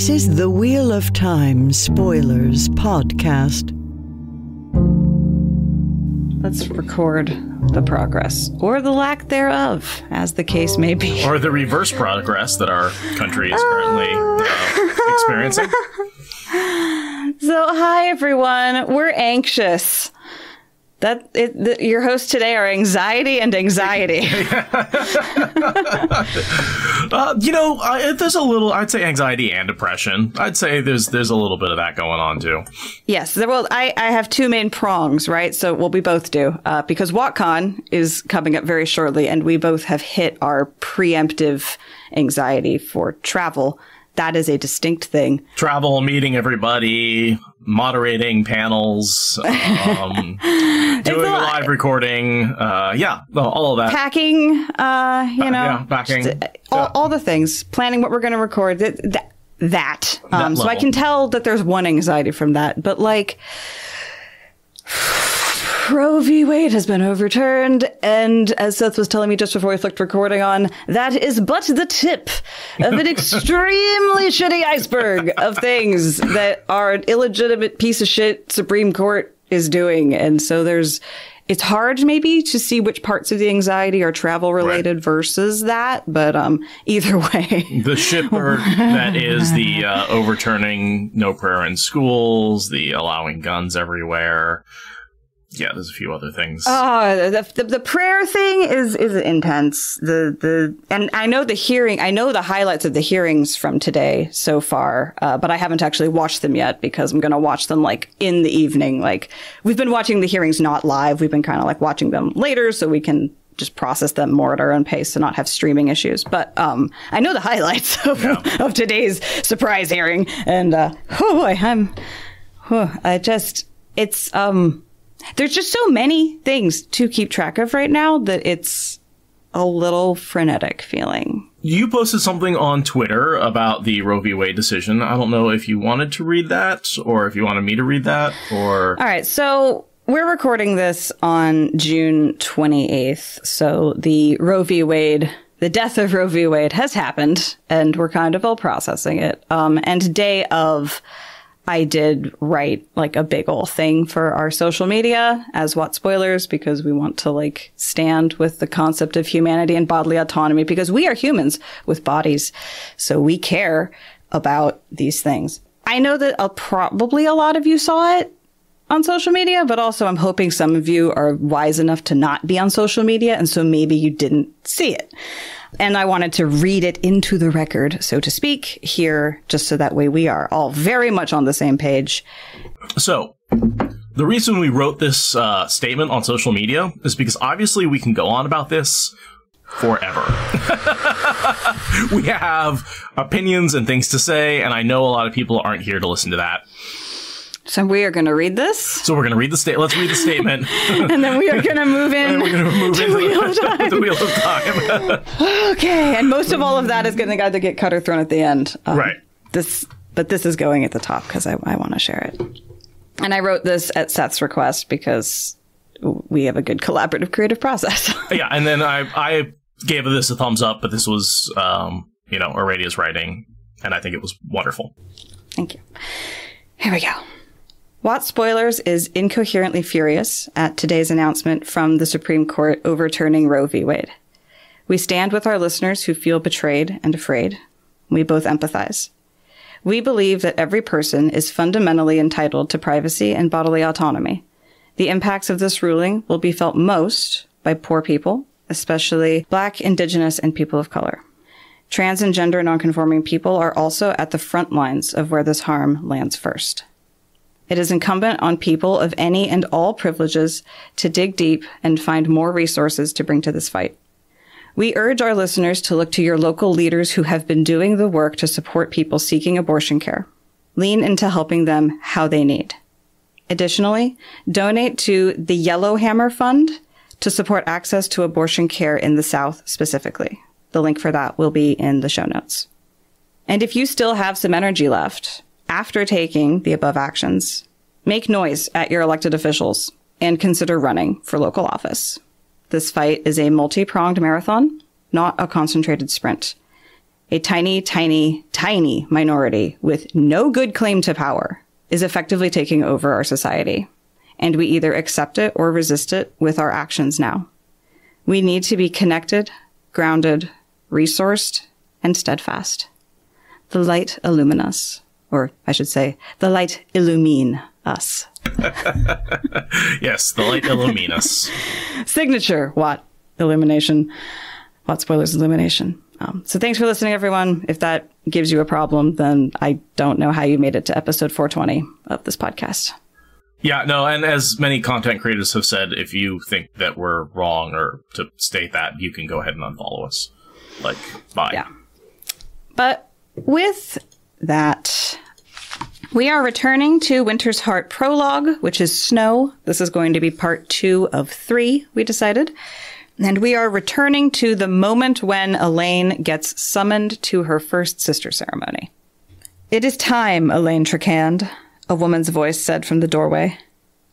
This is the Wheel of Time Spoilers podcast. Let's record the progress, or the lack thereof, as the case may be. Or the reverse progress that our country is currently experiencing. So, hi everyone. We're anxious. Your hosts today are anxiety and anxiety. There's a little, I'd say anxiety and depression. I'd say there's a little bit of that going on too. Yes. Well, I have two main prongs, right? So, well, we both do, because WatCon is coming up very shortly, and we both have hit our preemptive anxiety for travel. That is a distinct thing. Travel, meeting everybody, moderating panels, doing a live recording, all of that. Packing, packing. All the things. Planning what we're going to record. That. So I can tell that there's one anxiety from that. But like, Roe v. Wade has been overturned, and as Seth was telling me just before we flicked recording on, that is but the tip of an extremely shitty iceberg of things that our illegitimate piece of shit Supreme Court is doing. And so it's hard maybe to see which parts of the anxiety are travel related versus that, but either way. The shipper that is the overturning no prayer in schools, the allowing guns everywhere. Yeah, there's a few other things. The prayer thing is intense. And I know the highlights of the hearings from today so far, but I haven't actually watched them yet because I'm going to watch them like in the evening. Like, we've been watching the hearings not live. We've been kind of like watching them later so we can just process them more at our own pace and not have streaming issues. But I know the highlights of today's surprise hearing, and there's just so many things to keep track of right now that it's a little frenetic feeling. You posted something on Twitter about the Roe v. Wade decision. I don't know if you wanted to read that or if you wanted me to read that or... All right. So we're recording this on June 28th. So the death of Roe v. Wade has happened, and we're kind of all processing it. And day of... I did write like a big ol' thing for our social media as What Spoilers, because we want to like stand with the concept of humanity and bodily autonomy, because we are humans with bodies. So we care about these things. I know that probably a lot of you saw it on social media, but also I'm hoping some of you are wise enough to not be on social media, and so maybe you didn't see it. And I wanted to read it into the record, so to speak, here, just so that way we are all very much on the same page. So, the reason we wrote this statement on social media is because obviously we can go on about this forever. We have opinions and things to say, and I know a lot of people aren't here to listen to that. So we are going to read this. So we're going to read the statement. Let's read the statement. And then we are going to move in. We're going to move into the Wheel of Time. Okay. And most of all of that is going to either get cut or thrown at the end. Right. But this is going at the top because I want to share it. And I wrote this at Seth's request because we have a good collaborative creative process. Yeah. And then I gave this a thumbs up, but this was, Aradia's writing, and I think it was wonderful. Thank you. Here we go. What Spoilers is incoherently furious at today's announcement from the Supreme Court overturning Roe v. Wade. We stand with our listeners who feel betrayed and afraid. We both empathize. We believe that every person is fundamentally entitled to privacy and bodily autonomy. The impacts of this ruling will be felt most by poor people, especially Black, Indigenous, and people of color. Trans and gender nonconforming people are also at the front lines of where this harm lands first. It is incumbent on people of any and all privileges to dig deep and find more resources to bring to this fight. We urge our listeners to look to your local leaders who have been doing the work to support people seeking abortion care. Lean into helping them how they need. Additionally, donate to the Yellowhammer Fund to support access to abortion care in the South specifically. The link for that will be in the show notes. And if you still have some energy left, after taking the above actions, make noise at your elected officials and consider running for local office. This fight is a multi-pronged marathon, not a concentrated sprint. A tiny, tiny, tiny minority with no good claim to power is effectively taking over our society, and we either accept it or resist it with our actions now. We need to be connected, grounded, resourced, and steadfast. The light illumine us, or I should say, the light illumine us. Yes, the light illumine us. Signature Watt illumination. Watt spoilers illumination. So thanks for listening, everyone. If that gives you a problem, then I don't know how you made it to episode 420 of this podcast. Yeah, no, and as many content creators have said, if you think that we're wrong or to state that, you can go ahead and unfollow us. Like, bye. Yeah. But with that, we are returning to Winter's Heart Prologue, which is Snow. This is going to be part 2 of 3, we decided. And we are returning to the moment when Elayne gets summoned to her first sister ceremony. "It is time, Elayne Tricand," a woman's voice said from the doorway.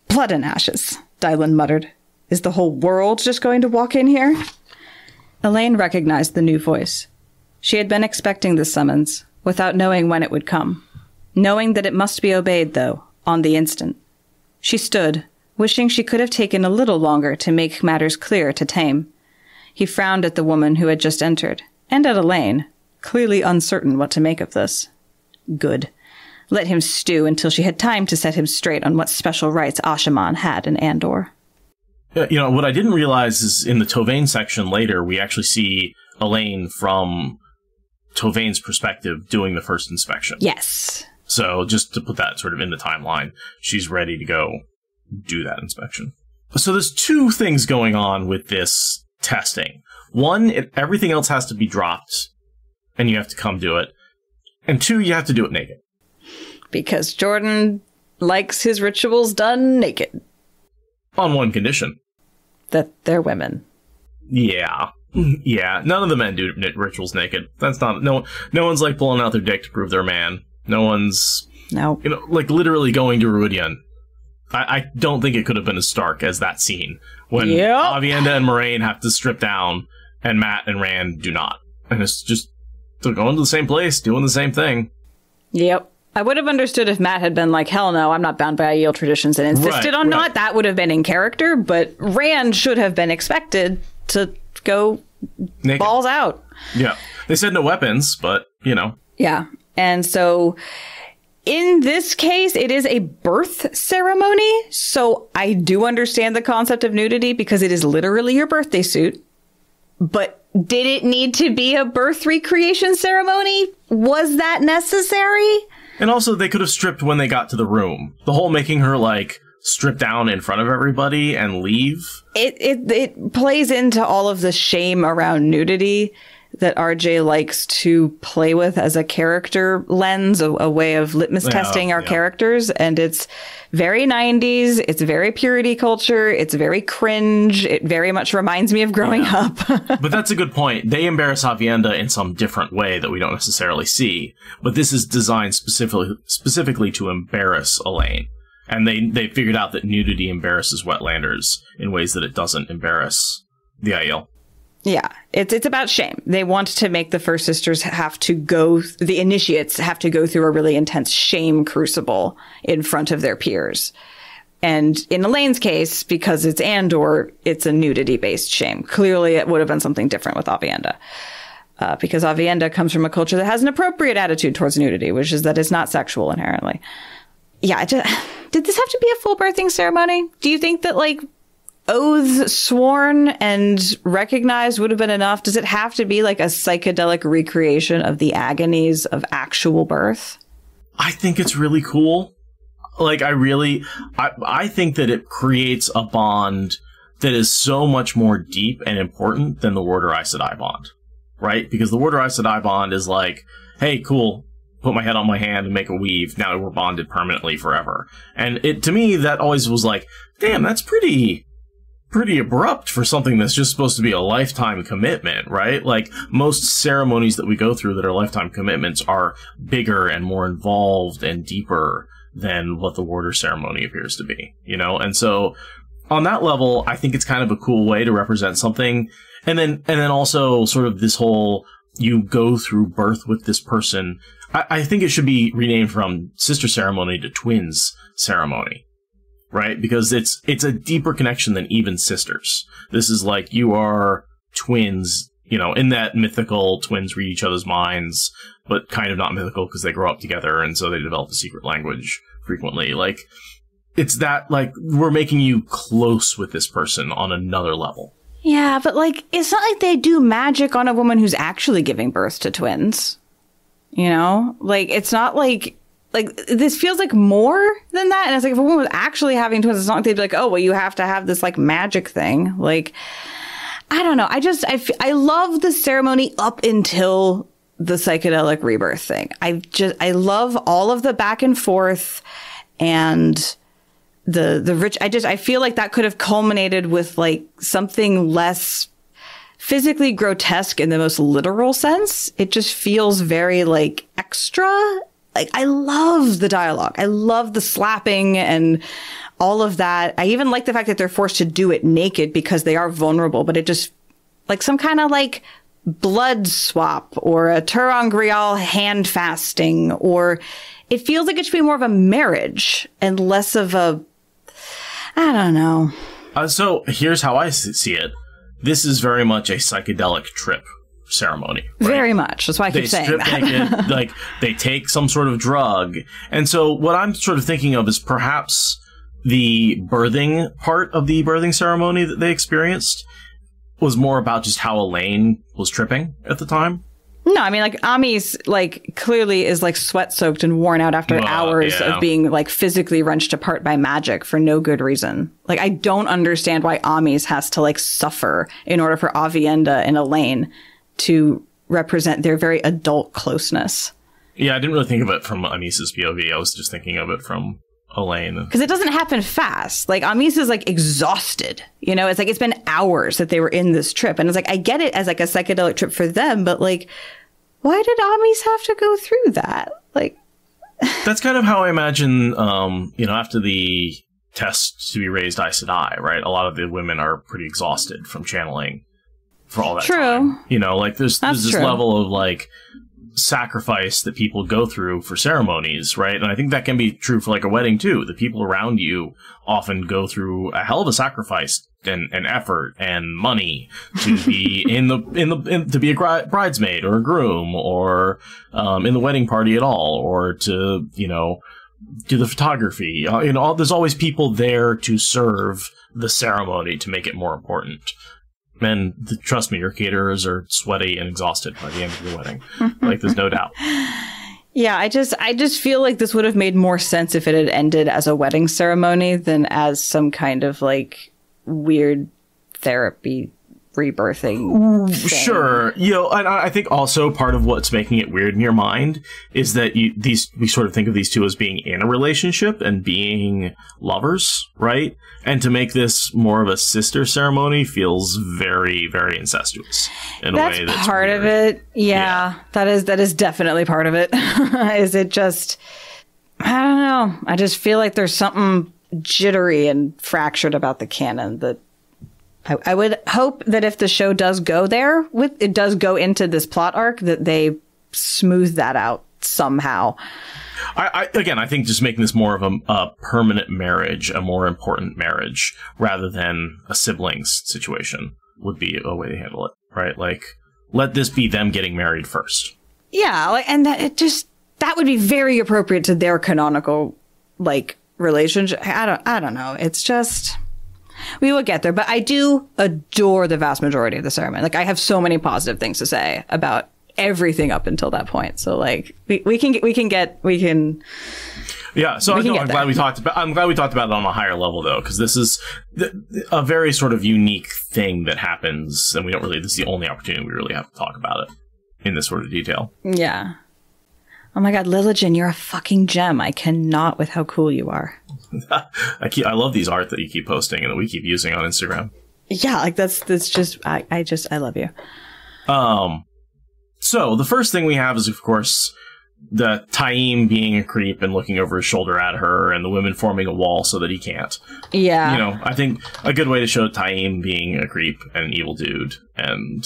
"Blood and ashes," Dylan muttered. "Is the whole world just going to walk in here?" Elayne recognized the new voice. She had been expecting the summons, without knowing when it would come. Knowing that it must be obeyed, though, on the instant. She stood, wishing she could have taken a little longer to make matters clear to Tame. He frowned at the woman who had just entered, and at Elayne, clearly uncertain what to make of this. Good. Let him stew until she had time to set him straight on what special rights Ashaman had in Andor. You know, what I didn't realize is in the Toveine section later, we actually see Elayne from Tovaine's perspective doing the first inspection. Yes. So just to put that sort of in the timeline, she's ready to go do that inspection. So there's 2 things going on with this testing. One, everything else has to be dropped, and you have to come do it. And 2, you have to do it naked. Because Jordan likes his rituals done naked. On one condition. That they're women. Yeah. Yeah. None of the men do rituals naked. That's not... No one's, like, pulling out their dick to prove they're a man. No one's... No. You know, like, literally going to Ruidian. I don't think it could have been as stark as that scene when Avienda and Moraine have to strip down and Matt and Rand do not. And it's just, they're going to the same place, doing the same thing. Yep. I would have understood if Matt had been like, hell no, I'm not bound by Aiel traditions and insisted on not. That would have been in character, but Rand should have been expected to go naked. Balls out. Yeah. They said no weapons, but, you know. Yeah. And so... in this case, it is a birth ceremony, so I do understand the concept of nudity because it is literally your birthday suit. But did it need to be a birth recreation ceremony? Was that necessary? And also, they could have stripped when they got to the room. The whole making her, like, strip down in front of everybody and leave. It plays into all of the shame around nudity that RJ likes to play with as a character lens, a way of litmus testing our characters. And it's very 90s. It's very purity culture. It's very cringe. It very much reminds me of growing up. But that's a good point. They embarrass Avienda in some different way that we don't necessarily see. But this is designed specifically to embarrass Elayne. And they figured out that nudity embarrasses wetlanders in ways that it doesn't embarrass the Aiel. Yeah, it's about shame. They want to make the First Sisters the initiates have to go through a really intense shame crucible in front of their peers. And in Elayne's case, because it's Andor, it's a nudity-based shame. Clearly, it would have been something different with Avienda. Because Avienda comes from a culture that has an appropriate attitude towards nudity, which is that it's not sexual inherently. Yeah, did this have to be a full birthing ceremony? Do you think that, like, oaths sworn and recognized would have been enough? Does it have to be like a psychedelic recreation of the agonies of actual birth? I think it's really cool. Like, I think that it creates a bond that is so much more deep and important than the Warder Aes Sedai bond, right? Because the Warder Aes Sedai bond is like, hey, cool, put my head on my hand and make a weave. Now we're bonded permanently forever. And to me, that always was like, damn, that's pretty abrupt for something that's just supposed to be a lifetime commitment, right? Like, most ceremonies that we go through that are lifetime commitments are bigger and more involved and deeper than what the Warder ceremony appears to be, you know? And so, on that level, I think it's kind of a cool way to represent something. And then also sort of this whole you go through birth with this person. I think it should be renamed from sister ceremony to twins ceremony, right? Because it's a deeper connection than even sisters. This is like you are twins, you know, in that mythical twins read each other's minds, but kind of not mythical because they grow up together and so they develop a secret language frequently. Like, it's that, like, we're making you close with this person on another level. Yeah, but, like, it's not like they do magic on a woman who's actually giving birth to twins. You know? Like, it's not like, this feels like more than that. And it's like, if a woman was actually having twins, it's not like they'd be like, oh, well, you have to have this, like, magic thing. Like, I don't know. I love the ceremony up until the psychedelic rebirth thing. I love all of the back and forth and the rich. I feel like that could have culminated with, like, something less physically grotesque in the most literal sense. It just feels very, like, extra. Like, I love the dialogue. I love the slapping and all of that. I even like the fact that they're forced to do it naked because they are vulnerable, but it just, like, some kind of, like, blood swap or a Turang Grial hand fasting, or it feels like it should be more of a marriage and less of a, I don't know. So here's how I see it. This is very much a psychedelic trip ceremony. Right? Very much. That's why I keep saying that. Naked, like, they take some sort of drug. And so what I'm sort of thinking of is perhaps the birthing part of the birthing ceremony that they experienced was more about just how Elayne was tripping at the time. No, I mean, like, Ami's, like, clearly is, like, sweat-soaked and worn out after hours of being, like, physically wrenched apart by magic for no good reason. Like, I don't understand why Ami's has to, like, suffer in order for Aviendha and Elayne to represent their very adult closeness. Yeah, I didn't really think of it from Amisa's POV. I was just thinking of it from Elayne. Because it doesn't happen fast. Like, Amis is, like, exhausted. You know, it's like, it's been hours that they were in this trip. And it's like, I get it as, like, a psychedelic trip for them, but, like, why did Amis have to go through that? Like, that's kind of how I imagine, you know, after the test to be raised Aes Sedai, right? A lot of the women are pretty exhausted from channeling for all that time. You know, like, there's this level of, like, sacrifice that people go through for ceremonies, right? And I think that can be true for, like, a wedding too. The people around you often go through a hell of a sacrifice and effort and money to be to be a bridesmaid or a groom or in the wedding party at all, or to, you know, do the photography. You know, there's always people there to serve the ceremony to make it more important. And trust me, your caterers are sweaty and exhausted by the end of the wedding. Like, there's no doubt. Yeah, I just feel like this would have made more sense if it had ended as a wedding ceremony than as some kind of, like, weird therapy rebirthing thing. Sure. You know, and I think also part of what's making it weird in your mind is that we sort of think of these two as being in a relationship and being lovers, right? And to make this more of a sister ceremony feels very, very incestuous in a way that's part weird. Of it. Yeah, that is definitely part of it. Is it just, I don't know. I just feel like there's something jittery and fractured about the canon that I would hope that if the show does go there, it does go into this plot arc, that they smooth that out somehow. I think just making this more of a permanent marriage, a more important marriage, rather than a siblings situation would be a way to handle it, right? Like, let this be them getting married first. Yeah, like, and that would be very appropriate to their canonical, like, relationship. I don't know. It's just, we will get there, but I do adore the vast majority of the ceremony. Like, I have so many positive things to say about everything up until that point. So, like, we can. Yeah. So I'm glad we talked about it on a higher level, though, because this is a very sort of unique thing that happens, and this is the only opportunity we really have to talk about it in this sort of detail. Yeah. Oh my God, Lilligin, you're a fucking gem. I cannot with how cool you are. I love these art that you keep posting and that we keep using on Instagram. Yeah, like that's just I love you. So the first thing we have is, of course, the Taim being a creep and looking over his shoulder at her, and the women forming a wall so that he can't. Yeah. You know, I think a good way to show Taim being a creep and an evil dude and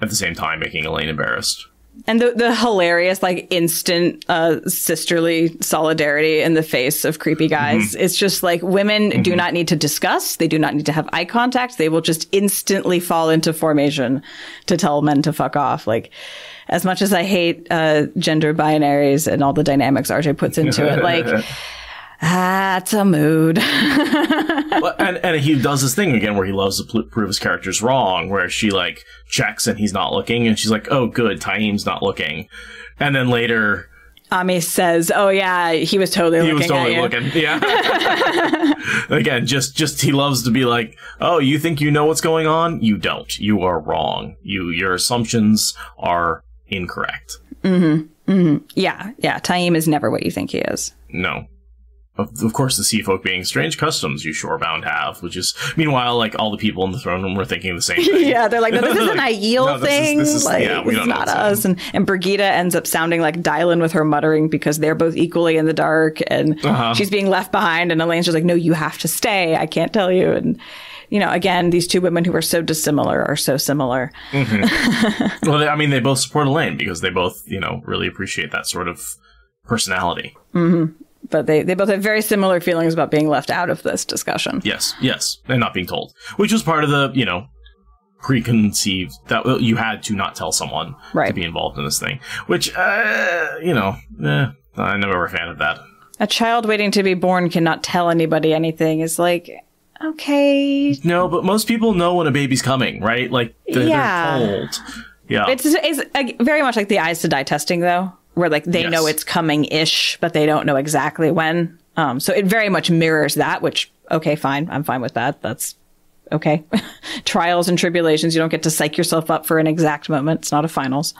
at the same time making Elayne embarrassed. And the hilarious, like, instant sisterly solidarity in the face of creepy guys. It's just like women do not need to discuss. They do not need to have eye contact. They will just instantly fall into formation to tell men to fuck off. Like, as much as I hate gender binaries and all the dynamics RJ puts into it, like, it's a mood. and he does this thing again where he loves to prove his character's wrong, where she, like, checks and he's not looking, and she's like, oh, good, Taim's not looking. And then later... Ami says, oh, yeah, he was totally looking He was totally at you. looking, yeah. Again, just he loves to be like, oh, you think you know what's going on? You don't. You are wrong. Your assumptions are incorrect. Yeah, Taim is never what you think he is. No. Of course, the sea folk being strange customs you shorebound have, which is, meanwhile, like, all the people in the throne room were thinking the same thing. Yeah, they're like, no, this is an Aiel thing. This is, like, yeah, we don't know not us. And Brigida ends up sounding like Dylan with her muttering because they're both equally in the dark, and she's being left behind, and Elayne's just like, no, you have to stay. I can't tell you. And, you know, again, these two women who are so dissimilar are so similar. Well, they both support Elayne because they both, you know, really appreciate that sort of personality. But they both have very similar feelings about being left out of this discussion. Yes, and not being told. Which was part of the, you know, preconceived that you had to not tell someone to be involved in this thing. Which, you know, I'm never a fan of that. A child waiting to be born cannot tell anybody anything is like, okay. No, but most people know when a baby's coming, right? Like, they're told. Yeah. It's very much like the eyes to die testing, though. Where, like, they know it's coming-ish, but they don't know exactly when. So it very much mirrors that, which, okay, fine. I'm fine with that. That's okay. Trials and tribulations. You don't get to psych yourself up for an exact moment. It's not a finals.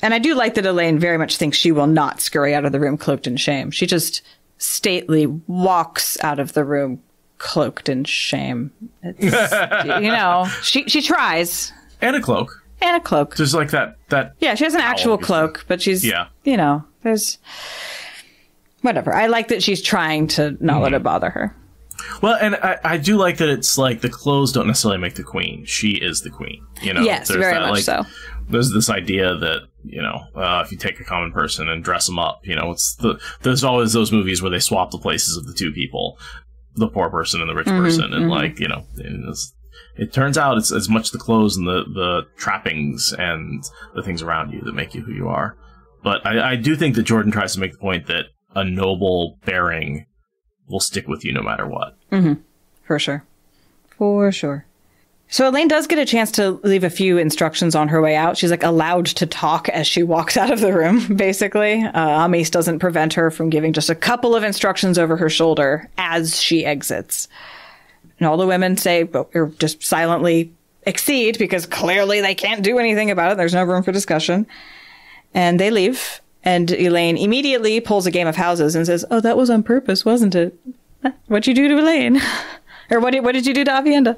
And I do like that Elayne very much thinks she will not scurry out of the room cloaked in shame. She just stately walks out of the room cloaked in shame. It's, you know, she tries. And a cloak. And a cloak. Just like that. Yeah, she has an actual cloak, but she's, you know, there's whatever. I like that she's trying to not let it bother her. Well, and I do like that it's like the clothes don't necessarily make the queen. She is the queen. You know, yes, very much so. There's this idea that, you know, if you take a common person and dress them up, you know, there's always those movies where they swap the places of the two people, the poor person and the rich person, and like, you know, it turns out it's as much the clothes and the trappings and the things around you that make you who you are. But I do think that Jordan tries to make the point that a noble bearing will stick with you no matter what. For sure. For sure. So Elayne does get a chance to leave a few instructions on her way out. She's like allowed to talk as she walks out of the room, basically. Amis doesn't prevent her from giving just a couple of instructions over her shoulder as she exits. And all the women say, or just silently accede, because clearly they can't do anything about it. There's no room for discussion. And they leave. And Elayne immediately pulls a game of houses and says, oh, that was on purpose, wasn't it? What'd you do to Elayne? Or what did you do to Aviendha?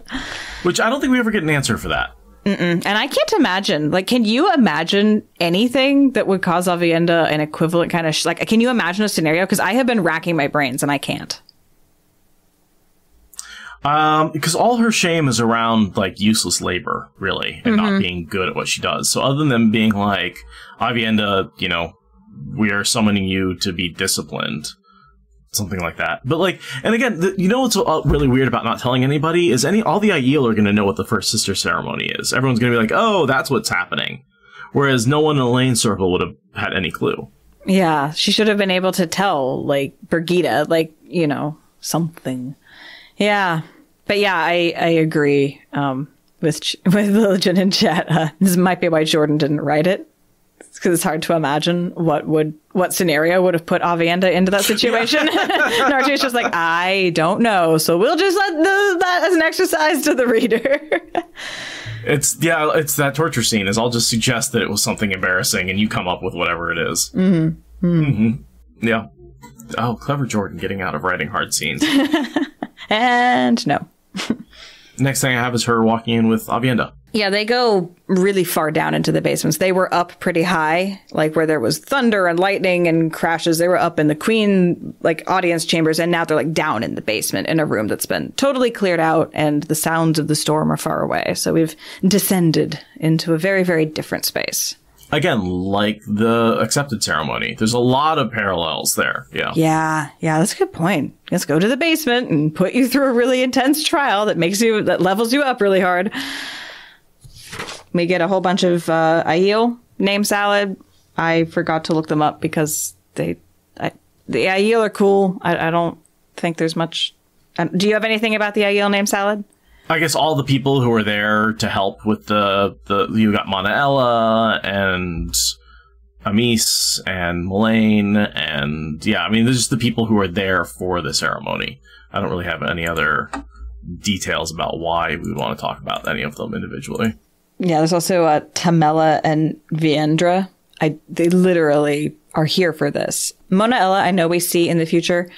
Which I don't think we ever get an answer for that. And I can't imagine, like, can you imagine anything that would cause Aviendha an equivalent kind of, like, can you imagine a scenario? Because I have been racking my brains and I can't. Because all her shame is around, like, useless labor, really, and not being good at what she does. So other than being like, Aviendha, you know, we are summoning you to be disciplined, something like that. But, like, and again, you know what's really weird about not telling anybody is all the Aiel are going to know what the First Sister ceremony is. Everyone's going to be like, oh, that's what's happening. Whereas no one in Elayne's circle would have had any clue. Yeah, she should have been able to tell, like, Brigida, like, you know, something. Yeah, but yeah, I agree with Lillian in chat. This might be why Jordan didn't write it, because it's hard to imagine what scenario would have put Aviendha into that situation. Narji's just like, I don't know, so we'll just let that as an exercise to the reader. It's that torture scene. I'll just suggest that it was something embarrassing, and you come up with whatever it is. Yeah. Oh, clever Jordan getting out of writing hard scenes. And no. Next thing I have is her walking in with Aviendha. Yeah, they go really far down into the basements. They were up pretty high, like where there was thunder and lightning and crashes. They were up in the queen, like, audience chambers, and now they're like down in the basement in a room that's been totally cleared out, and the sounds of the storm are far away. So we've descended into a very, very different space. Again, like the accepted ceremony. There's a lot of parallels there. Yeah. Yeah, that's a good point. Let's go to the basement and put you through a really intense trial that levels you up really hard. We get a whole bunch of Aiel name salad. I forgot to look them up because the Aiel are cool. I don't think there's much. Do you have anything about the Aiel name salad? I guess all the people who are there to help with you got Manaella and Amis and Elayne, and yeah, I mean, there's just the people who are there for the ceremony. I don't really have any other details about why we would want to talk about any of them individually. Yeah, there's also Tamela and Viendra. They literally are here for this. Manaella, I know we see in the future,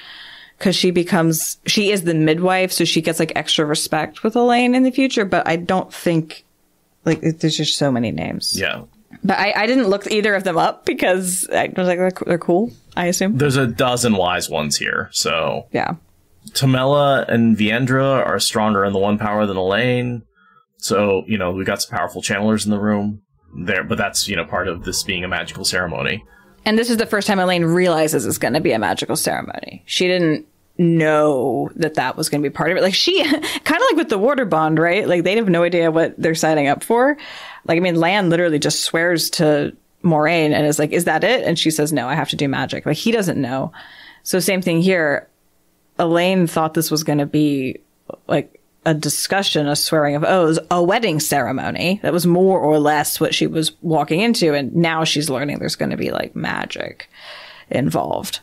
because she is the midwife, so she gets like extra respect with Elayne in the future, but I don't think, like, there's just so many names. Yeah. But I didn't look either of them up because I was like, they're cool, I assume. There's a dozen wise ones here, so. Yeah. Tamela and Viendra are stronger in the one power than Elayne. So, you know, we got some powerful channelers in the room there, but that's, you know, part of this being a magical ceremony. And this is the first time Elayne realizes it's going to be a magical ceremony. She didn't know that was going to be part of it. Like, she, kind of like with the water bond, right? Like, they have no idea what they're signing up for. Like, I mean, Lan literally just swears to Moraine and is like, is that it? And she says, no, I have to do magic. Like, he doesn't know. So same thing here. Elayne thought this was going to be like a discussion, a swearing of oaths, a wedding ceremony. That was more or less what she was walking into. And now she's learning there's going to be like magic involved.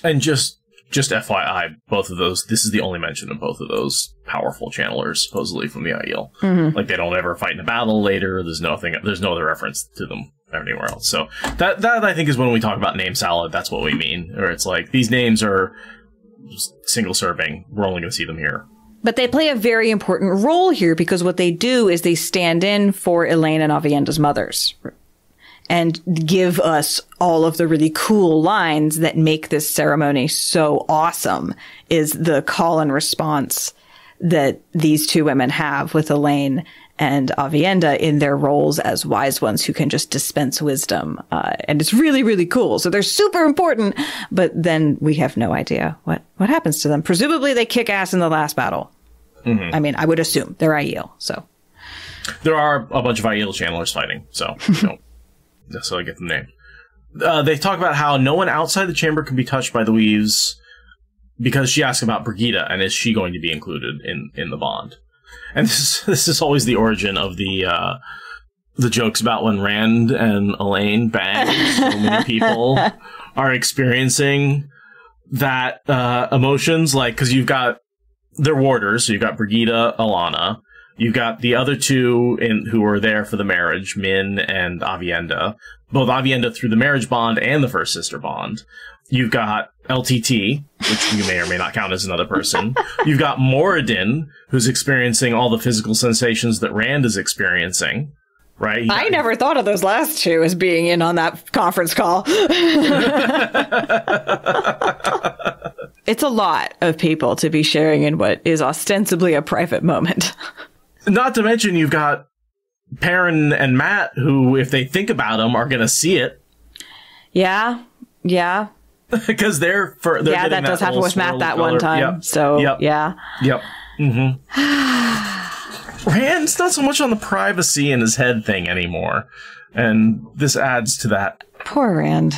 And just FYI, both of those, this is the only mention of both of those powerful channelers, supposedly from the Aiel. Mm-hmm. Like, they don't ever fight in a battle later. There's no other reference to them anywhere else. So that I think is when we talk about name salad, that's what we mean. Or it's like, these names are single serving. We're only going to see them here. But they play a very important role here because what they do is they stand in for Elayne and Avienda's mothers and give us all of the really cool lines that make this ceremony so awesome. Is the call and response that these two women have with Elayne and Avienda in their roles as wise ones who can just dispense wisdom. And it's really, really cool. So they're super important, but then we have no idea what happens to them. Presumably they kick ass in the last battle. Mm-hmm. I mean, I would assume they're Aiel, so. There are a bunch of Aiel channelers fighting, so you don't necessarily get the name. They talk about how no one outside the chamber can be touched by the weaves because she asks about Brigida and is she going to be included in the bond. And this is always the origin of the jokes about when Rand and Elayne bang. So many people are experiencing that emotions, like, because you've got their warders, so you've got Brigida, Alana, you've got the other two who were there for the marriage, Min and Avienda, both Avienda through the marriage bond and the first sister bond. You've got LTT, which you may or may not count as another person. You've got Moradin, who's experiencing all the physical sensations that Rand is experiencing, right? I never thought of those last two as being in on that conference call. It's a lot of people to be sharing in what is ostensibly a private moment. Not to mention you've got Perrin and Matt, who, if they think about them, are going to see it. Yeah. Because they're yeah, that does happen with Matt that one time. Yep. So, yeah. Yep. Mm-hmm. Rand's not so much on the privacy in his head thing anymore. And this adds to that. Poor Rand.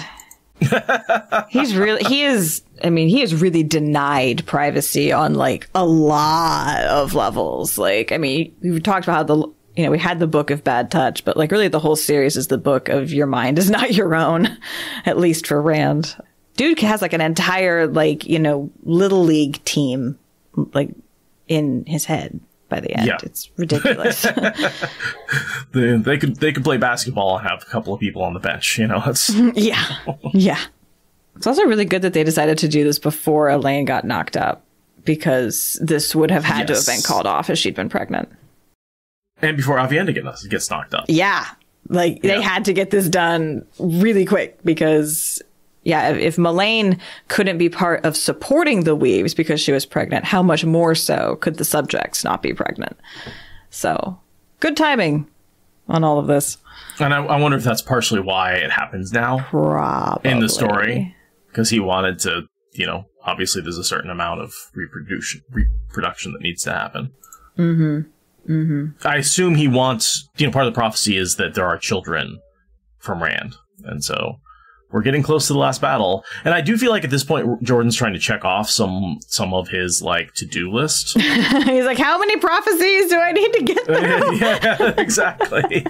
He is really denied privacy on like a lot of levels. Like, I mean, we talked about how we had the book of Bad Touch, but like really the whole series is the book of your mind is not your own, at least for Rand. Dude has like an entire little league team like in his head by the end. Yeah. It's ridiculous. They could play basketball and have a couple of people on the bench, It's yeah. It's also really good that they decided to do this before Elayne got knocked up, because this would have had to have been called off as she'd been pregnant. And before Aviendha gets knocked up. Yeah. Like, they had to get this done really quick because, if Melaine couldn't be part of supporting the Weaves because she was pregnant, how much more so could the subjects not be pregnant? So, good timing on all of this. And I wonder if that's partially why it happens now. Probably. In the story. Because he wanted to, obviously there's a certain amount of reproduction that needs to happen. I assume he wants, part of the prophecy is that there are children from Rand. And so we're getting close to the last battle. And I do feel like at this point, Jordan's trying to check off some of his, to-do list. He's like, how many prophecies do I need to get through? Yeah, exactly.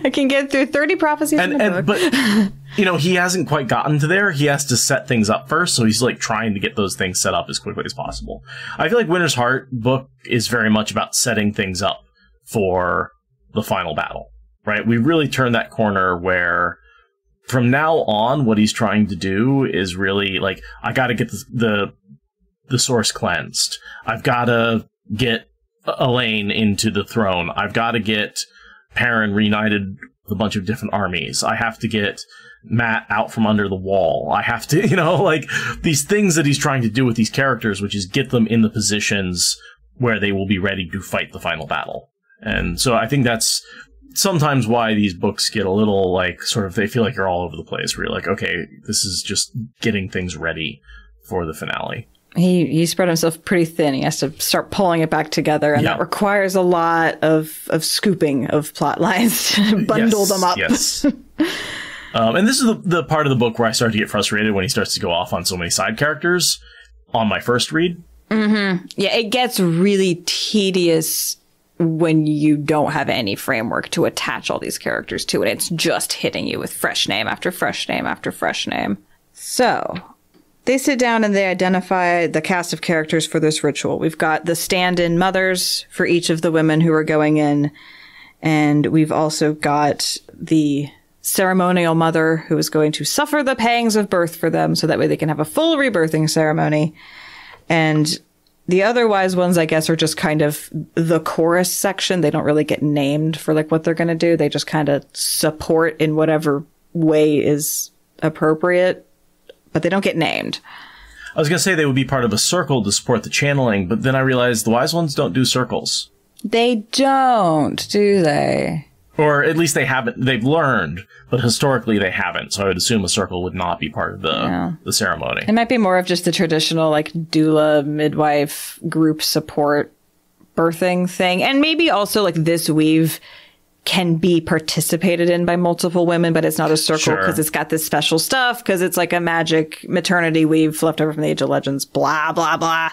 I can get through 30 prophecies in the book. But, he hasn't quite gotten to there. He has to set things up first. So he's, trying to get those things set up as quickly as possible. I feel like Winter's Heart book is very much about setting things up for the final battle, right? We really turn that corner where from now on, what he's trying to do is really I got to get the source cleansed. I've got to get Elayne into the throne. I've got to get Perrin reunited with a bunch of different armies. I have to get Matt out from under the wall. I have to, these things that he's trying to do with these characters, which is get them in the positions where they will be ready to fight the final battle. And so I think that's sometimes why these books get a little they feel like you're all over the place, where you're like, okay, this is just getting things ready for the finale. He spread himself pretty thin. He has to start pulling it back together, and that requires a lot of scooping of plot lines to bundle them up. Yes. And this is the part of the book where I start to get frustrated when he starts to go off on so many side characters on my first read. Mm-hmm. Yeah, it gets really tedious when you don't have any framework to attach all these characters to it. It's just hitting you with fresh name after fresh name after fresh name. So they sit down and they identify the cast of characters for this ritual. We've got the stand-in mothers for each of the women who are going in. And we've also got the ceremonial mother who is going to suffer the pangs of birth for them so that way they can have a full rebirthing ceremony. And the other wise ones, I guess, are just kind of the chorus section. They don't really get named for what they're going to do. They just kind of support in whatever way is appropriate, but they don't get named. I was going to say they would be part of a circle to support the channeling, but then I realized the wise ones don't do circles. They don't, do they? Or at least they've learned, but historically they haven't. So I would assume a circle would not be part of the ceremony. It might be more of just the traditional doula, midwife, group support, birthing thing. And maybe also this weave can be participated in by multiple women, but it's not a circle because it's got this special stuff, because it's a magic maternity weave left over from the Age of Legends, blah, blah, blah.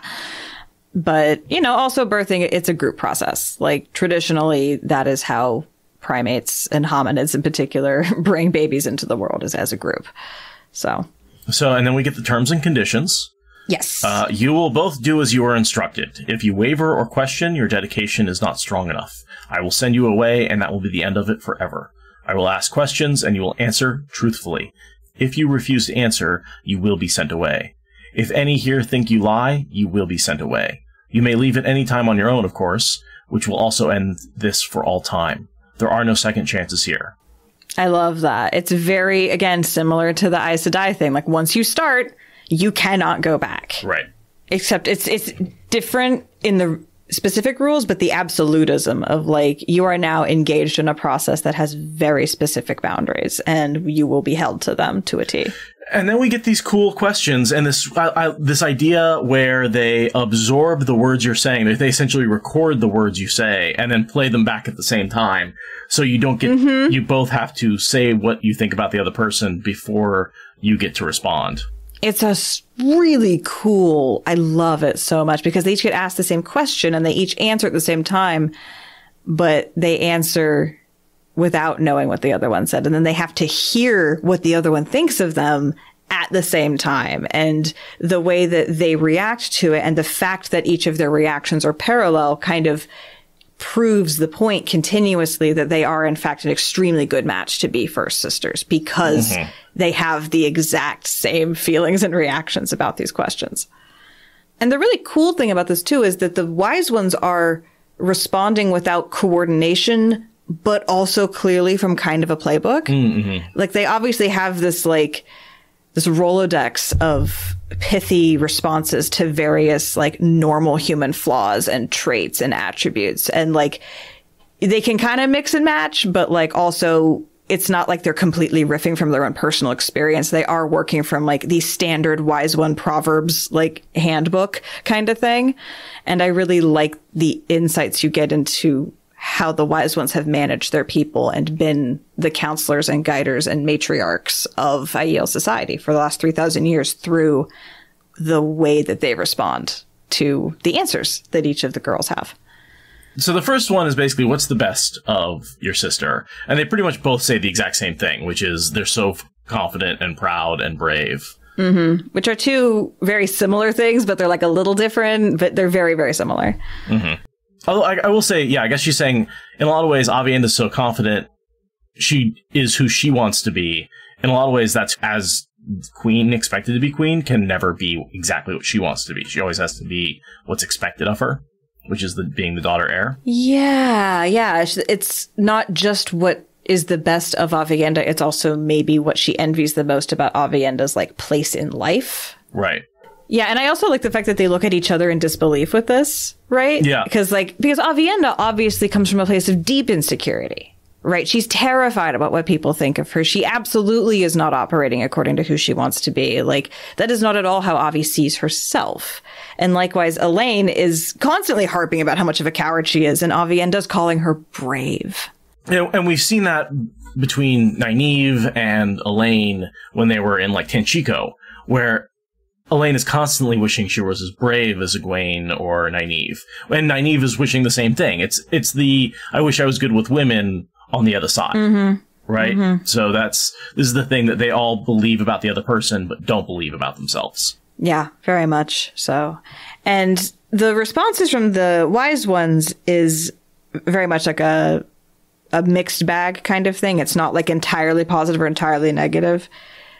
But, also birthing, it's a group process. Traditionally, that is how primates and hominids in particular bring babies into the world, is as a group. So, and then we get the terms and conditions. Yes. You will both do as you are instructed. If you waver or question, your dedication is not strong enough. I will send you away, and that will be the end of it forever. I will ask questions, and you will answer truthfully. If you refuse to answer, you will be sent away. If any here think you lie, you will be sent away. You may leave at any time on your own, of course, which will also end this for all time. There are no second chances here. I love that. It's very, again, similar to the Aes Sedai thing. Once you start, you cannot go back. Right. Except it's different in the specific rules, but the absolutism of you are now engaged in a process that has very specific boundaries, and you will be held to them to a T. And then we get these cool questions and this idea where they absorb the words you're saying. They essentially record the words you say and then play them back at the same time. So you don't get, you both have to say what you think about the other person before you get to respond. It's really cool. I love it so much because they each get asked the same question and they each answer at the same time, but they answer without knowing what the other one said. And then they have to hear what the other one thinks of them at the same time. And the way that they react to it and the fact that each of their reactions are parallel kind of proves the point continuously that they are, in fact, an extremely good match to be first sisters because they have the exact same feelings and reactions about these questions. And the really cool thing about this, too, is that the wise ones are responding without coordination, but also clearly from kind of a playbook. Mm-hmm. Like, they obviously have this, like, this Rolodex of pithy responses to various, like, normal human flaws and traits and attributes. And, like, they can kind of mix and match, but, like, also it's not like they're completely riffing from their own personal experience. They are working from, like, the standard Wise One Proverbs, like, handbook kind of thing. And I really like the insights you get into how the Wise Ones have managed their people and been the counselors and guiders and matriarchs of Aiel society for the last 3,000 years through the way that they respond to the answers that each of the girls have. So the first one is basically, what's the best of your sister? And they pretty much both say the exact same thing, which is they're so confident and proud and brave. Mm-hmm. Which are two very similar things, but they're like a little different, but they're very, very similar. Mm-hmm. Although I will say, yeah, I guess she's saying, in a lot of ways, Aviendha is so confident she is who she wants to be. In a lot of ways, that's as queen expected to be queen, can never be exactly what she wants to be. She always has to be what's expected of her, which is being the daughter heir. Yeah. It's not just what is the best of Aviendha, it's also maybe what she envies the most about Aviendha's, like, place in life. Right. Yeah, and I also like the fact that they look at each other in disbelief with this, right? Yeah. Because Aviendha obviously comes from a place of deep insecurity, right? She's terrified about what people think of her. She absolutely is not operating according to who she wants to be. Like, that is not at all how Avi sees herself. And likewise, Elayne is constantly harping about how much of a coward she is, and Aviendha's calling her brave. You know, and we've seen that between Nynaeve and Elayne when they were in, like, Tenchiko, where Elayne is constantly wishing she was as brave as Egwene or Nynaeve. And Nynaeve is wishing the same thing. It's the, I wish I was good with women on the other side. Mm-hmm. Right? Mm-hmm. So this is the thing that they all believe about the other person, but don't believe about themselves. Yeah, very much so. And the responses from the Wise Ones is very much like a mixed bag kind of thing. It's not like entirely positive or entirely negative.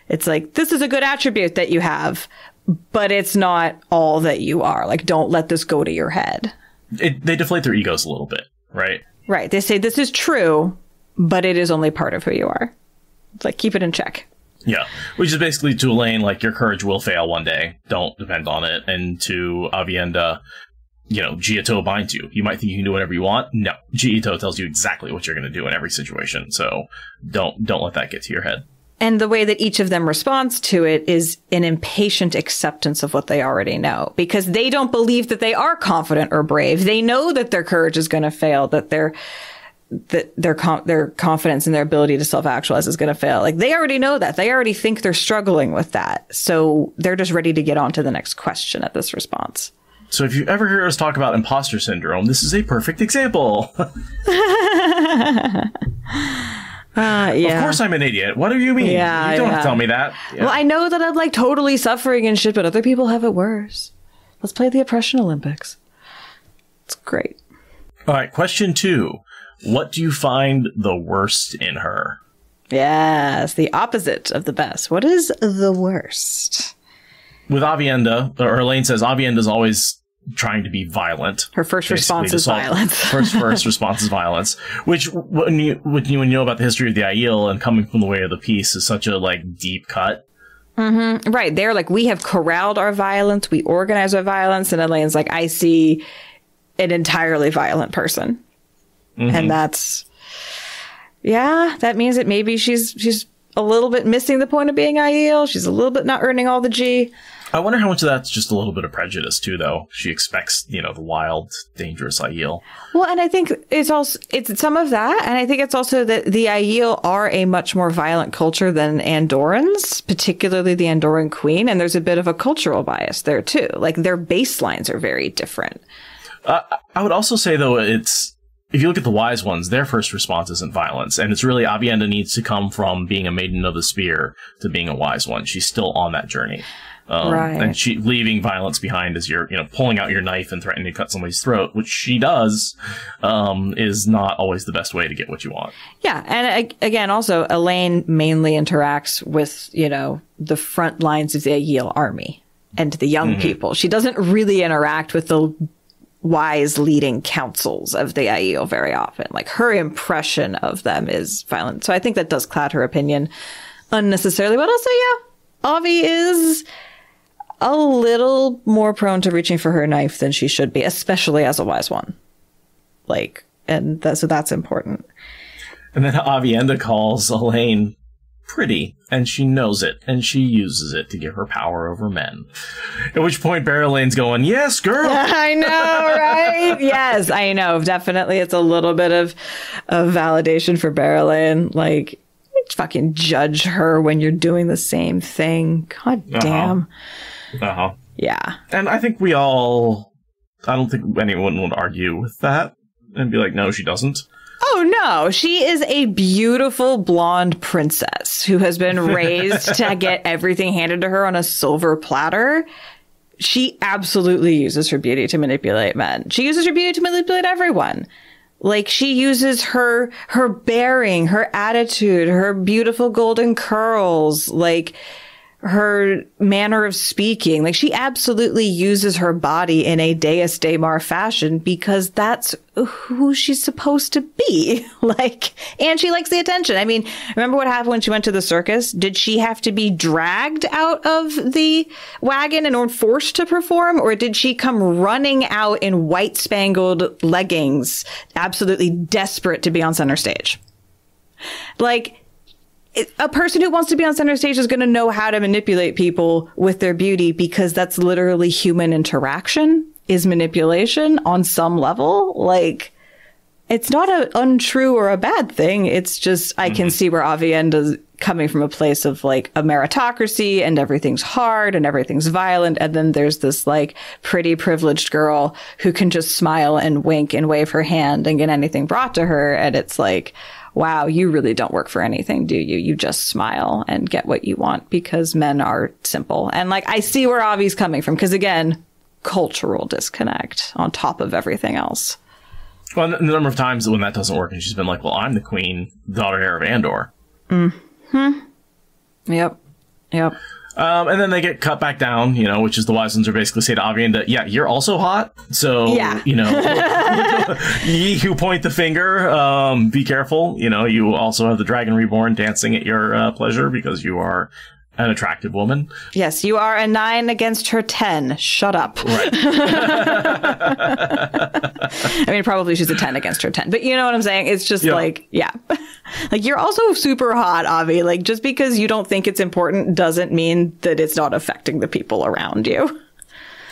It's like, this is a good attribute that you have, but it's not all that you are. Like, don't let this go to your head. They deflate their egos a little bit, right? Right. They say this is true, but it is only part of who you are. It's like, keep it in check. Yeah. Which is basically to Elayne, like, your courage will fail one day. Don't depend on it. And to Aviendha, you know, Jiito binds you. You might think you can do whatever you want. No. Jiito tells you exactly what you're going to do in every situation. So don't let that get to your head. And the way that each of them responds to it is an impatient acceptance of what they already know, because they don't believe that they are confident or brave. They know that their courage is going to fail, that their confidence in their ability to self-actualize is going to fail. Like, they already know that. They already think they're struggling with that. So they're just ready to get on to the next question at this response. So if you ever hear us talk about imposter syndrome, this is a perfect example. Yeah. Of course I'm an idiot. What do you mean? Yeah, you don't have to tell me that. Yeah. Well, I know that I'm, like, totally suffering and shit, but other people have it worse. Let's play the Oppression Olympics. It's great. All right, question 2. What do you find the worst in her? Yes, the opposite of the best. What is the worst? With Aviendha, or Elayne says, Aviendha's always trying to be violent. Her first response is violence. First response is violence. Which, when you know about the history of the Aiel and coming from the way of the peace, is such a, like, deep cut. Mm-hmm. Right. They're like, we have corralled our violence, we organize our violence, and Elayne's like, I see an entirely violent person. Mm-hmm. And that's, yeah, that means that maybe she's a little bit missing the point of being Aiel. She's a little bit not earning all the G. I wonder how much of that's just a little bit of prejudice, too, though. She expects, you know, the wild, dangerous Aiel. Well, and I think it's some of that. And I think it's also that the Aiel are a much more violent culture than Andorans, particularly the Andoran queen. And there's a bit of a cultural bias there, too. Like, their baselines are very different. I would also say, though, if you look at the Wise Ones, their first response isn't violence. And it's really, Aviendha needs to come from being a Maiden of the Spear to being a Wise One. She's still on that journey. Right. And she leaving violence behind as you're, pulling out your knife and threatening to cut somebody's throat, which she does, is not always the best way to get what you want. Yeah. And again, also, Elayne mainly interacts with, the front lines of the Aiel army and the young people. She doesn't really interact with the wise leading counsels of the Aiel very often. Like, her impression of them is violent. So I think that does cloud her opinion unnecessarily. But also, yeah, Avi is a little more prone to reaching for her knife than she should be, especially as a wise one. Like, and so that's important. And then Aviendha calls Elayne pretty, and she knows it, and she uses it to give her power over men. At which point, Berelane's going, yes, girl! I know, right? Yes, I know. Definitely, it's a little bit of validation for Berelaine. Like, fucking judge her when you're doing the same thing. God damn. Yeah. And I think I don't think anyone would argue with that and be like, no, she doesn't. Oh, no. She is a beautiful blonde princess who has been raised to get everything handed to her on a silver platter. She absolutely uses her beauty to manipulate men. She uses her beauty to manipulate everyone. Like, she uses her bearing, her attitude, her beautiful golden curls, like her manner of speaking. Like, she absolutely uses her body in a Deus Daemar fashion because that's who she's supposed to be. Like, and she likes the attention. I mean, remember what happened when she went to the circus? Did she have to be dragged out of the wagon and forced to perform? Or did she come running out in white spangled leggings, absolutely desperate to be on center stage? Like, a person who wants to be on center stage is going to know how to manipulate people with their beauty, because that's literally human interaction is manipulation on some level. Like, it's not an untrue or a bad thing. It's just, I can see where Aviendha's coming from a place of like a meritocracy and everything's hard and everything's violent. And then there's this like pretty privileged girl who can just smile and wink and wave her hand and get anything brought to her. And it's like, wow, you really don't work for anything, do you? You just smile and get what you want because men are simple. And like, I see where Avi's coming from, because again, cultural disconnect on top of everything else. Well, the number of times when that doesn't work and she's been like, well, I'm the queen, daughter heir of Andor. Yep. And then they get cut back down, which is the wise ones are basically say to Aviendha, yeah, you're also hot. So, yeah. Ye who point the finger, be careful. You also have the Dragon Reborn dancing at your pleasure because you are an attractive woman. Yes, you are a 9 against her 10. Shut up. Right. I mean, probably she's a 10 against her 10. But you know what I'm saying? It's just like, yeah. Like, you're also super hot, Avi. Like, just because you don't think it's important doesn't mean that it's not affecting the people around you.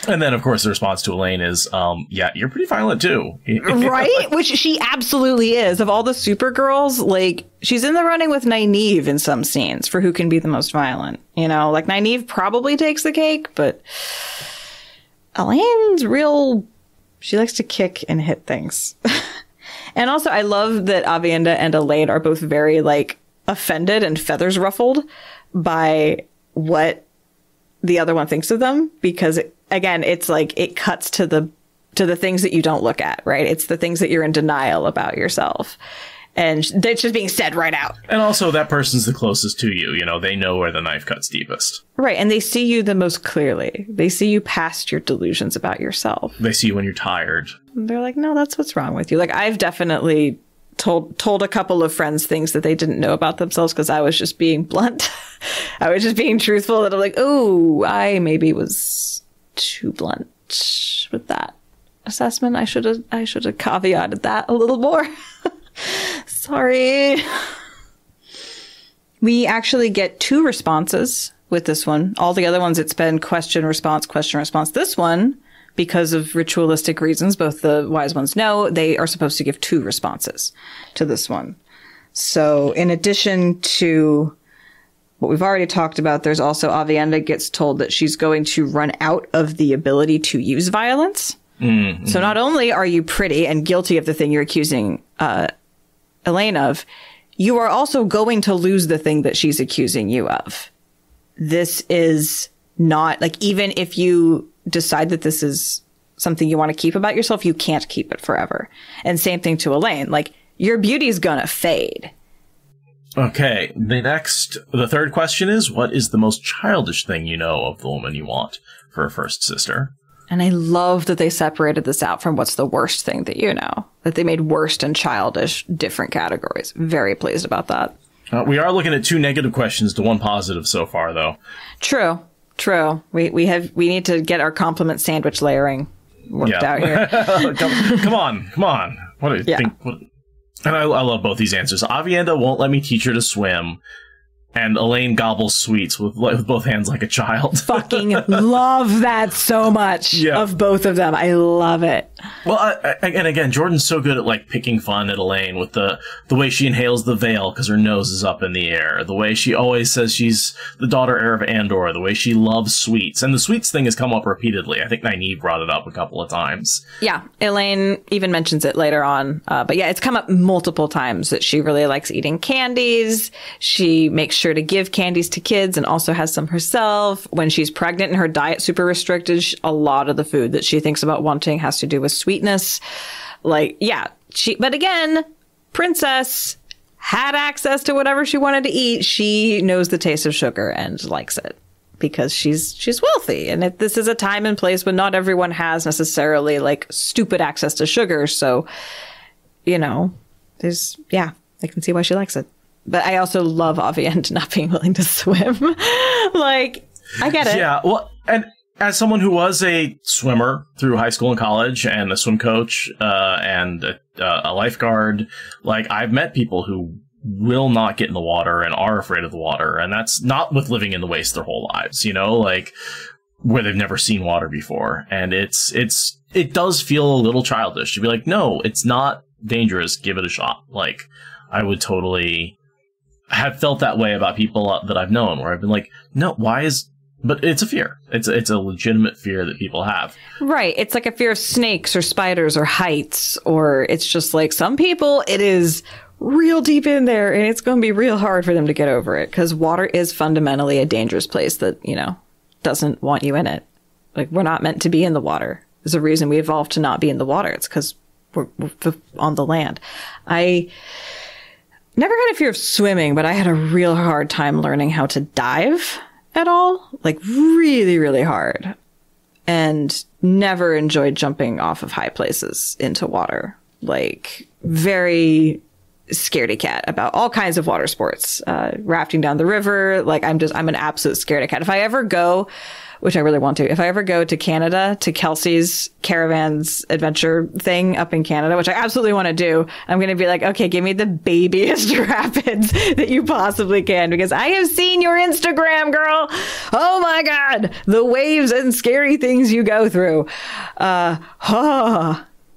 And then, of course, the response to Elayne is, yeah, you're pretty violent, too. Right? Which she absolutely is. Of all the Supergirls, like, she's in the running with Nynaeve in some scenes for who can be the most violent. Like, Nynaeve probably takes the cake, but Elaine's real... She likes to kick and hit things. And also, I love that Aviendha and Elayne are both very, like, offended and feathers ruffled by what the other one thinks of them, because again, it's like it cuts to the things that you don't look at, right? It's the things that you're in denial about yourself. And it's just being said right out. And also, that person's the closest to you. They know where the knife cuts deepest. Right. And they see you the most clearly. They see you past your delusions about yourself. They see you when you're tired. And they're like, no, that's what's wrong with you. Like, I've definitely told a couple of friends things that they didn't know about themselves because I was just being blunt. I was just being truthful. That I'm like, oh, I maybe was too blunt with that assessment. I should have caveated that a little more. Sorry. We actually get 2 responses with this one. All the other ones, it's been question, response, question, response. This one, because of ritualistic reasons, both the wise ones know they are supposed to give 2 responses to this one. So in addition to what we've already talked about, there's also Aviendha gets told that she's going to run out of the ability to use violence. Mm-hmm. So not only are you pretty and guilty of the thing you're accusing Elayne of, you are also going to lose the thing that she's accusing you of. This is not, like, even if you decide that this is something you want to keep about yourself, you can't keep it forever. And same thing to Elayne. Like, your beauty's gonna fade. Okay, the third question is, what is the most childish thing you know of the woman you want for a first sister? And I love that they separated this out from what's the worst thing that you know. That they made worst and childish different categories. Very pleased about that. We are looking at 2 negative questions to 1 positive so far, though. True. We need to get our compliment sandwich layering worked out here. Come on. What do you think? And I love both these answers. Avienda won't let me teach her to swim. And Elayne gobbles sweets with both hands like a child. Fucking love that so much of both of them. I love it. Well, and again, Jordan's so good at like picking fun at Elayne with the way she inhales the veil because her nose is up in the air. The way she always says she's the daughter heir of Andor. The way she loves sweets. And the sweets thing has come up repeatedly. I think Nynaeve brought it up a couple of times. Yeah, Elayne even mentions it later on. But yeah, it's come up multiple times that she really likes eating candies. She makes sure to give candies to kids and also has some herself. When she's pregnant and her diet super restricted, a lot of the food that she thinks about wanting has to do with sweetness. But again, princess had access to whatever she wanted to eat. She knows the taste of sugar and likes it because she's wealthy. And this is a time and place when not everyone has necessarily like stupid access to sugar. So, I can see why she likes it. But I also love Avienda not being willing to swim. I get it. Yeah, well, and as someone who was a swimmer through high school and college and a swim coach and a lifeguard, I've met people who will not get in the water and are afraid of the water. And that's not with living in the waste their whole lives, where they've never seen water before. And it does feel a little childish to be like, no, it's not dangerous. Give it a shot. I would totally have felt that way about people that I've known, where I've been like, no, but it's a fear. It's a legitimate fear that people have. Right. It's like a fear of snakes or spiders or heights, or it's just like some people, it is real deep in there and it's going to be real hard for them to get over it because water is fundamentally a dangerous place that, doesn't want you in it. We're not meant to be in the water. There's a reason we evolved to not be in the water. It's because we're on the land. I never had a fear of swimming, but I had a real hard time learning how to dive at all. Really, really hard. And never enjoyed jumping off of high places into water. Very scaredy cat about all kinds of water sports. Rafting down the river. I'm an absolute scaredy cat. If I ever go, which I really want to, if I ever go to Canada, to Kelsey's Caravans adventure thing up in Canada, which I absolutely want to do, I'm going to be like, okay, give me the babiest rapids that you possibly can, because I have seen your Instagram, girl. Oh my God, the waves and scary things you go through.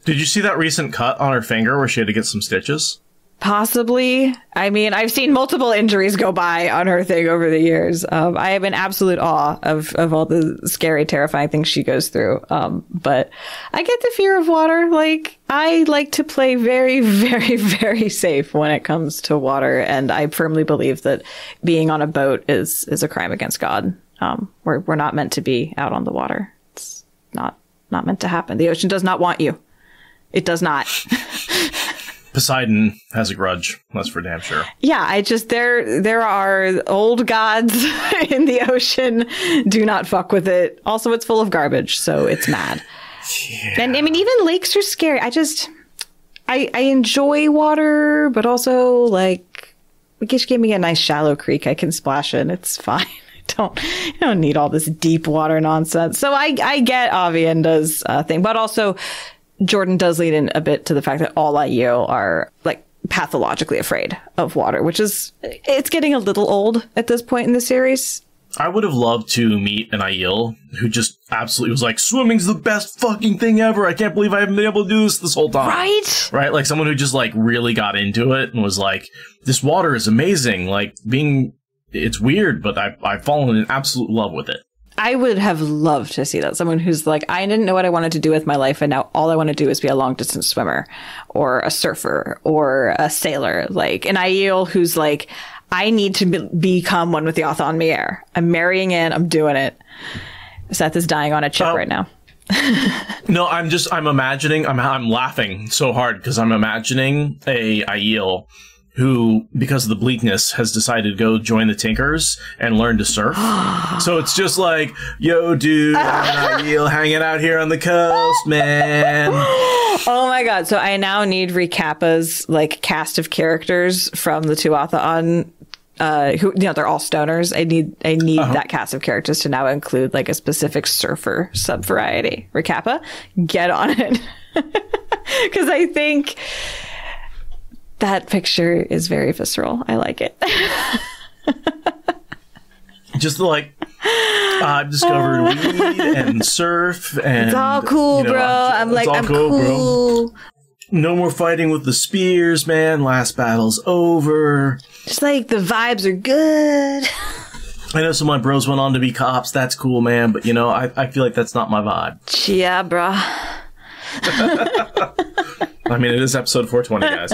Did you see that recent cut on her finger where she had to get some stitches? Possibly. I mean, I've seen multiple injuries go by on her thing over the years. I am in absolute awe of all the scary, terrifying things she goes through. But I get the fear of water. I like to play very, very, very safe when it comes to water. And I firmly believe that being on a boat is a crime against God. We're not meant to be out on the water. It's not meant to happen. The ocean does not want you. It does not. Poseidon has a grudge. That's for damn sure. Yeah, there are old gods in the ocean. Do not fuck with it. Also, it's full of garbage, so it's mad. Yeah. And I mean, even lakes are scary. I enjoy water, but also just give me a nice shallow creek I can splash in. It's fine. I don't need all this deep water nonsense. So I get Avienda's thing, but also Jordan does lead in a bit to the fact that all Aiel are pathologically afraid of water, which it's getting a little old at this point in the series. I would have loved to meet an Aiel who just absolutely was like, swimming's the best fucking thing ever. I can't believe I haven't been able to do this whole time. Right? Someone who just really got into it and was like, this water is amazing. It's weird, but I've fallen in absolute love with it. I would have loved to see that. Someone who's like, I didn't know what I wanted to do with my life, and now all I want to do is be a long distance swimmer or a surfer or a sailor. An Aiel who's like, I need to become one with the Othan Mier. I'm marrying in. I'm doing it. Seth is dying on a chip right now. No, I'm imagining, I'm laughing so hard because I'm imagining a Aiel who, because of the bleakness, has decided to go join the Tinkers and learn to surf. So it's just like, yo, dude, I'm Aiel hanging out here on the coast, man. Oh my god! So I now need Recappa's like cast of characters from the Tuatha who they're all stoners. I need that cast of characters to now include like a specific surfer sub variety. Recappa, get on it, because I think that picture is very visceral. I like it. Just like, I've discovered weed and surf, and it's all cool, bro. I'm cool. Bro. No more fighting with the spears, man. Last battle's over. Just like the vibes are good. I know some of my bros went on to be cops. That's cool, man. But I feel like that's not my vibe. Yeah, bro. I mean, it is episode 420, guys.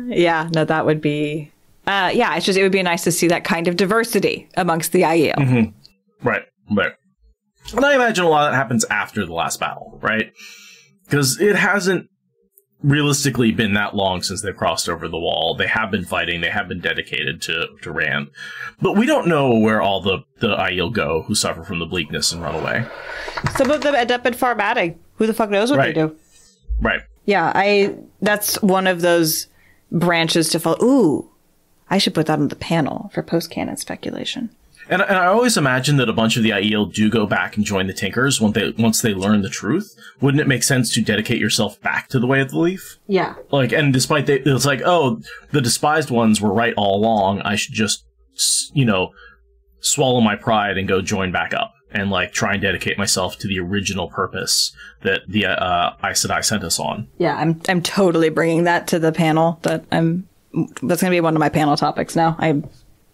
Yeah, no, that would be... it's just, it would be nice to see that kind of diversity amongst the Aiel. Mm-hmm. Right. And I imagine a lot of that happens after the last battle, right? Because it hasn't realistically been that long since they've crossed over the wall. They have been fighting. They have been dedicated to Rand. But we don't know where all the Aiel go who suffer from the bleakness and run away. Some of them end up in Farmatic. Who the fuck knows what they do? Right. Yeah, that's one of those branches to follow. Ooh, I should put that on the panel for post-canon speculation. And I always imagine that a bunch of the Aiel do go back and join the Tinkers once they learn the truth. Wouldn't it make sense to dedicate yourself back to the Way of the Leaf? Yeah. Like, and despite it's like, oh, the despised ones were right all along. I should just, swallow my pride and go join back up and like try and dedicate myself to the original purpose that the Aes Sedai sent us on. Yeah, I'm totally bringing that to the panel. That's going to be one of my panel topics now. I'm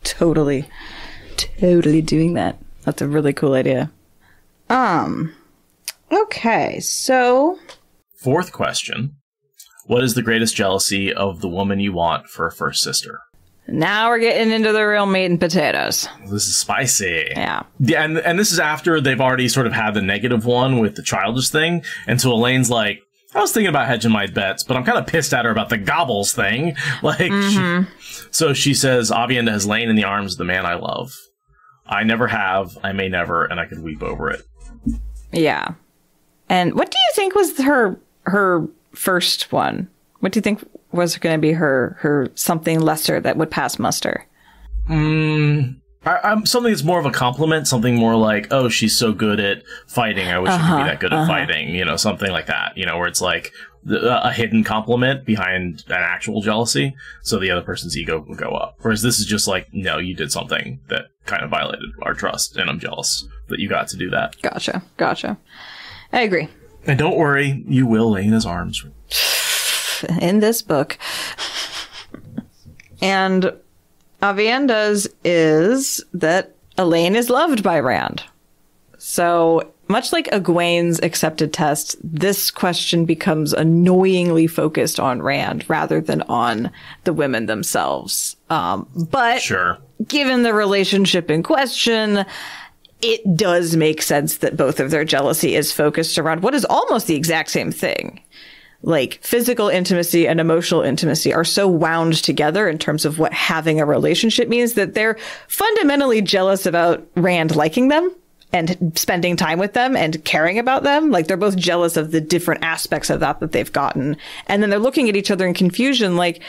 totally doing that. That's a really cool idea. Okay, so... Fourth question. What is the greatest jealousy of the woman you want for a first sister? Now we're getting into the real meat and potatoes. This is spicy. Yeah. Yeah, and this is after they've already sort of had the negative one with the childish thing. And so Elayne's like, I was thinking about hedging my bets, but I'm kind of pissed at her about the gobbles thing. Like, so she says, Aviendha has lain in the arms of the man I love. I never have, I may never, and I could weep over it. Yeah. And what do you think was her first one? What do you think was going to be her something lesser that would pass muster? I'm something that's more of a compliment, something more like, oh, she's so good at fighting, I wish she could be that good at fighting, something like that, where it's like a hidden compliment behind an actual jealousy, so the other person's ego will go up. Whereas this is just like, no, you did something that kind of violated our trust, and I'm jealous that you got to do that. Gotcha. I agree. And don't worry, you will lay in his arms. In this book. And Aviendha's is that Elayne is loved by Rand. So much like Egwene's accepted test, this question becomes annoyingly focused on Rand rather than on the women themselves. But sure, given the relationship in question, it does make sense that both of their jealousy is focused around what is almost the exact same thing. Like, physical intimacy and emotional intimacy are so wound together in terms of what having a relationship means that they're fundamentally jealous about Rand liking them and spending time with them and caring about them. Like, they're both jealous of the different aspects of that they've gotten. And then they're looking at each other in confusion, like,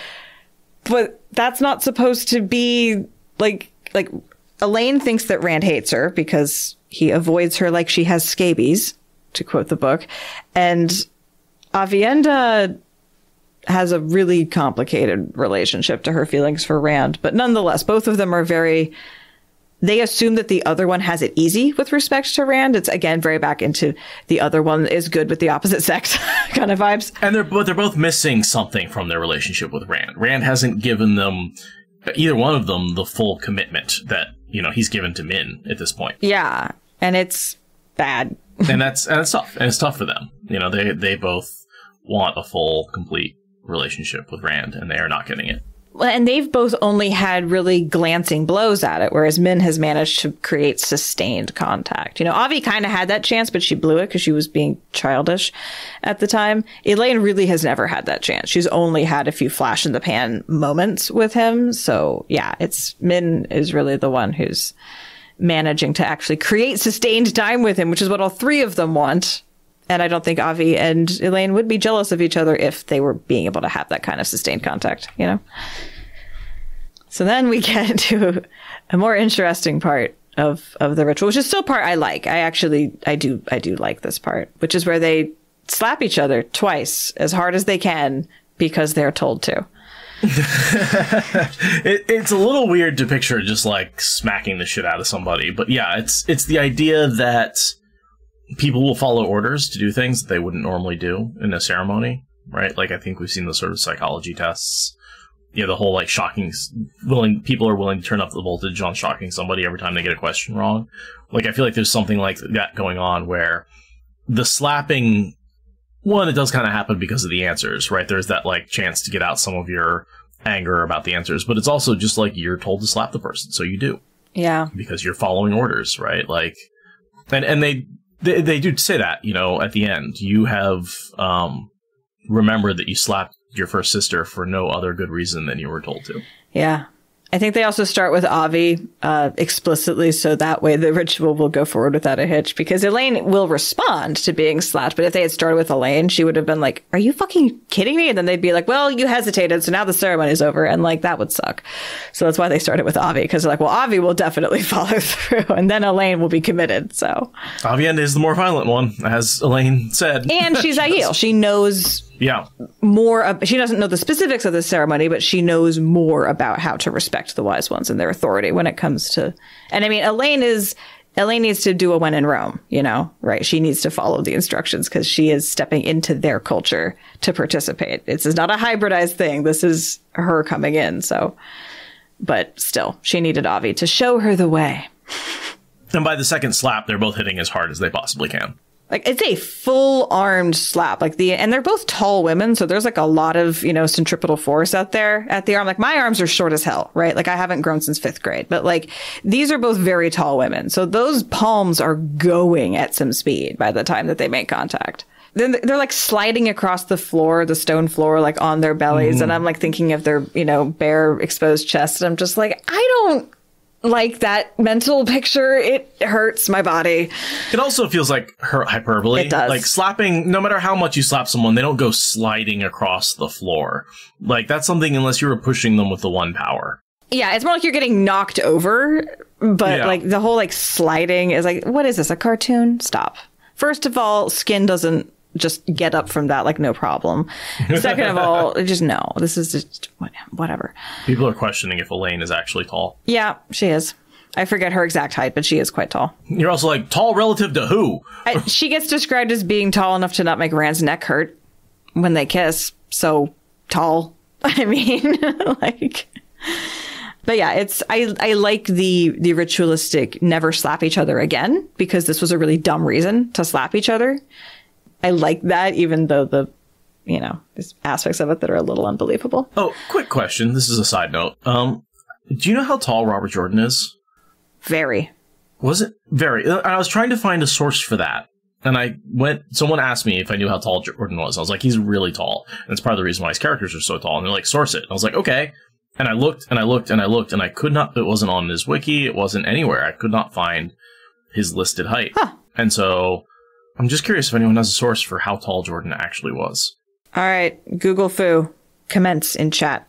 but that's not supposed to be, like Elayne thinks that Rand hates her because he avoids her like she has scabies, to quote the book. And Aviendha has a really complicated relationship to her feelings for Rand, but nonetheless, both of them are they assume that the other one has it easy with respect to Rand. It's, again, very back into the other one is good with the opposite sex kind of vibes. And they're both missing something from their relationship with Rand. Rand hasn't given them, either one of them, the full commitment that, he's given to Min at this point. Yeah, and it's bad. and it's tough. And it's tough for them. They both want a full, complete relationship with Rand, and they are not getting it. Well, and they've both only had really glancing blows at it, whereas Min has managed to create sustained contact. You know, Avi kind of had that chance, but she blew it because she was being childish at the time. Elayne really has never had that chance. She's only had a few flash in the pan moments with him. So yeah, Min is really the one who's managing to actually create sustained time with him, which is what all three of them want. And I don't think Avi and Elayne would be jealous of each other if they were being able to have that kind of sustained contact, you know? So then we get to a more interesting part of the ritual, which is still part I like. I do like this part, which is where they slap each other twice as hard as they can because they're told to. It's a little weird to picture just like smacking the shit out of somebody. But yeah, it's the idea that people will follow orders to do things that they wouldn't normally do in a ceremony, right? Like, I think we've seen the sort of psychology tests. You know, the whole, like, people are willing to turn up the voltage on shocking somebody every time they get a question wrong. Like, I feel like there's something like that going on where the slapping, one, it does kind of happen because of the answers, right? There's that, like, chance to get out some of your anger about the answers, but it's also just like you're told to slap the person, so you do. Yeah. Because you're following orders, right? Like, and they do say that, you know, at the end. You have remembered that you slapped your first sister for no other good reason than you were told to. Yeah. I think they also start with Avi explicitly, so that way the ritual will go forward without a hitch, because Elayne will respond to being slapped. But if they had started with Elayne, she would have been like, are you fucking kidding me? And then they'd be like, well, you hesitated, so now the ceremony's over. And like, that would suck. So that's why they started with Avi, because they're like, well, Avi will definitely follow through, and then Elayne will be committed. So Avi is the more violent one, as Elayne said. And she's Aiel. She knows more. She doesn't know the specifics of the ceremony, but she knows more about how to respect the wise ones and their authority when it comes to. And I mean, Elayne needs to do a when in Rome, you know, right? She needs to follow the instructions because she is stepping into their culture to participate. This is not a hybridized thing. This is her coming in. So, but still, she needed Avi to show her the way. And by the second slap, they're both hitting as hard as they possibly can. Like, it's a full armed slap, and they're both tall women. So there's like a lot of, you know, centripetal force out there at the arm. Like, my arms are short as hell, right? Like, I haven't grown since 5th grade, but like, these are both very tall women. So those palms are going at some speed by the time that they make contact. Then they're like sliding across the floor, the stone floor, like on their bellies. Mm-hmm. And I'm like thinking of their, you know, bare exposed chest. And I'm just like, I don't like that mental picture. It hurts my body. It also feels like hyperbole. It does. Like, slapping, no matter how much you slap someone, they don't go sliding across the floor. Like, that's something unless you were pushing them with the one power. Yeah, it's more like you're getting knocked over, but like the whole like sliding is like, what is this, a cartoon? Stop. First of all, skin doesn't just get up from that like no problem. Second of all, just no, this is just whatever. People are questioning if Elayne is actually tall. Yeah, she is. I forget her exact height, but she is quite tall. You're also like, tall relative to who? She gets described as being tall enough to not make Rand's neck hurt when they kiss. So tall. I mean, like, but yeah, I like the ritualistic never slap each other again, because this was a really dumb reason to slap each other. I like that, even though there's aspects of it that are a little unbelievable. Oh, quick question. This is a side note. Do you know how tall Robert Jordan is? Very. Was it? Very. I was trying to find a source for that. And someone asked me if I knew how tall Jordan was. I was like, he's really tall. And it's part of the reason why his characters are so tall. And they're like, source it. And I was like, okay. And I looked and I looked and I looked and I could not, it wasn't on his wiki. It wasn't anywhere. I could not find his listed height. Huh. And so I'm just curious if anyone has a source for how tall Jordan actually was. All right. Google Foo. Comments in chat.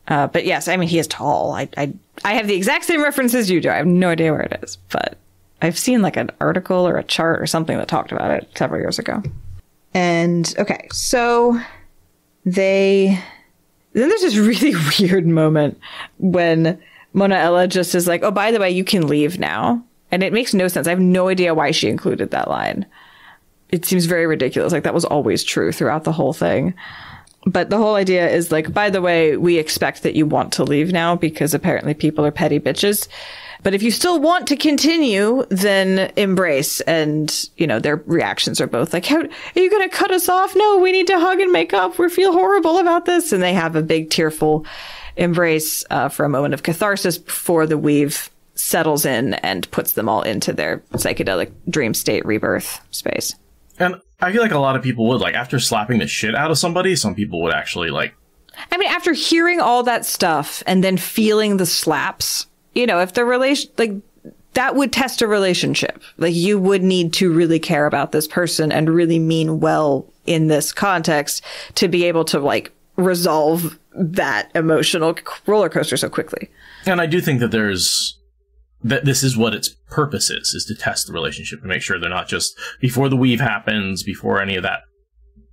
But yes, I mean, he is tall. I have the exact same references you do. I have no idea where it is, but I've seen like an article or a chart or something that talked about it several years ago. And okay, so then there's this really weird moment when Mona Ella just is like, oh, by the way, you can leave now. And it makes no sense. I have no idea why she included that line. It seems very ridiculous. Like, that was always true throughout the whole thing. But the whole idea is like, by the way, we expect that you want to leave now because apparently people are petty bitches. But if you still want to continue, then embrace. And, you know, their reactions are both like, how are you going to cut us off? No, we need to hug and make up. We feel horrible about this. And they have a big tearful embrace for a moment of catharsis before the weave settles in and puts them all into their psychedelic dream state rebirth space. And I feel like a lot of people would, like, after slapping the shit out of somebody, some people would actually, like... I mean, after hearing all that stuff and then feeling the slaps, you know, if the relation, like, that would test a relationship. Like, you would need to really care about this person and really mean well in this context to be able to, like, resolve that emotional roller coaster so quickly. And I do think that that this is what its purpose is to test the relationship and make sure they're not just, before the weave happens, before any of that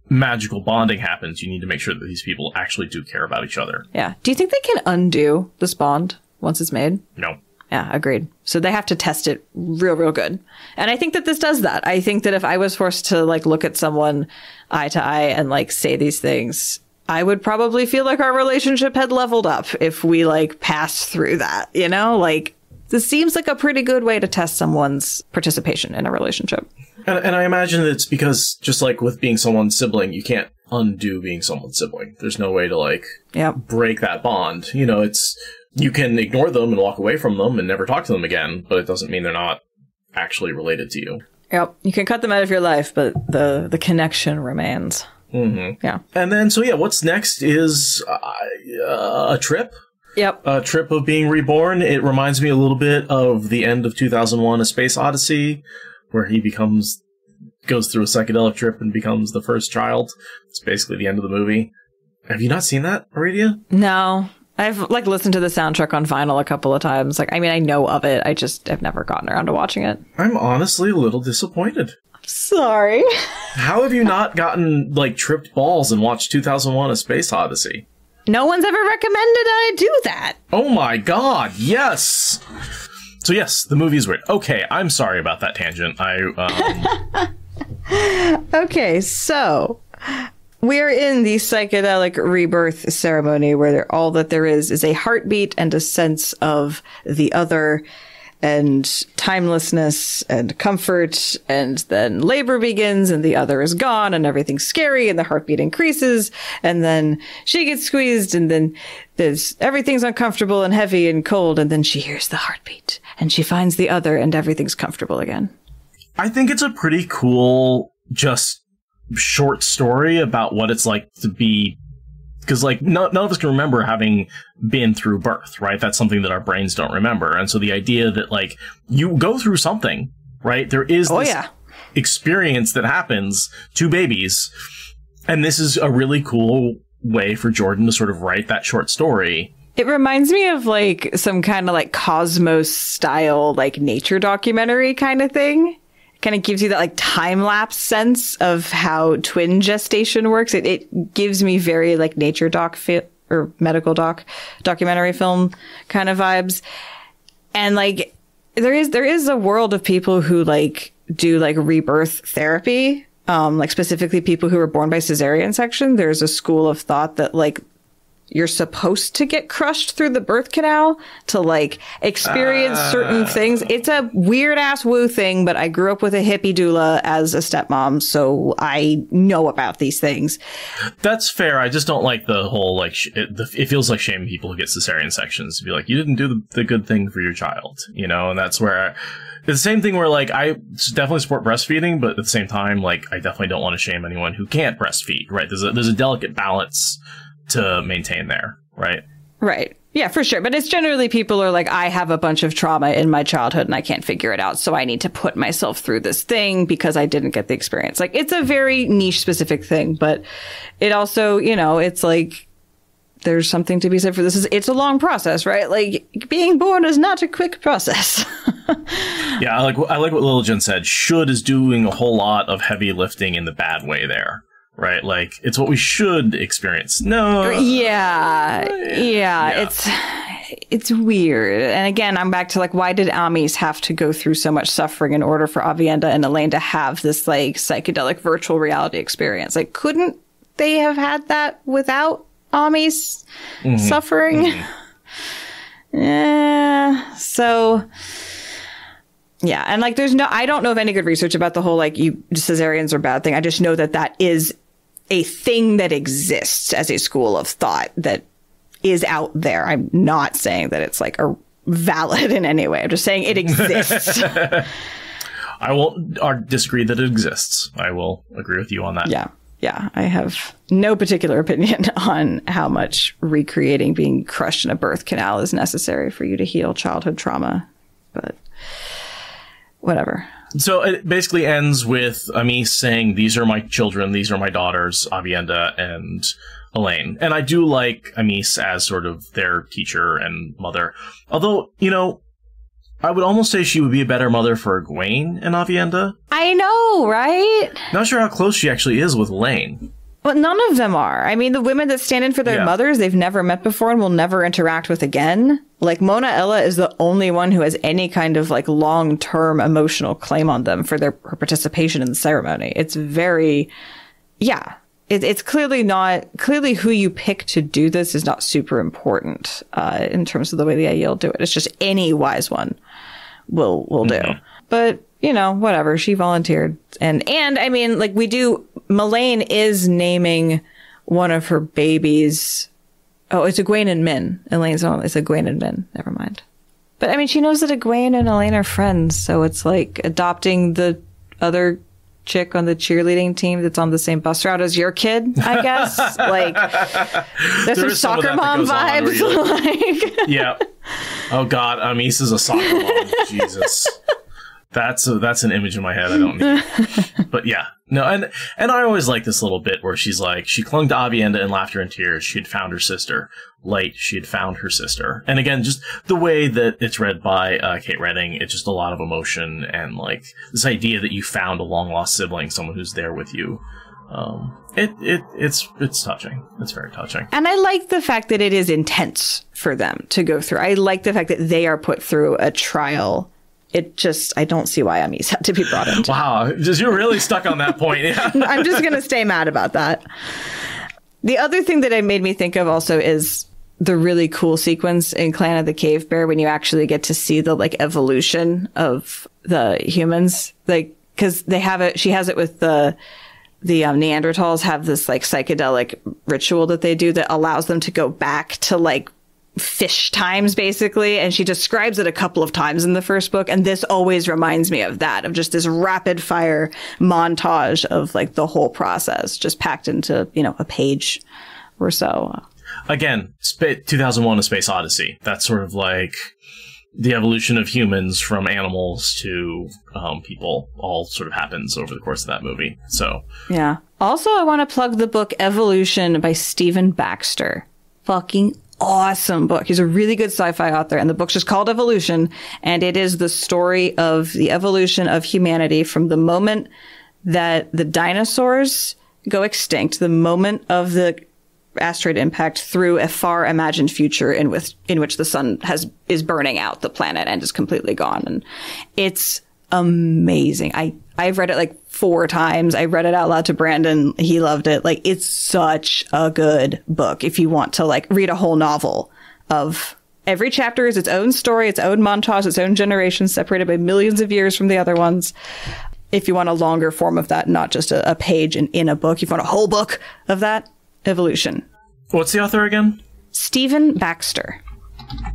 magical bonding happens, you need to make sure that these people actually do care about each other. Yeah. Do you think they can undo this bond once it's made? No. Yeah, agreed. So they have to test it real good. And I think that this does that. I think that if I was forced to, like, look at someone eye to eye and, like, say these things, I would probably feel like our relationship had leveled up if we, like, passed through that, you know? Like, this seems like a pretty good way to test someone's participation in a relationship. And I imagine that it's because, just like with being someone's sibling, you can't undo being someone's sibling. There's no way to, like, break that bond. You know, you can ignore them and walk away from them and never talk to them again, but it doesn't mean they're not actually related to you. Yep. You can cut them out of your life, but the connection remains. Mm-hmm. Yeah. And then, so yeah, what's next is a trip. Yep. A trip of being reborn. It reminds me a little bit of the end of 2001: A Space Odyssey, where he goes through a psychedelic trip and becomes the first child. It's basically the end of the movie. Have you not seen that, Aridia? No. I've, like, listened to the soundtrack on vinyl a couple of times. Like, I mean, I know of it. I just have never gotten around to watching it. I'm honestly a little disappointed. Sorry. How have you not gotten, like, tripped balls and watched 2001: A Space Odyssey? No one's ever recommended I do that. Oh my god, yes! So yes, the movie's weird. Okay, I'm sorry about that tangent. Okay, so we're in the psychedelic rebirth ceremony where all that there is a heartbeat and a sense of the other and timelessness and comfort, and then labor begins and the other is gone and everything's scary and the heartbeat increases and then she gets squeezed and then everything's uncomfortable and heavy and cold and then she hears the heartbeat and she finds the other and everything's comfortable again. I think it's a pretty cool, just short story about what it's like to be, because, like, none of us can remember having been through birth, right? That's something that our brains don't remember. And so the idea that, like, you go through something, right? There is this experience that happens to babies. And this is a really cool way for Jordan to sort of write that short story. It reminds me of, like, some kind of, like, Cosmos style, like, nature documentary kind of thing. Kind of gives you that, like, time-lapse sense of how twin gestation works. It gives me very, like, nature doc or medical documentary film kind of vibes. And, like, there is a world of people who, like, do, like, rebirth therapy. Like, specifically people who are born by cesarean section. There's a school of thought that, like, you're supposed to get crushed through the birth canal to, like, experience certain things. It's a weird ass woo thing, but I grew up with a hippie doula as a stepmom, so I know about these things. That's fair. I just don't like the whole, like, it feels like shaming people who get cesarean sections to be like, you didn't do the good thing for your child, you know? And that's where it's the same thing where, like, I definitely support breastfeeding, but at the same time, like, I definitely don't want to shame anyone who can't breastfeed, right? There's a delicate balance to maintain there, right? Right. Yeah, for sure. But it's generally people are like, I have a bunch of trauma in my childhood and I can't figure it out. So I need to put myself through this thing because I didn't get the experience. Like, it's a very niche specific thing, but it also, you know, it's like, there's something to be said for this. It's a long process, right? Like, being born is not a quick process. Yeah, I like what Lil Jen said. Should is doing a whole lot of heavy lifting in the bad way there. Right, like, it's what we should experience. No. Yeah. It's weird. And again, I'm back to, like, why did Amis have to go through so much suffering in order for Aviendha and Elayne to have this, like, psychedelic virtual reality experience? Like, couldn't they have had that without Amis suffering? Yeah. So, yeah. And, like, I don't know of any good research about the whole, like, cesareans are bad thing. I just know that is a thing that exists as a school of thought that is out there. I'm not saying that it's like a valid in any way. I'm just saying it exists. I won't disagree that it exists. I will agree with you on that. Yeah. Yeah. I have no particular opinion on how much recreating being crushed in a birth canal is necessary for you to heal childhood trauma. But whatever. So it basically ends with Amis saying, these are my children, these are my daughters, Avienda and Elayne. And I do like Amis as sort of their teacher and mother. Although, you know, I would almost say she would be a better mother for Egwene and Avienda. I know, right? Not sure how close she actually is with Elayne. Well, none of them are. I mean, the women that stand in for their mothers, they've never met before and will never interact with again. Like, Mona Ella is the only one who has any kind of, like, long-term emotional claim on them for her participation in the ceremony. It's very, it's clearly not, clearly who you pick to do this is not super important in terms of the way the Aiel do it. It's just any wise one will do. But, you know, whatever. She volunteered. And I mean, like, Melaine is naming one of her babies. Oh, it's Egwene and Min. Elaine's own. It's Egwene and Min. Never mind. But I mean, she knows that Egwene and Elayne are friends. So it's like adopting the other chick on the cheerleading team that's on the same bus route as your kid, I guess. Like, there's some soccer mom vibes. Like, yeah. Oh God, Amis is a soccer mom. Jesus. That's an image in my head I don't need. But yeah. No, and I always like this little bit where she's like, she clung to Avienda in laughter and tears. She had found her sister. Light, she had found her sister. And again, just the way that it's read by Kate Redding, it's just a lot of emotion and like this idea that you found a long lost sibling, someone who's there with you. It's touching. It's very touching. And I like the fact that it is intense for them to go through. I like the fact that they are put through a trial. I don't see why Amis had to be brought into. Wow, you're really stuck on that point. Yeah. I'm just going to stay mad about that. The other thing that it made me think of also is the really cool sequence in Clan of the Cave Bear when you actually get to see the like evolution of the humans. Like, because she has it with the Neanderthals have this like psychedelic ritual that they do that allows them to go back to like fish times basically, and she describes it a couple of times in the first book, and this always reminds me of that, of just this rapid fire montage of like the whole process just packed into, you know, a page or so. Again, 2001 A Space Odyssey, that's sort of like the evolution of humans from animals to people all sort of happens over the course of that movie. So yeah. Also, I want to plug the book Evolution by Stephen Baxter. Fucking awesome book. He's a really good sci-fi author, and the book's just called Evolution, and it is the story of the evolution of humanity from the moment that the dinosaurs go extinct, the moment of the asteroid impact, through a far imagined future in which the sun is burning out the planet and is completely gone. And it's amazing. I've read it like 4 times. I read it out loud to Brandon. He loved it. Like, it's such a good book if you want to like read a whole novel of every chapter is its own story, its own montage, its own generation, separated by millions of years from the other ones. If you want a longer form of that, not just a page in a book, if you want a whole book of that, Evolution. What's the author again? Stephen Baxter.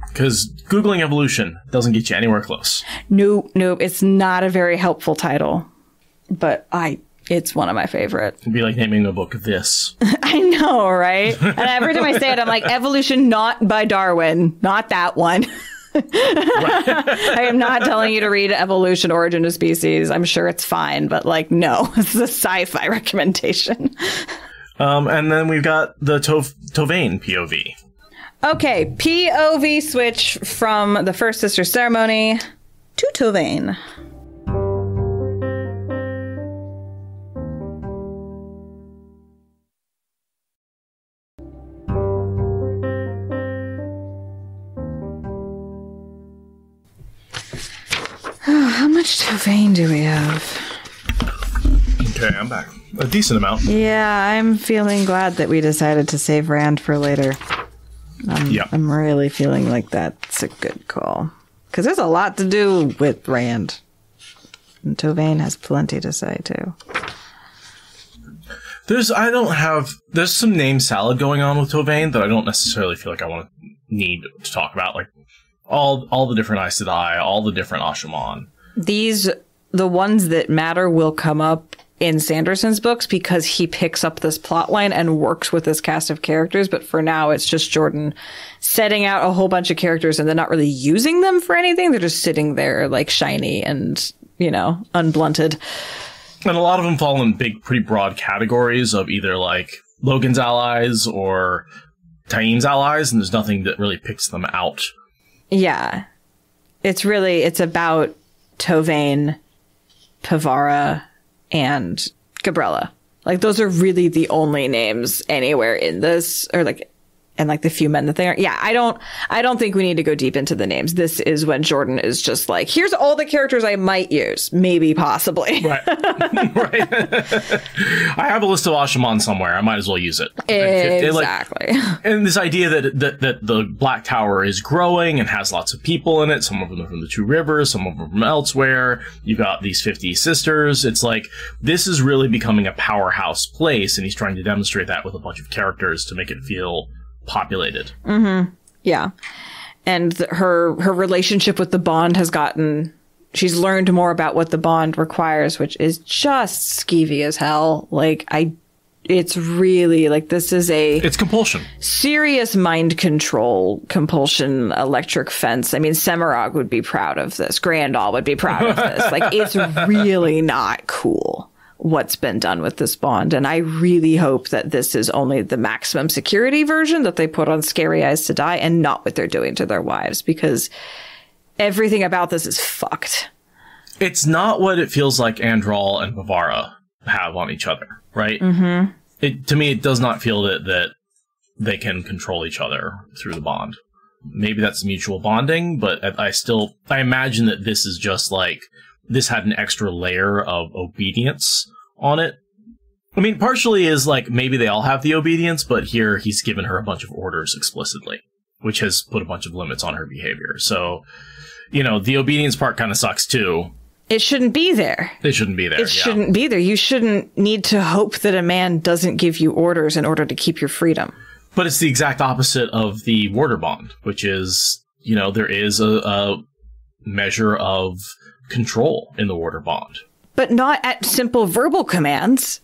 Because Googling evolution doesn't get you anywhere close. Nope. It's not a very helpful title. But it's one of my favorite. It'd be like naming a book This. I know, right? And every time I say it, I'm like, Evolution not by Darwin. Not that one. I am not telling you to read Evolution, Origin of Species. I'm sure it's fine, but like, no. This is a sci-fi recommendation. And then we've got the Toveine POV. Okay, POV switch from the First Sister ceremony to Toveine. How much Toveine do we have? Okay, I'm back. A decent amount. Yeah, I'm feeling glad that we decided to save Rand for later. I'm really feeling like that's a good call. Because there's a lot to do with Rand. And Toveine has plenty to say, too. There's some name salad going on with Toveine that I don't necessarily feel like I need to talk about. Like all the different Aes Sedai, all the different Ashaman. The ones that matter will come up in Sanderson's books because he picks up this plot line and works with this cast of characters. But for now, it's just Jordan setting out a whole bunch of characters and they're not really using them for anything. They're just sitting there like shiny and, unblunted. And a lot of them fall in pretty broad categories of either like Logan's allies or Taim's allies. And there's nothing that really picks them out. Yeah. It's about Toveine, Pavara, and Gabriella. Like, those are really the only names anywhere in this, and the few men that they are. Yeah, I don't think we need to go deep into the names. This is when Jordan is just like, here's all the characters I might use. Maybe, possibly. Right. Right. I have a list of Ashaman somewhere. I might as well use it. Exactly. And this idea that the Black Tower is growing and has lots of people in it. Some of them are from the Two Rivers, some of them from elsewhere. You've got these 50 sisters. It's like, this is really becoming a powerhouse place, and he's trying to demonstrate that with a bunch of characters to make it feel populated. Mm-hmm. Yeah. And her relationship with the Bond she's learned more about what the Bond requires, which is just skeevy as hell. It's really it's compulsion. Serious mind control, compulsion, electric fence. I mean, Semirog would be proud of this. Grandal would be proud of this. It's really not cool what's been done with this Bond. And I really hope that this is only the maximum security version that they put on Scary Aes Sedai and not what they're doing to their wives, because everything about this is fucked. It's not what it feels like Andral and Bavara have on each other, right? Mm-hmm. To me, it does not feel that they can control each other through the Bond. Maybe that's mutual bonding, but I imagine that this is just like, this had an extra layer of obedience on it. I mean, partially is like, maybe they all have the obedience, but here he's given her a bunch of orders explicitly, which has put a bunch of limits on her behavior. So, the obedience part kind of sucks too. It shouldn't be there. It shouldn't be there. It shouldn't be there. You shouldn't need to hope that a man doesn't give you orders in order to keep your freedom. But it's the exact opposite of the Warder Bond, which is, there is a measure of control in the Warder Bond, but not at simple verbal commands.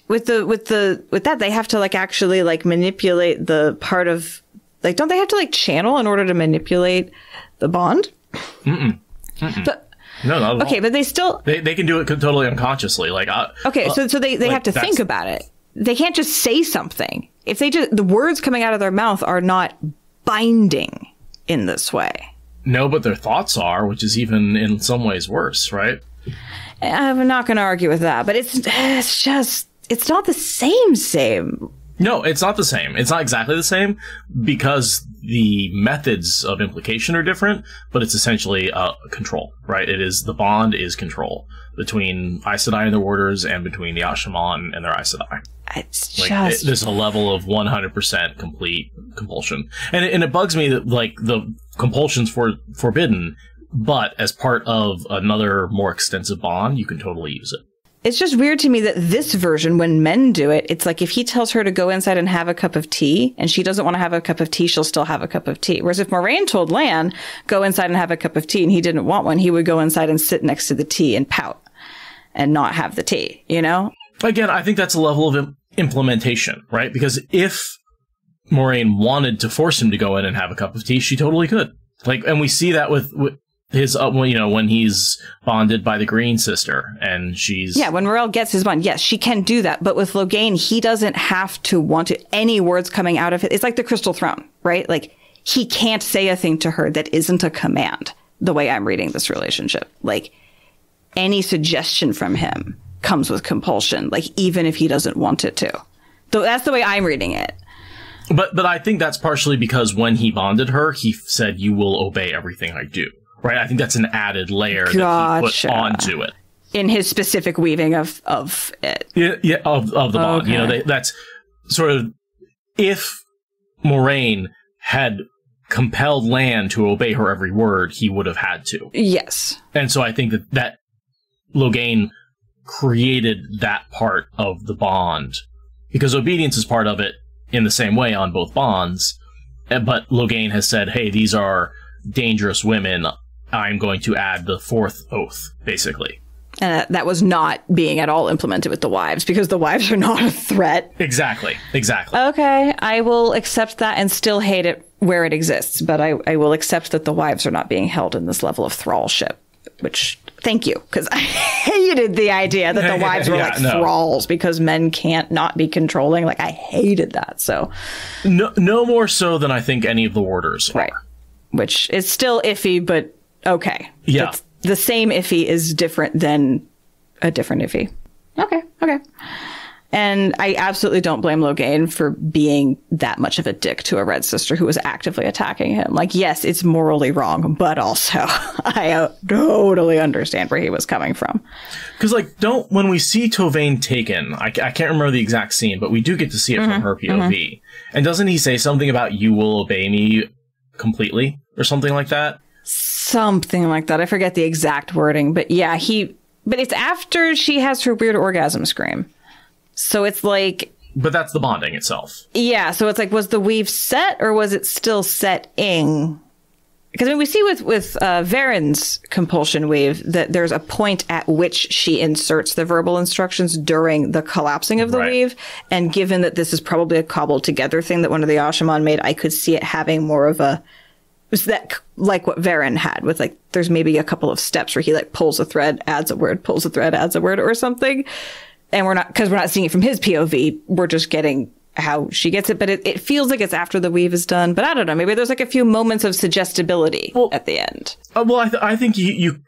With that, they have to actually manipulate the part of don't they have to channel in order to manipulate the Bond? Mm-mm. Mm-mm. But no, not at all. Okay, but they still they can do it totally unconsciously. So they have to think about it. They can't just say something. If the words coming out of their mouth are not binding in this way. No, but their thoughts are, which is even in some ways worse, right? I'm not going to argue with that, but it's not the same. No, it's not the same. It's not exactly the same because the methods of implication are different, but it's essentially control, right? The Bond is control between Aes Sedai and their warders and between the Ashaman and their Aes Sedai. There's a level of 100% complete compulsion. And it bugs me that, the compulsion's forbidden, but as part of another more extensive Bond, you can totally use it. It's just weird to me that this version, when men do it, it's like if he tells her to go inside and have a cup of tea, and she doesn't want to have a cup of tea, she'll still have a cup of tea. Whereas if Moraine told Lan, go inside and have a cup of tea, and he didn't want one, he would go inside and sit next to the tea and pout and not have the tea, Again, I think that's a level of implementation, right? Because if Moraine wanted to force him to go in and have a cup of tea, she totally could. And we see that with his, when he's bonded by the Green Sister, and she's... Yeah, when Morel gets his bond, yes, she can do that. But with Logain, he doesn't have to want to, any words coming out of it. It's like the Crystal Throne, right? He can't say a thing to her that isn't a command, the way I'm reading this relationship. Any suggestion from him comes with compulsion, even if he doesn't want it to. So that's the way I'm reading it. But I think that's partially because when he bonded her, he said, "You will obey everything I do." Right? I think that's an added layer that he put onto it. In his specific weaving of it. Yeah, of the Bond. Okay. That's sort of, if Moraine had compelled Lan to obey her every word, he would have had to. Yes. And so I think that Logain created that part of the bond, because obedience is part of it in the same way on both bonds. But Logain has said, hey, these are dangerous women. I'm going to add the fourth oath, basically. And that was not being at all implemented with the wives, because the wives are not a threat. Exactly. Okay, I will accept that and still hate it where it exists, but I will accept that the wives are not being held in this level of thrallship, which, thank you, because I hated the idea that the wives were thralls because men can't not be controlling. Like, I hated that, so. No more so than I think any of the warders are. Right. Which is still iffy, but okay. Yeah. The same iffy is different than a different iffy. Okay. And I absolutely don't blame Logain for being that much of a dick to a Red Sister who was actively attacking him. Like, yes, it's morally wrong, but also I totally understand where he was coming from. Because, like, when we see Toveine taken, I can't remember the exact scene, but we do get to see it from her POV. And doesn't he say something about, you will obey me completely, or something like that? Something like that. I forget the exact wording, but yeah, but it's after she has her weird orgasm scream. So it's like... But that's the bonding itself. Yeah, so it's like, was the weave set, or was it still setting? Because I mean, we see with Varen's compulsion weave that there's a point at which she inserts the verbal instructions during the collapsing of the weave. And given that this is probably a cobbled together thing that one of the Ashaman made, I could see it having more of a... Was that like what Varen had with, like, there's maybe a couple of steps where he, like, pulls a thread, adds a word, pulls a thread, adds a word or something. And because we're not seeing it from his POV, we're just getting how she gets it. But it feels like it's after the weave is done. But I don't know. Maybe there's like a few moments of suggestibility at the end. I think you,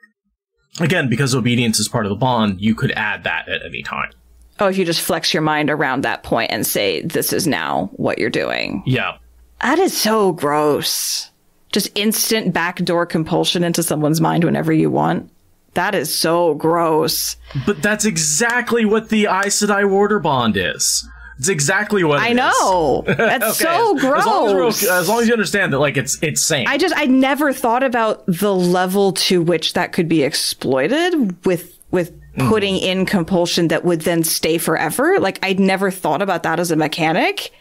again, because obedience is part of the bond, you could add that at any time. Oh, if you just flex your mind around that point and say, this is now what you're doing. Yeah. That is so gross. Just instant backdoor compulsion into someone's mind whenever you want. That is so gross. But that's exactly what the Aes Sedai Warder bond is. It's exactly what it is. I know. That's so gross. As long as you understand that, like, it's same. I never thought about the level to which that could be exploited with putting in compulsion that would then stay forever. Like, I'd never thought about that as a mechanic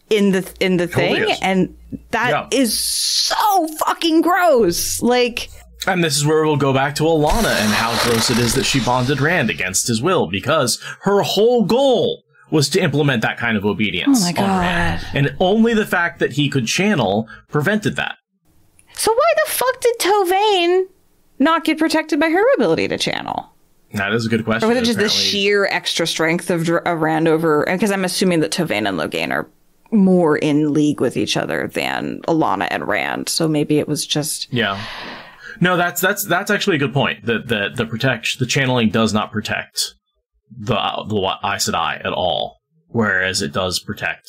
in the thing, and that is so fucking gross. Like, and this is where we'll go back to Alanna and how gross it is that she bonded Rand against his will, because her whole goal was to implement that kind of obedience. Oh my god! Rand. And only the fact that he could channel prevented that. So why the fuck did Toveine not get protected by her ability to channel? That is a good question. Or was it just the sheer extra strength of Rand over? Because I'm assuming that Toveine and Logain are more in league with each other than Alanna and Rand, so maybe it was just... Yeah. No, that's actually a good point. That the channeling does not protect the Aes Sedai at all, whereas it does protect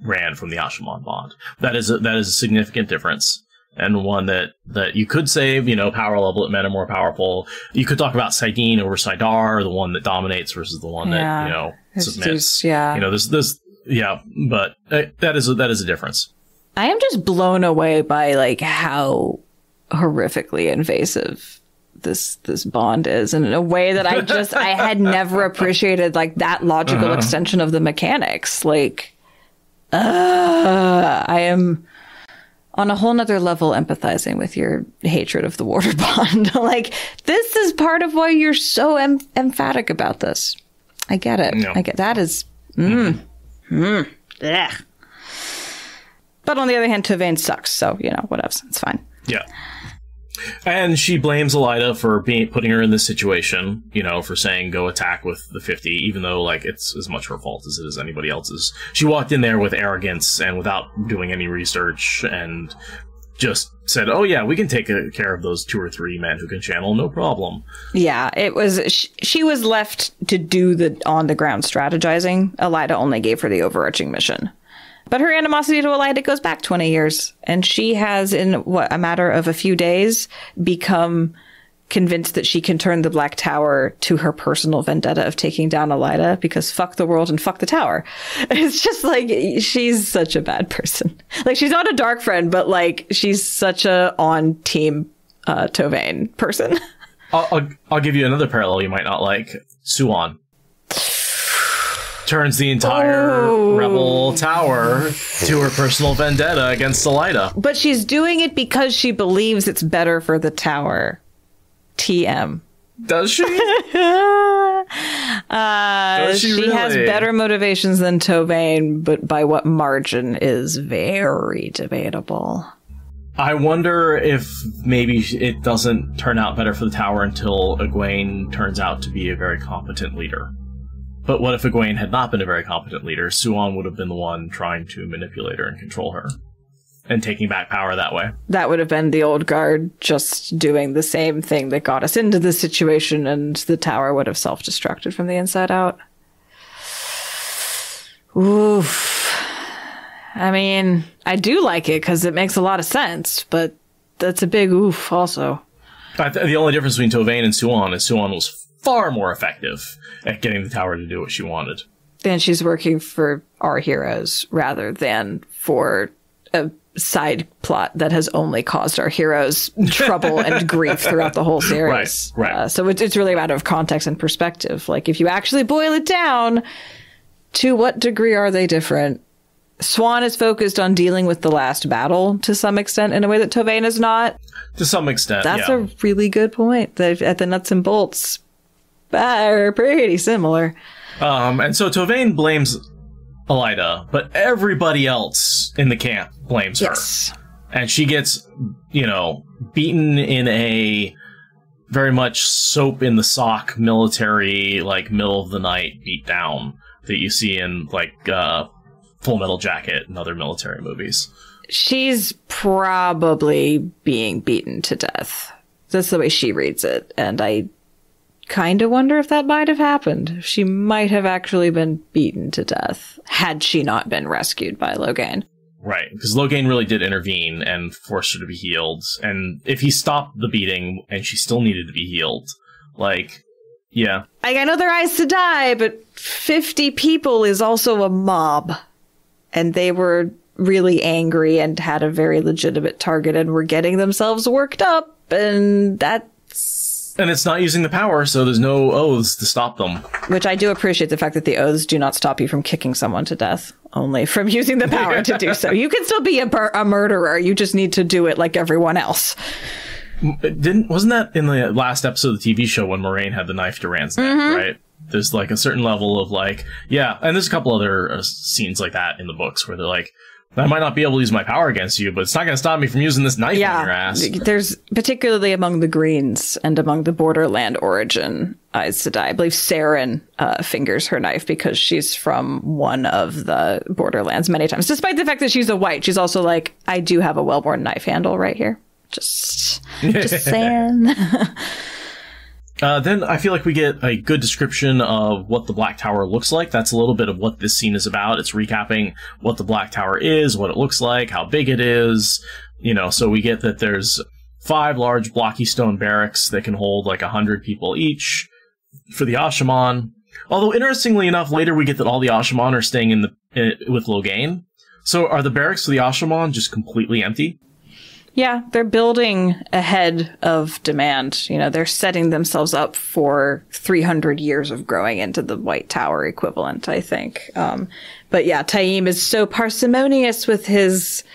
Rand from the Ashaman bond. That is a significant difference, and one that you could say, you know, power level at men are more powerful. You could talk about Saidin over Saidar, the one that dominates versus the one that, you know, submits. Yeah. You know, this. Yeah, but that is a difference. I am just blown away by, like, how horrifically invasive this bond is, and in a way that I had never appreciated, like, that logical extension of the mechanics. Like, I am on a whole nother level empathizing with your hatred of the Warder bond. Like, this is part of why you're so emphatic about this. I get it. No. I get that is. But on the other hand, Toveine sucks, so, you know, whatever. It's fine. Yeah. And she blames Elaida for putting her in this situation, you know, for saying go attack with the 50, even though, like, it's as much her fault as it is anybody else's. She walked in there with arrogance and without doing any research and just said, oh yeah, we can take care of those 2 or 3 men who can channel, no problem. Yeah, it was, she was left to do the on-the-ground strategizing. Elaida only gave her the overarching mission. But her animosity to Elaida goes back 20 years, and she has, in a matter of a few days, become convinced that she can turn the Black Tower to her personal vendetta of taking down Elaida, because fuck the world and fuck the tower. It's just like, she's such a bad person. Like, she's not a dark friend, but, like, she's such a on team Toveine person. I'll give you another parallel you might not like. Suan turns the entire rebel tower to her personal vendetta against Elaida. But she's doing it because she believes it's better for the tower. TM. Does she? She really? Has better motivations than Toveine, but by what margin is very debatable. I wonder if maybe it doesn't turn out better for the tower until Egwene turns out to be a very competent leader. But what if Egwene had not been a very competent leader? Suan would have been the one trying to manipulate her and control her, and taking back power that way. That would have been the old guard just doing the same thing that got us into this situation, and the tower would have self-destructed from the inside out. Oof. I mean, I do like it because it makes a lot of sense, but that's a big oof also. The only difference between Toveine and Suan is Suan was far more effective at getting the tower to do what she wanted. And she's working for our heroes rather than for a side plot that has only caused our heroes trouble and grief throughout the whole series. Right. So it's really a matter of context and perspective. Like, if you actually boil it down, to what degree are they different? Swan is focused on dealing with the last battle to some extent in a way that Toveine is not. To some extent, That's a really good point. At the nuts and bolts are pretty similar. And so Toveine blames Elaida, but everybody else in the camp blames her. And she gets, beaten in a very much soap in the sock military, like, middle of the night beat down that you see in, like, Full Metal Jacket and other military movies. She's probably being beaten to death. That's the way she reads it. And I kind of wonder if that might have happened. She might have actually been beaten to death had she not been rescued by Logain. Right, because Logain really did intervene and forced her to be healed. And if he stopped the beating and she still needed to be healed, yeah. I know they're eyes to die, but 50 people is also a mob. And they were really angry and had a very legitimate target and were getting themselves worked up. And that's... And it's not using the power, so there's no oaths to stop them. Which I do appreciate the fact that the oaths do not stop you from kicking someone to death. Only from using the power to do so. You can still be a murderer. You just need to do it like everyone else. Wasn't that in the last episode of the TV show when Moraine had the knife to Rand's neck, right? There's like a certain level of and there's a couple other scenes like that in the books where they're like, I might not be able to use my power against you, but it's not going to stop me from using this knife in your ass. There's particularly among the Greens and among the borderland origin Aes Sedai. I believe Saren fingers her knife because she's from one of the borderlands many times. Despite the fact that she's a white, she's also like, I do have a well-worn knife handle right here. Just saying. Then I feel like we get a good description of what the Black Tower looks like. That's a little bit of what this scene is about. It's recapping what the Black Tower is, what it looks like, how big it is. So we get that there's 5 large blocky stone barracks that can hold 100 people each for the Ashaman. Although, interestingly enough, later we get that all the Ashaman are staying with Logain. So are the barracks for the Ashaman just completely empty? Yeah, they're building ahead of demand. They're setting themselves up for 300 years of growing into the White Tower equivalent, I think. But yeah, Taim is so parsimonious with his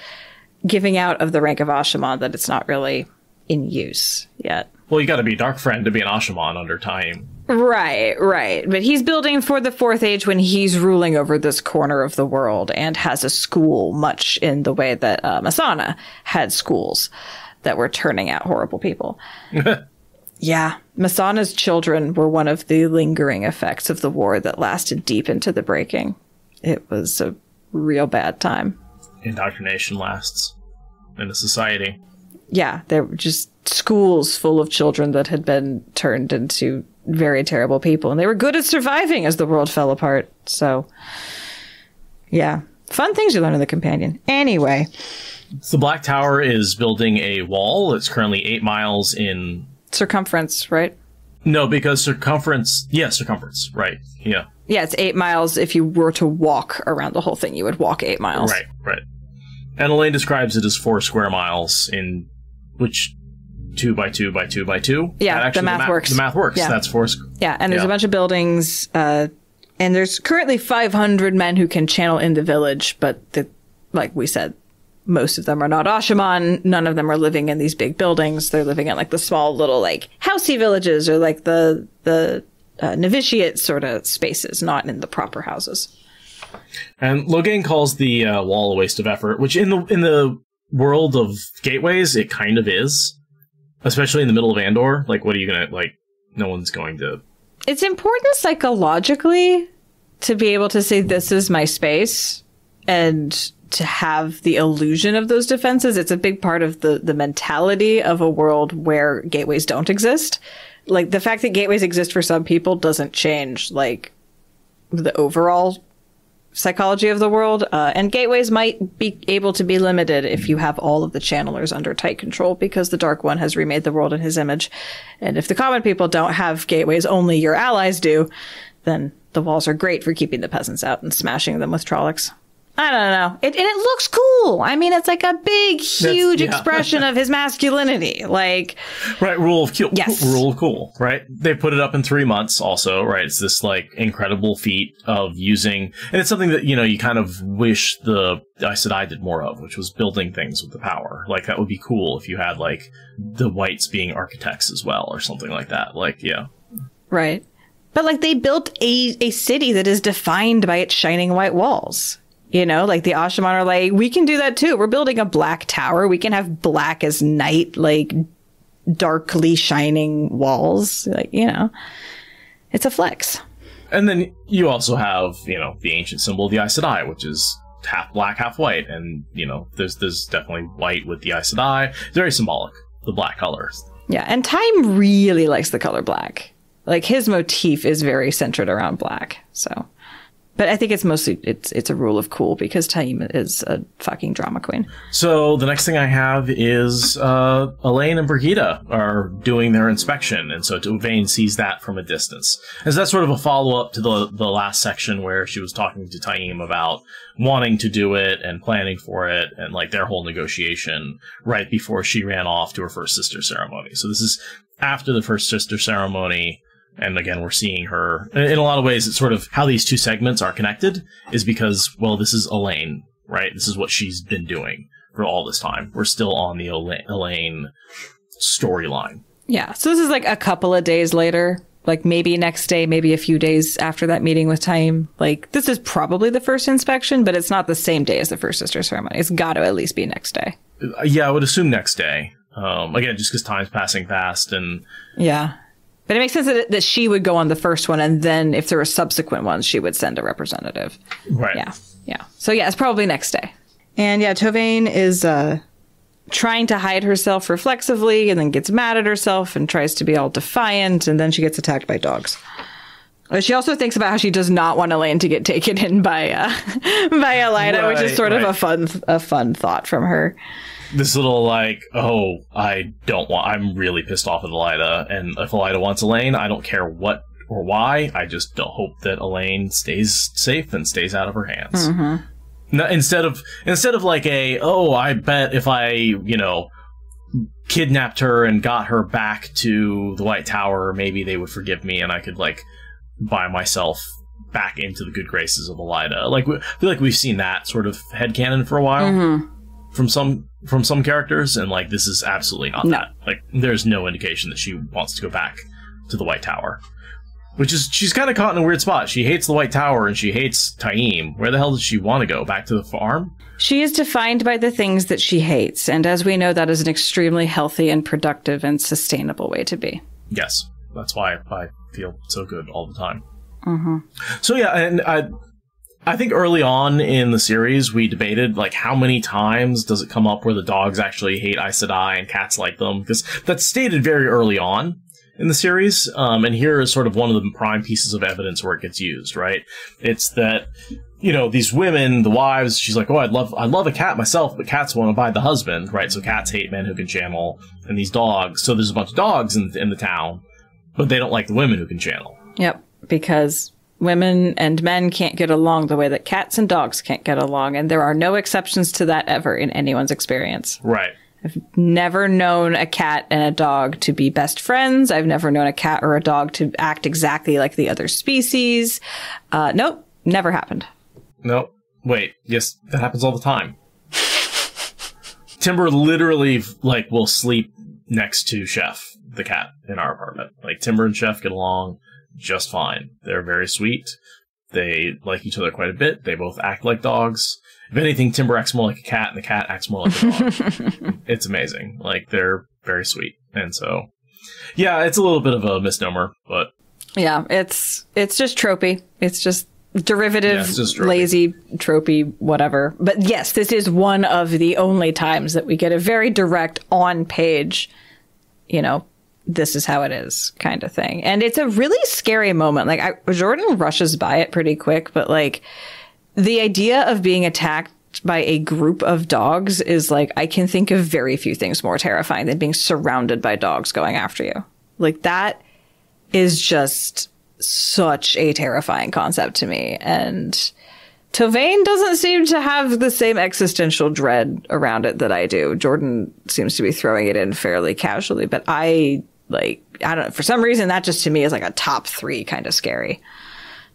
giving out of the rank of Ashaman that it's not really in use yet. Well, you gotta be a Dark Friend to be an Ashaman under Taim. Right. But he's building for the Fourth Age when he's ruling over this corner of the world and has a school, much in the way that Masana had schools that were turning out horrible people. Yeah. Masana's children were one of the lingering effects of the war that lasted deep into the Breaking. It was a real bad time. Indoctrination lasts in a society. Yeah, there were just schools full of children that had been turned into very terrible people, and they were good at surviving as the world fell apart. So, yeah, fun things you learn in the Companion. Anyway. The Black Tower is building a wall. It's currently 8 miles in... circumference, right? No, because circumference, right, yeah. Yeah, it's 8 miles. If you were to walk around the whole thing, you would walk 8 miles. Right. And Elayne describes it as 4 square miles, which 2 by 2 by 2 by 2. Yeah, actually, the math works. The math works. Yeah. That's for... Yeah, and there's a bunch of buildings, and there's currently 500 men who can channel in the village, but like we said, most of them are not Ashaman. None of them are living in these big buildings. They're living in like the small little like housey villages or like the novitiate sort of spaces, not in the proper houses. And Logain calls the wall a waste of effort, which in the world of gateways, it kind of is. Especially in the middle of Andor. Like, what are you gonna, like, no one's going to... It's important psychologically to be able to say, this is my space, and to have the illusion of those defenses. It's a big part of the mentality of a world where gateways don't exist. Like, the fact that gateways exist for some people doesn't change, like, the overall psychology of the world. And gateways might be able to be limited if you have all of the channelers under tight control, because the Dark One has remade the world in his image. And if the common people don't have gateways, only your allies do, then the walls are great for keeping the peasants out and smashing them with Trollocs. I don't know. And it looks cool. I mean, it's like a big, huge expression of his masculinity. Like, right, rule of cool. Yes. Rule of cool, right? They put it up in 3 months also, right? It's this, like, incredible feat of using... And it's something that, you know, you kind of wish the Aes Sedai did more of, which was building things with the power. Like, that would be cool if you had, like, the whites being architects as well, or something like that. Like, yeah. Right. But, like, they built a city that is defined by its shining white walls. You know, like the Ashaman are like, we can do that too. We're building a black tower. We can have black as night, like darkly shining walls. Like, you know, it's a flex. And then you also have, you know, the ancient symbol of the Aes Sedai, which is half black, half white. And, you know, there's definitely white with the Aes Sedai. It's very symbolic, the black color. Yeah. And Time really likes the color black. Like his motif is very centered around black. So. But I think it's mostly, it's a rule of cool because Taim is a fucking drama queen. So the next thing I have is Elayne and Brigida are doing their inspection. And so Toveine sees that from a distance. And so that's sort of a follow-up to the last section where she was talking to Taim about wanting to do it and planning for it and like their whole negotiation right before she ran off to her first sister ceremony. So this is after the first sister ceremony. And again, we're seeing her in a lot of ways. It's sort of how these two segments are connected is because, well, this is Elayne, right? This is what she's been doing for all this time. We're still on the Elayne storyline. Yeah. So this is like a couple of days later, like maybe next day, maybe a few days after that meeting with Taim. Like this is probably the first inspection, but it's not the same day as the first sister ceremony. It's got to at least be next day. Yeah, I would assume next day. Again, just because time's passing fast and... Yeah. But it makes sense that she would go on the first one, and then if there were subsequent ones, she would send a representative. Right. Yeah. Yeah. So, yeah, it's probably next day. And, yeah, Toveine is trying to hide herself reflexively and then gets mad at herself and tries to be all defiant, and then she gets attacked by dogs. She also thinks about how she does not want Elayne to get taken in by Elyda, which is sort of a fun thought from her. This little, like, oh, I'm really pissed off at Elyda, and if Elyda wants Elayne, I don't care what or why, I just don't hope that Elayne stays safe and stays out of her hands. Mm-hmm. No, instead of like I bet if I, you know, kidnapped her and got her back to the White Tower, maybe they would forgive me and I could, like, buy myself back into the good graces of Elyda. Like, I feel like we've seen that sort of headcanon for a while. Mm-hmm. From some characters, and like this is absolutely not that. Like there's no indication that she wants to go back to the White Tower. Which is she's kind of caught in a weird spot. She hates the White Tower and she hates Taim. Where the hell does she want to go? Back to the farm? She is defined by the things that she hates, and as we know, that is an extremely healthy and productive and sustainable way to be. Yes, that's why I feel so good all the time. Mm-hmm. So yeah, and I think early on in the series, we debated, like, how many times does it come up where the dogs actually hate Aes Sedai and cats like them? Because that's stated very early on in the series. And here is sort of one of the prime pieces of evidence where it gets used, right? It's that, you know, these women, the wives, she's like, oh, I'd love a cat myself, but cats won't abide the husband, right? So cats hate men who can channel, and these dogs. So there's a bunch of dogs in the town, but they don't like the women who can channel. Yep, because... women and men can't get along the way that cats and dogs can't get along, and there are no exceptions to that ever in anyone's experience. Right. I I've never known a cat and a dog to be best friends. I've never known a cat or a dog to act exactly like the other species. Nope, never happened. Nope. Wait, yes, that happens all the time. Timber literally, like, will sleep next to Chef, the cat, in our apartment. Like, Timber and Chef get along just fine. They're very sweet. They like each other quite a bit. They both act like dogs. If anything, Timber acts more like a cat, and the cat acts more like a dog. It's amazing. Like, they're very sweet. And so, yeah, it's a little bit of a misnomer, but... Yeah, it's just tropey. It's just derivative, it's just tropey. Lazy, tropey, whatever. But yes, this is one of the only times that we get a very direct, on-page, you know, this is how it is kind of thing. And it's a really scary moment. Like, Jordan rushes by it pretty quick, but, like, the idea of being attacked by a group of dogs is, like, I can think of very few things more terrifying than being surrounded by dogs going after you. Like, that is just such a terrifying concept to me. And Toveine doesn't seem to have the same existential dread around it that I do. Jordan seems to be throwing it in fairly casually, but I don't know, for some reason that just to me is like a top 3 kind of scary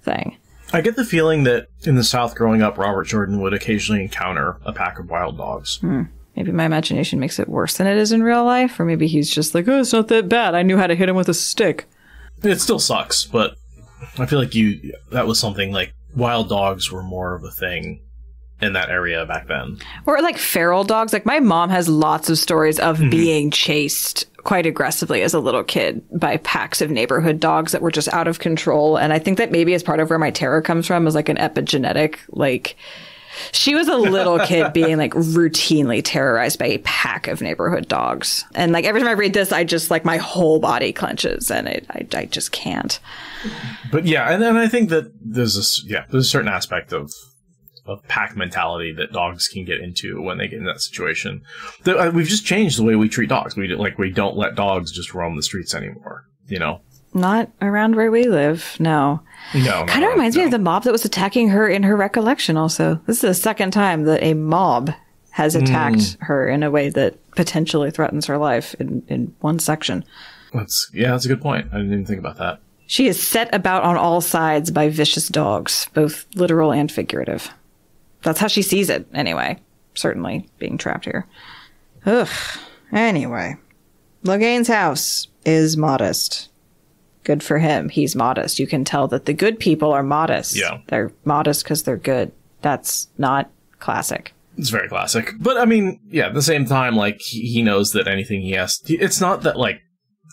thing. I get the feeling that in the South growing up, Robert Jordan would occasionally encounter a pack of wild dogs. Maybe my imagination makes it worse than it is in real life, or maybe he's just like, oh, it's not that bad. I knew how to hit him with a stick. It still sucks, but I feel like that was something like wild dogs were more of a thing in that area back then. Or like feral dogs. Like, my mom has lots of stories of being chased quite aggressively as a little kid by packs of neighborhood dogs that were just out of control. And I think that maybe is part of where my terror comes from, is like an epigenetic, like, she was a little kid being like routinely terrorized by a pack of neighborhood dogs. And like every time I read this, I just like my whole body clenches and I just can't. But yeah, and then I think that there's a certain aspect of pack mentality that dogs can get into when they get in that situation. We've just changed the way we treat dogs. We don't let dogs just roam the streets anymore, you know? Not around where we live, no. No. Kind of reminds me of the mob that was attacking her in her recollection also. This is the second time that a mob has attacked her in a way that potentially threatens her life in one section. That's a good point. I didn't even think about that. She is set about on all sides by vicious dogs, both literal and figurative. That's how she sees it, anyway. Certainly being trapped here. Ugh. Anyway. Loghain's house is modest. Good for him. He's modest. You can tell that the good people are modest. Yeah. They're modest because they're good. That's not classic. It's very classic. But, I mean, yeah, at the same time, like, he knows that anything he has... It's not that, like,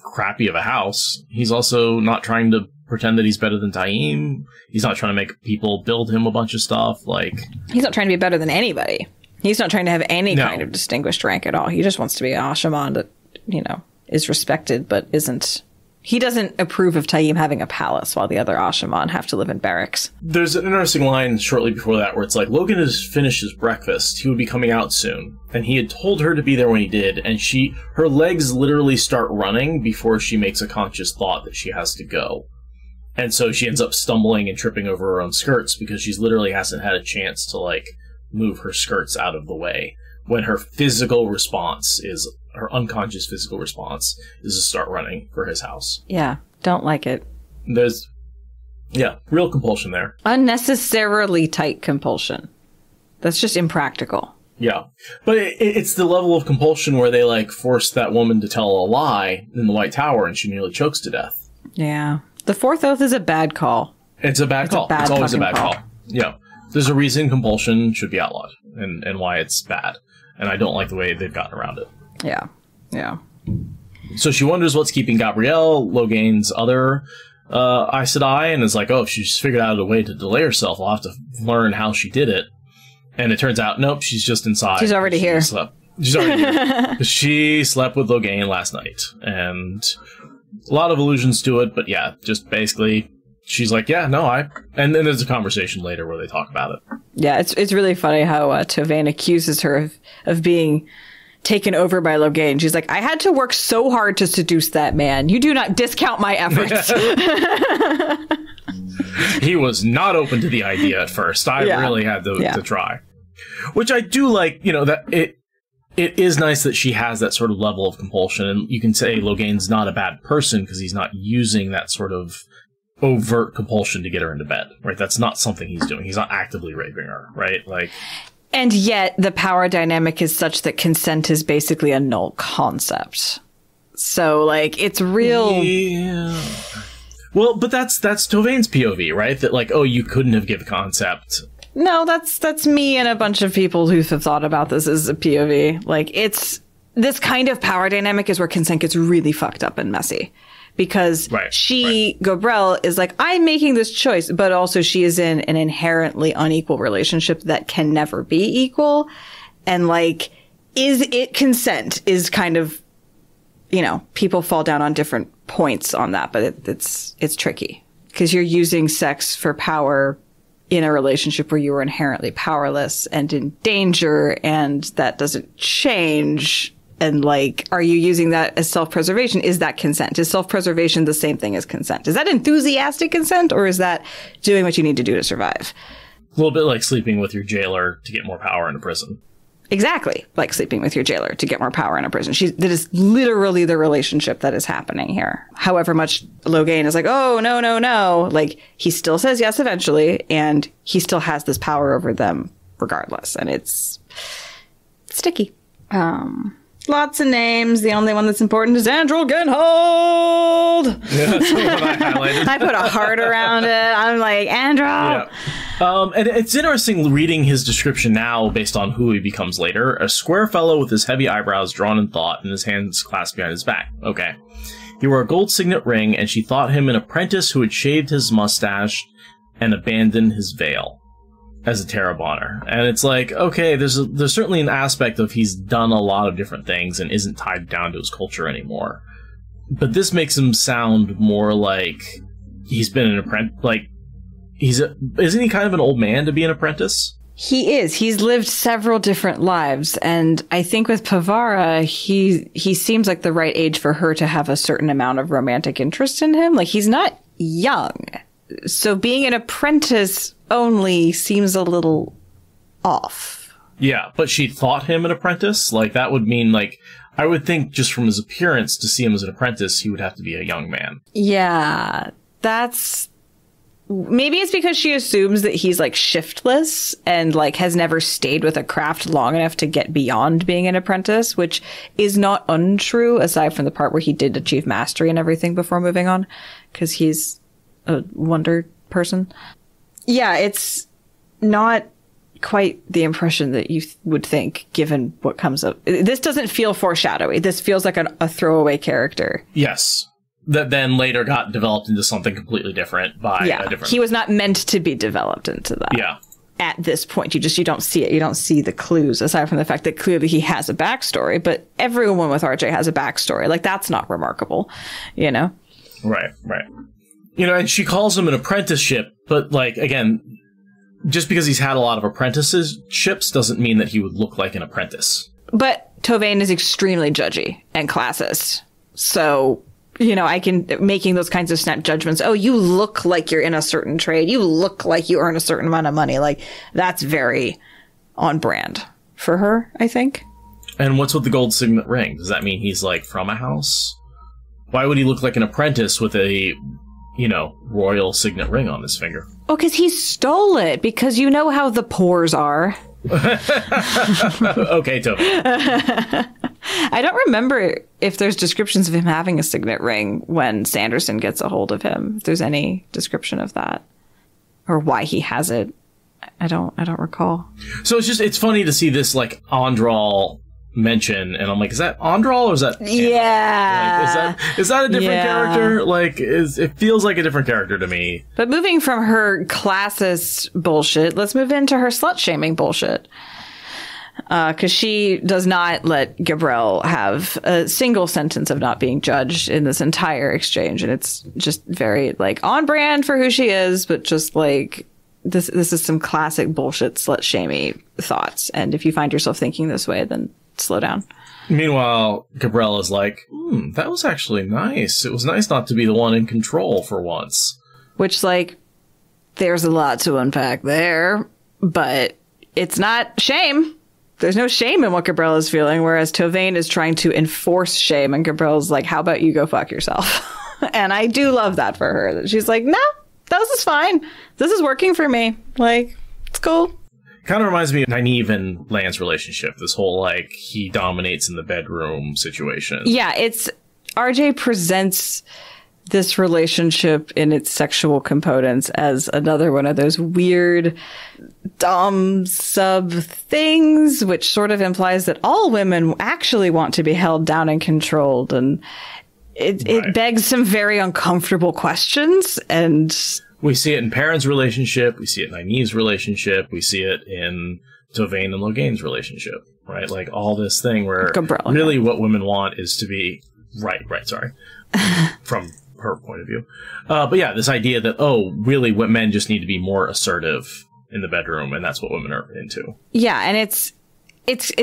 crappy of a house. He's also not trying to pretend that he's better than Taim. He's not trying to make people build him a bunch of stuff. Like, he's not trying to be better than anybody. He's not trying to have any kind of distinguished rank at all. He just wants to be an Ashaman that, you know, is respected but isn't... He doesn't approve of Taim having a palace while the other Ashaman have to live in barracks. There's an interesting line shortly before that where it's like, Logan has finished his breakfast. He would be coming out soon. And he had told her to be there when he did. And her legs literally start running before she makes a conscious thought that she has to go. And so she ends up stumbling and tripping over her own skirts because she literally hasn't had a chance to, like, move her skirts out of the way. When her her unconscious physical response is to start running for his house. Yeah, don't like it. There's, real compulsion there. Unnecessarily tight compulsion. That's just impractical. Yeah. But it's the level of compulsion where they, like, force that woman to tell a lie in the White Tower and she nearly chokes to death. Yeah. The fourth oath is a bad call. It's a bad call. It's always a bad call. Yeah. There's a reason compulsion should be outlawed and why it's bad. And I don't like the way they've gotten around it. Yeah. Yeah. So she wonders what's keeping Gabrielle, Loghain's other Aes Sedai, and is like, oh, she's figured out a way to delay herself. I'll have to learn how she did it. And it turns out, nope, she's just inside. She's already here. She's already here. She slept with Loghain last night. And a lot of allusions to it, but yeah, just basically... She's like, yeah, no, and then there's a conversation later where they talk about it. Yeah, it's really funny how Toveine accuses her of being taken over by Loghain. She's like, I had to work so hard to seduce that man. You do not discount my efforts. He was not open to the idea at first. I really had to try. Which I do like, you know, that it is nice that she has that sort of level of compulsion, and you can say Loghain's not a bad person because he's not using that sort of overt compulsion to get her into bed, right? That's not something he's doing. He's not actively raping her, right? Like, and yet the power dynamic is such that consent is basically a null concept. So, like, it's real. Yeah. Well, but that's Tovaine's POV, right? That, like, oh, you couldn't have given concept. No, that's me and a bunch of people who have thought about this as a POV. Like, it's this kind of power dynamic is where consent gets really fucked up and messy. Because Gabrielle, is like, I'm making this choice, but also she is in an inherently unequal relationship that can never be equal. And, like, is it consent is kind of, you know, people fall down on different points on that, but it's tricky because you're using sex for power in a relationship where you are inherently powerless and in danger, and that doesn't change. And, like, are you using that as self-preservation? Is that consent? Is self-preservation the same thing as consent? Is that enthusiastic consent, or is that doing what you need to do to survive? A little bit like sleeping with your jailer to get more power in a prison. Exactly, like sleeping with your jailer to get more power in a prison. That is literally the relationship that is happening here. However much Loghain is like, oh, no, no, no. Like, he still says yes eventually, and he still has this power over them regardless. And it's sticky. Lots of names. The only one that's important is Andrew Goodhold. Yeah, that's what I highlighted. I put a heart around it. I'm like, Andrew. Yeah. And it's interesting reading his description now based on who he becomes later. A square fellow with his heavy eyebrows drawn in thought and his hands clasped behind his back. Okay. He wore a gold signet ring, and she thought him an apprentice who had shaved his mustache and abandoned his veil as a Tarabonner. And it's like, okay, there's certainly an aspect of he's done a lot of different things and isn't tied down to his culture anymore. But this makes him sound more like he's been an apprentice. Like, isn't he kind of an old man to be an apprentice? He is. He's lived several different lives. And I think with Pavara, he seems like the right age for her to have a certain amount of romantic interest in him. Like, he's not young. So being an apprentice only seems a little off. Yeah, but she thought him an apprentice? Like, that would mean, like, I would think just from his appearance to see him as an apprentice, he would have to be a young man. Yeah, maybe it's because she assumes that he's, like, shiftless and, like, has never stayed with a craft long enough to get beyond being an apprentice, which is not untrue, aside from the part where he did achieve mastery and everything before moving on, because he's a wonder person. Yeah, it's not quite the impression that you would think, given what comes up. This doesn't feel foreshadowy. This feels like a throwaway character. Yes. That then later got developed into something completely different by a different... He was not meant to be developed into that. Yeah. At this point, you don't see it. You don't see the clues, aside from the fact that clearly he has a backstory, but everyone with RJ has a backstory. Like, that's not remarkable, you know? Right. You know, and she calls him an apprenticeship, but, like, again, just because he's had a lot of apprenticeships doesn't mean that he would look like an apprentice. But Toveine is extremely judgy and classist. So, you know, making those kinds of snap judgments. Oh, you look like you're in a certain trade. You look like you earn a certain amount of money. Like, that's very on brand for her, I think. And what's with the gold signet ring? Does that mean he's, like, from a house? Why would he look like an apprentice with a... you know, royal signet ring on his finger? Oh, because he stole it, because you know how the pores are. Okay, Toby. I don't remember if there's descriptions of him having a signet ring when Sanderson gets a hold of him. If there's any description of that. Or why he has it. I don't recall. So it's funny to see this, like, Andral mention, and I'm like, is that Andral or is that yeah, like, is that a different character? Like, it feels like a different character to me. But moving from her classist bullshit, let's move into her slut shaming bullshit, because she does not let Gabrielle have a single sentence of not being judged in this entire exchange, and it's just very, like, on brand for who she is, but just like this is some classic bullshit slut shamey thoughts. And if you find yourself thinking this way, then slow down. Meanwhile, Gabriella's like, that was actually nice. It was nice not to be the one in control for once. Which, like, there's a lot to unpack there, but it's not shame. there's no shame in what Gabriella's feeling, whereas Toveine is trying to enforce shame, and Gabriella's like, how about you go fuck yourself? And I do love that for her. That she's like, no, this is fine. This is working for me. Like, it's cool. Kind of reminds me of Nynaeve and Lan's relationship. This whole, like, he dominates in the bedroom situation. Yeah, it's... RJ presents this relationship in its sexual components as another one of those weird dom sub things, which sort of implies that all women actually want to be held down and controlled. And it begs some very uncomfortable questions. And we see it in Perrin's relationship. We see it in Nynaeve's relationship. We see it in Toveine and Loghain's relationship, right? Like all this thing where really what women want is to be sorry. From her point of view. But yeah, this idea that, really what men just need to be more assertive in the bedroom, and that's what women are into. Yeah, and it's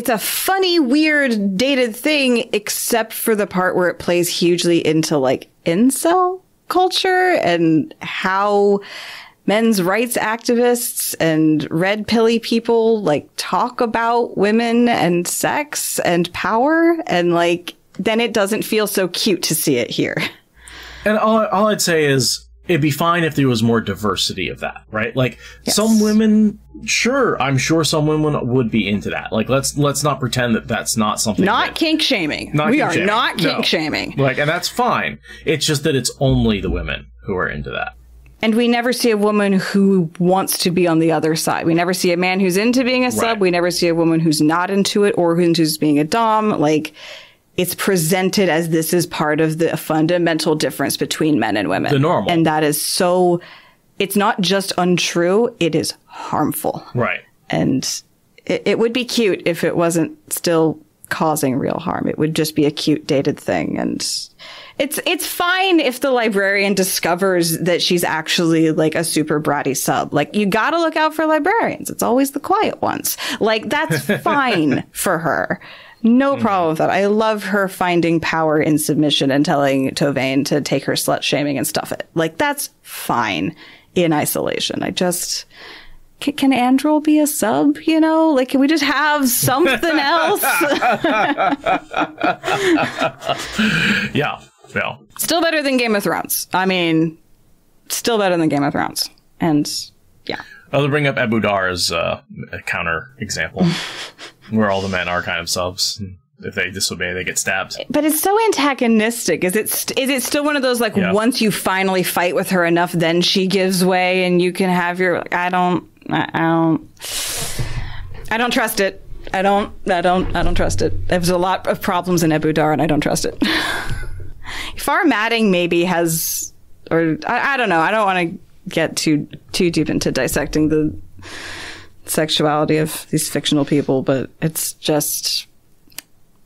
a funny, weird, dated thing, except for the part where it plays hugely into like incel culture and how men's rights activists and red pilly people like talk about women and sex and power, and like then it doesn't feel so cute to see it here. And all I'd say is it'd be fine if there was more diversity of that, right? Like some women, sure, I'm sure some women would be into that. Like let's not pretend that that's not something. Not kink shaming. We are not kink shaming. Like, and that's fine. It's just that it's only the women who are into that. And we never see a woman who wants to be on the other side. We never see a man who's into being a sub. We never see a woman who's not into it or who's being a dom. Like, it's presented as this is part of the fundamental difference between men and women. The normal. And that is so, it's not just untrue, it is harmful. Right. And it would be cute if it wasn't still causing real harm. It would just be a cute dated thing. And it's fine if the librarian discovers that she's actually like a super bratty sub. Like, you gotta look out for librarians. It's always the quiet ones. Like, that's fine for her. No problem with that. I love her finding power in submission and telling Toveine to take her slut shaming and stuff it. Like, that's fine in isolation. I just... Can Andrel be a sub, you know? Like, can we just have something else? Yeah. Still better than Game of Thrones. I mean, still better than Game of Thrones. And, yeah. I'll bring up Abu Dar as a counter example, where all the men are kind of subs. If they disobey, they get stabbed. But it's so antagonistic. Is it still one of those, like, once you finally fight with her enough, then she gives way and you can have your... I don't trust it. I don't trust it. There's a lot of problems in Abu Dar, and I don't trust it. Far Matting maybe has... Or, I don't know. I don't want to get too deep into dissecting the sexuality of these fictional people, but it's just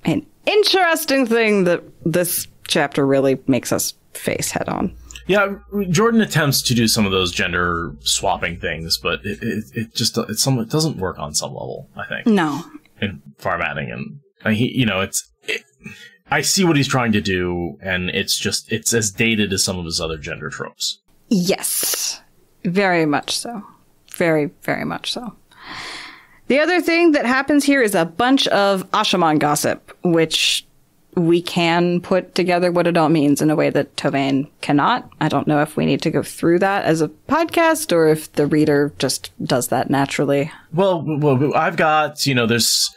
an interesting thing that this chapter really makes us face head on. Yeah, Jordan attempts to do some of those gender swapping things, but it doesn't work on some level, I think. No. In Far Matting, and I see what he's trying to do, and it's as dated as some of his other gender tropes. Yes, very much so. Very, very much so. The other thing that happens here is a bunch of Ashaman gossip, which we can put together what it all means in a way that Toveine cannot. I don't know if we need to go through that as a podcast or if the reader just does that naturally. Well, I've got, there's...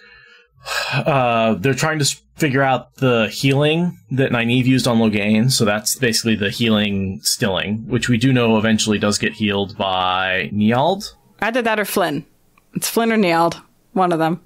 they're trying to figure out the healing that Nynaeve used on Loghain, so that's basically the healing stilling, which we do know eventually does get healed by Niald. Either that or Flynn. It's Flynn or Niald. One of them.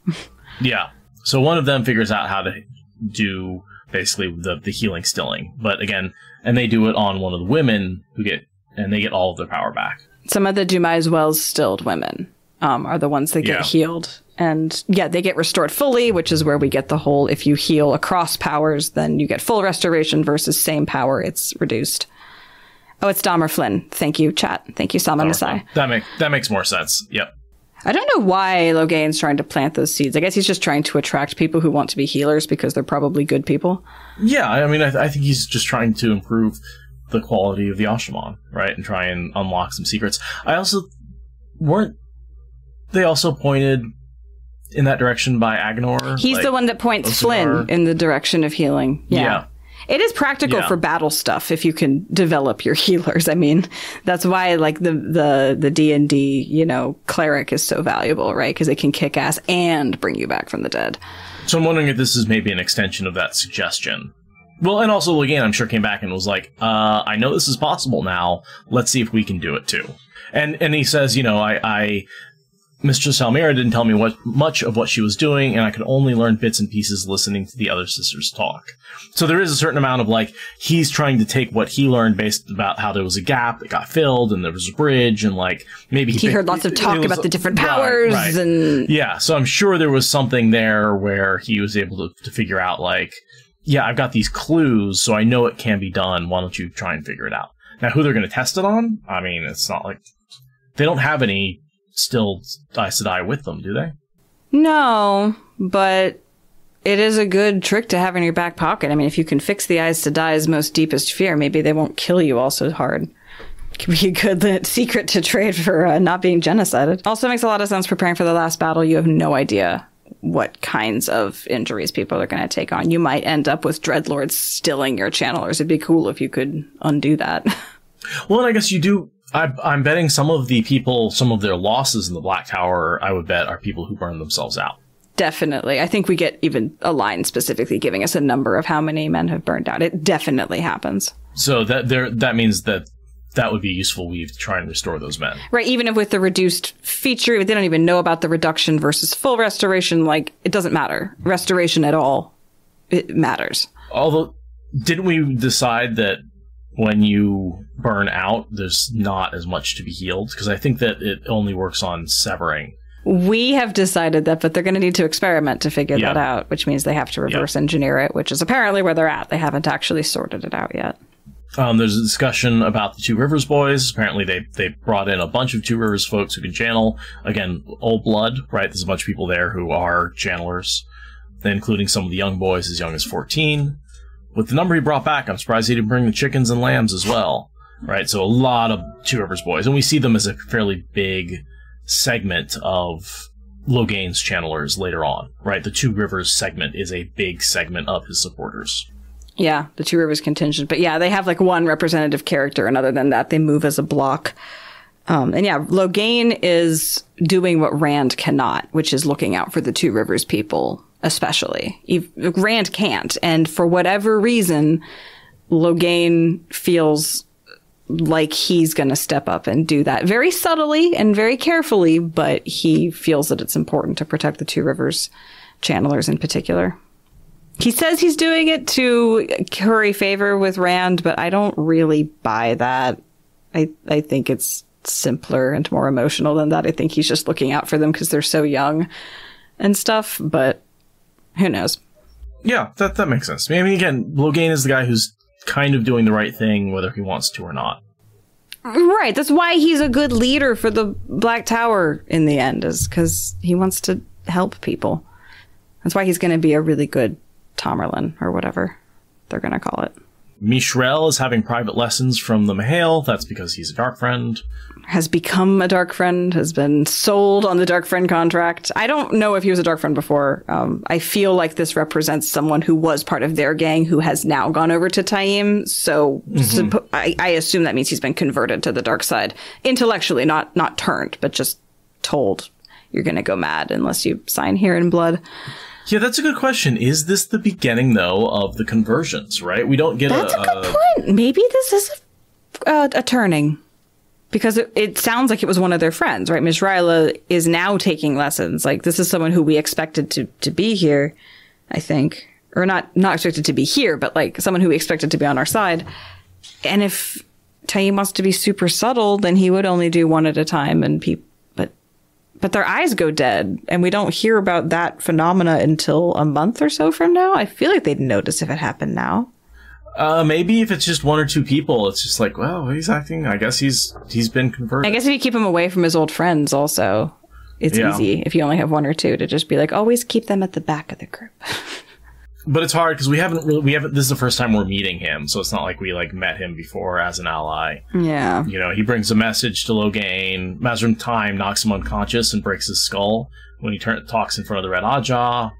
Yeah. So one of them figures out how to do basically the healing stilling. But again, and they do it on one of the women they get all of their power back. Some of the Dumais Wells stilled women are the ones that get healed. And yeah, they get restored fully, which is where we get the whole, if you heal across powers, then you get full restoration versus same power, it's reduced. Oh, it's Dom or Flynn. Thank you, chat. Thank you, Sama Masai. That makes more sense. Yep. I don't know why Loghain's trying to plant those seeds. I guess he's just trying to attract people who want to be healers because they're probably good people. Yeah, I mean, I think he's just trying to improve the quality of the Ashaman, right? And try and unlock some secrets. They also pointed in that direction by Agnor. He's the one that points Flynn in the direction of healing. Yeah. It is practical for battle stuff if you can develop your healers. I mean, that's why like the D&D, you know, cleric is so valuable, right? Because they can kick ass and bring you back from the dead. So I'm wondering if this is maybe an extension of that suggestion. Well, and also, again, I'm sure came back and was like, I know this is possible now. Let's see if we can do it too. And he says, you know, Mistress Almira didn't tell me much of what she was doing, and I could only learn bits and pieces listening to the other sisters talk. So there is a certain amount of, like, he's trying to take what he learned based about how there was a gap that got filled, and there was a bridge, and, like, maybe he heard lots of talk about the different powers, and... Yeah, so I'm sure there was something there where he was able to figure out, like, yeah, I've got these clues, so I know it can be done. Why don't you try and figure it out? Now, who they're going to test it on? I mean, it's not like... They don't have any... still Aes Sedai with them, do they? No, but it is a good trick to have in your back pocket. I mean, if you can fix the Aes Sedai's most deepest fear, maybe they won't kill you all so hard. It could be a good secret to trade for not being genocided. Also makes a lot of sense preparing for the last battle. You have no idea what kinds of injuries people are going to take on. You might end up with dreadlords stilling your channelers. It'd be cool if you could undo that. Well, and I guess you do... I'm betting some of their losses in the Black Tower, I would bet, are people who burn themselves out. Definitely. I think we get even a line specifically giving us a number of how many men have burned out. It definitely happens. So that means that would be a useful weave to try and restore those men. Right, even if with the reduced feature, they don't even know about the reduction versus full restoration. Like, it doesn't matter. Restoration at all, it matters. Although, didn't we decide that when you burn out, there's not as much to be healed? Because I think that it only works on severing. We have decided that, but they're going to need to experiment to figure that out, which means they have to reverse engineer it, which is apparently where they're at. They haven't actually sorted it out yet. There's a discussion about the Two Rivers boys. Apparently they brought in a bunch of Two Rivers folks who can channel. Again, old blood, right? There's a bunch of people there who are channelers, including some of the young boys as young as 14. With the number he brought back, I'm surprised he didn't bring the chickens and lambs as well, right? So a lot of Two Rivers boys. And we see them as a fairly big segment of Loghain's channelers later on, right? The Two Rivers segment is a big segment of his supporters. Yeah, the Two Rivers contingent. But yeah, they have like one representative character, and other than that, they move as a block. And yeah, Loghain is doing what Rand cannot, which is looking out for the Two Rivers people. Especially. Rand can't. And for whatever reason, Loghain feels like he's going to step up and do that very subtly and very carefully, but he feels that it's important to protect the Two Rivers channelers in particular. He says he's doing it to curry favor with Rand, but I don't really buy that. I think it's simpler and more emotional than that. I think he's just looking out for them because they're so young and stuff, but who knows? Yeah, that makes sense. I mean, again, Loghain is the guy who's kind of doing the right thing, whether he wants to or not. Right. That's why he's a good leader for the Black Tower in the end, is because he wants to help people. That's why he's going to be a really good Tamerlan, or whatever they're going to call it. Mishrel is having private lessons from the Mahale. That's because he's a Dark Friend. Has become a Dark Friend, has been sold on the Dark Friend contract. I don't know if he was a Dark Friend before. I feel like this represents someone who was part of their gang who has now gone over to Taim. So I assume that means he's been converted to the dark side. Intellectually, not turned, but just told, you're going to go mad unless you sign here in blood. Yeah, that's a good question. Is this the beginning, though, of the conversions, right? We don't get That's a good point. Maybe this is a turning. Because it sounds like it was one of their friends, right? Mishrila is now taking lessons. Like, this is someone who we expected to be here, I think. Or not expected to be here, but, like, someone who we expected to be on our side. And if Taim wants to be super subtle, then he would only do one at a time, and But their eyes go dead, and we don't hear about that phenomena until a month or so from now. I feel like they'd notice if it happened now. Maybe if it's just one or two people, it's just like, well, he's acting. I guess he's been converted. I guess if you keep him away from his old friends, also, it's easy if you only have one or two to just be like, always keep them at the back of the group. But it's hard because we haven't, this is the first time we're meeting him, so it's not like we, like, met him before as an ally. Yeah. You know, he brings a message to Logain, Master of Time knocks him unconscious and breaks his skull when he talks in front of the Red Oddjaw.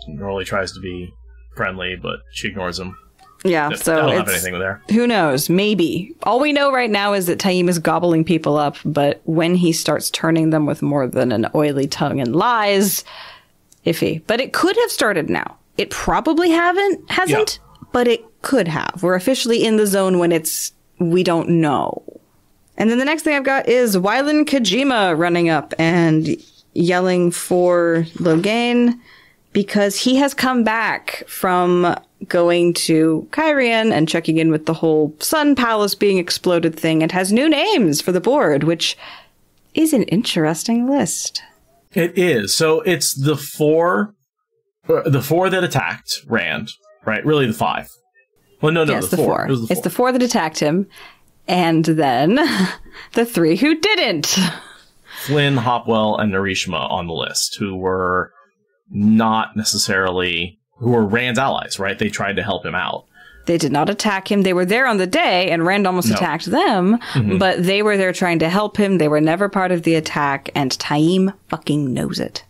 Normally tries to be friendly, but she ignores him. Yeah, so I don't have anything there. Who knows? Maybe. All we know right now is that Taim is gobbling people up, but when he starts turning them with more than an oily tongue and lies, iffy. But it could have started now. It probably hasn't, but it could have. We're officially in the zone when we don't know. And then the next thing I've got is Wylan Kojima running up and yelling for Logain because he has come back from going to Kyrian and checking in with the whole Sun Palace being exploded thing and has new names for the board, which is an interesting list. It is. So it's the four that attacked Rand, right? Really the 5. Well, no, yes, the 4. It's the 4 that attacked him, and then the 3 who didn't. Flynn, Hopwell, and Narishma on the list, who were not necessarily, who were Rand's allies, right? They tried to help him out. They did not attack him. They were there on the day, and Rand almost attacked them, but they were there trying to help him. They were never part of the attack, and Taim fucking knows it.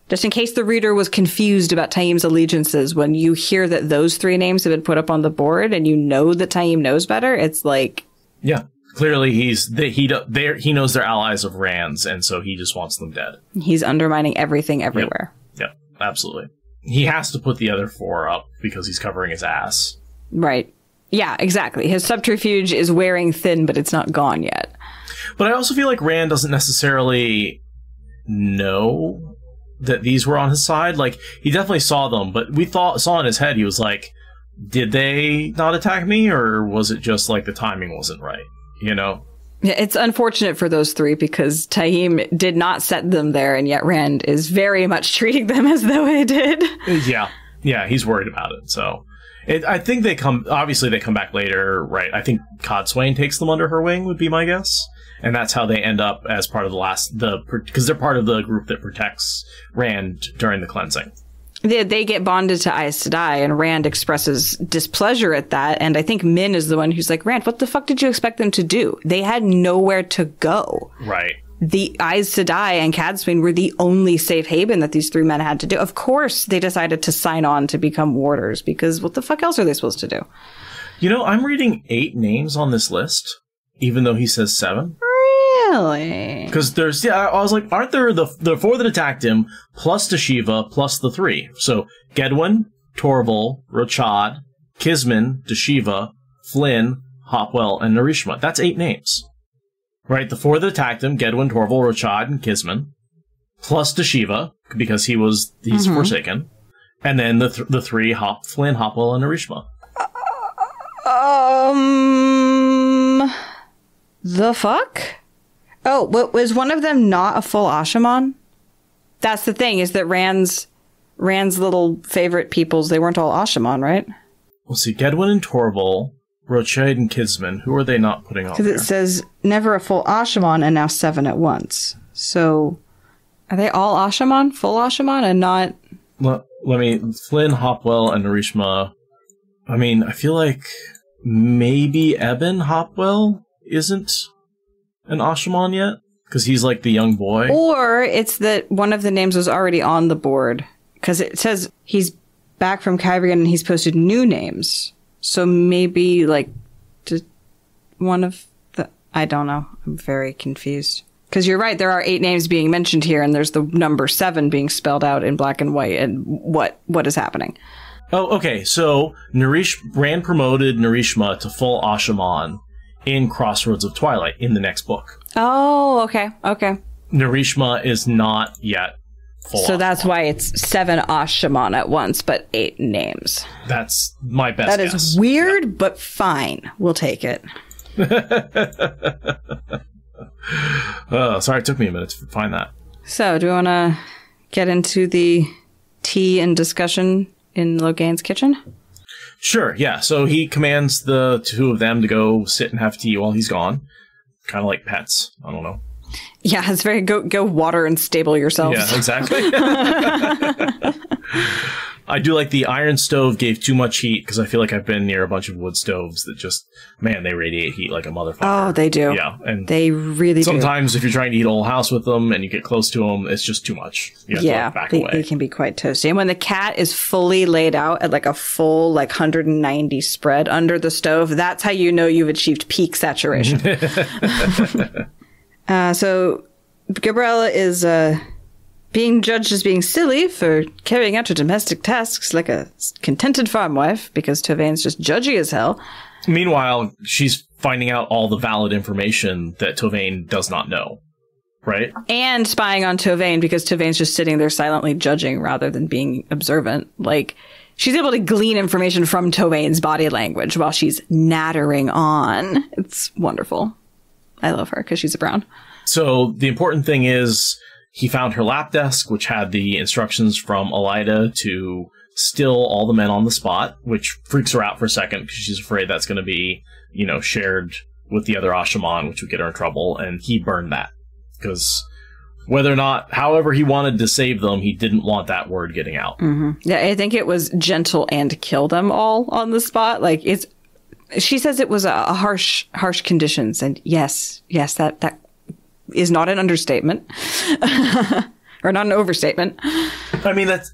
Just in case the reader was confused about Taim's allegiances, when you hear that those 3 names have been put up on the board and you know that Taim knows better, it's like... Yeah, clearly he knows they're allies of Rand's, and so he just wants them dead. He's undermining everything everywhere. Yep, absolutely. He has to put the other 4 up because he's covering his ass. Right. Yeah, exactly. His subterfuge is wearing thin, but it's not gone yet. But I also feel like Rand doesn't necessarily know that these were on his side. Like, he definitely saw them, but saw in his head, he was like, did they not attack me, or was it just like the timing wasn't right? You know? Yeah, it's unfortunate for those 3 because Taim did not set them there, and yet Rand is very much treating them as though he did. Yeah, he's worried about it, so... I think they come back later, right? I think Codswain takes them under her wing, would be my guess. And that's how they end up as part of because they're part of the group that protects Rand during the cleansing. They get bonded to Aes Sedai, and Rand expresses displeasure at that. And I think Min is the one who's like, Rand, what the fuck did you expect them to do? They had nowhere to go. Right. The Aes Sedai and Cadswain were the only safe haven that these 3 men had to do. Of course, they decided to sign on to become warders, because what the fuck else are they supposed to do? You know, I'm reading 8 names on this list, even though he says 7. Really? Because I was like, aren't there the 4 that attacked him, plus Dashiva, plus the 3? So, Gedwin, Torval, Rochad, Kisman, Dashiva, Flynn, Hopwell, and Narishma. That's 8 names. Right, the 4 that attacked him, Gedwin, Torval, Rochad, and Kisman, plus Dashiva, because he's Forsaken, and then the 3, Flynn, Hopwell, and Narishma. The fuck? Oh, was one of them not a full Ashaman? That's the thing, is that Rand's little favorite peoples, they weren't all Ashaman, right? We'll see, Gedwin and Torval, Rochade and Kisman, who are they not putting on there? Because it says never a full Ashaman and now 7 at once. So, are they all Ashaman? Full Ashaman and not... Let me... Flynn, Hopwell, and Narishma. I mean, I feel like maybe Eben Hopwell isn't an Ashaman yet? Because he's like the young boy. Or it's that one of the names was already on the board. Because it says he's back from Kyrian and he's posted new names. So maybe, like, one of the... I don't know. I'm very confused. Because you're right, there are 8 names being mentioned here, and there's the number 7 being spelled out in black and white, and what is happening? Oh, okay, so Rand promoted Narishma to full Ashaman in Crossroads of Twilight, in the next book. Oh, okay. Narishma is not yet full So Ashaman. that's why it's 7 Ashaman at once, but 8 names. That's my best guess. That is weird, but fine. We'll take it. Sorry, it took me a minute to find that. So, do we want to get into the tea and discussion in Logain's kitchen? Sure, yeah. So he commands the 2 of them to go sit and have tea while he's gone. Kind of like pets. I don't know. Yeah, it's very go water and stable yourselves. Yeah, exactly. I do like the iron stove gave too much heat, because I feel like I've been near a bunch of wood stoves that just, man, they radiate heat like a motherfucker. Oh, they do. Yeah. And they really sometimes if you're trying to eat a whole house with them and you get close to them, it's just too much. You have to like back away. They can be quite toasty. And when the cat is fully laid out at like a full 190 spread under the stove, that's how you know you've achieved peak saturation. So Gabriella is being judged as being silly for carrying out her domestic tasks like a contented farm wife, because Tovaine's just judgy as hell. Meanwhile, she's finding out all the valid information that Toveine does not know, right? And spying on Toveine, because Tovaine's just sitting there silently judging rather than being observant. Like, she's able to glean information from Tovaine's body language while she's nattering on. It's wonderful. I love her because she's a brown. So the important thing is he found her lap desk, which had the instructions from Elayne to still all the men on the spot, which freaks her out for a second because she's afraid that's going to be, shared with the other Ashaman, which would get her in trouble. And he burned that because whether or not, however he wanted to save them, he didn't want that word getting out. Mm-hmm. Yeah, I think it was gentle and kill them all on the spot. Like, she says it was a harsh conditions. And yes, that is not an understatement or not an overstatement. I mean, that's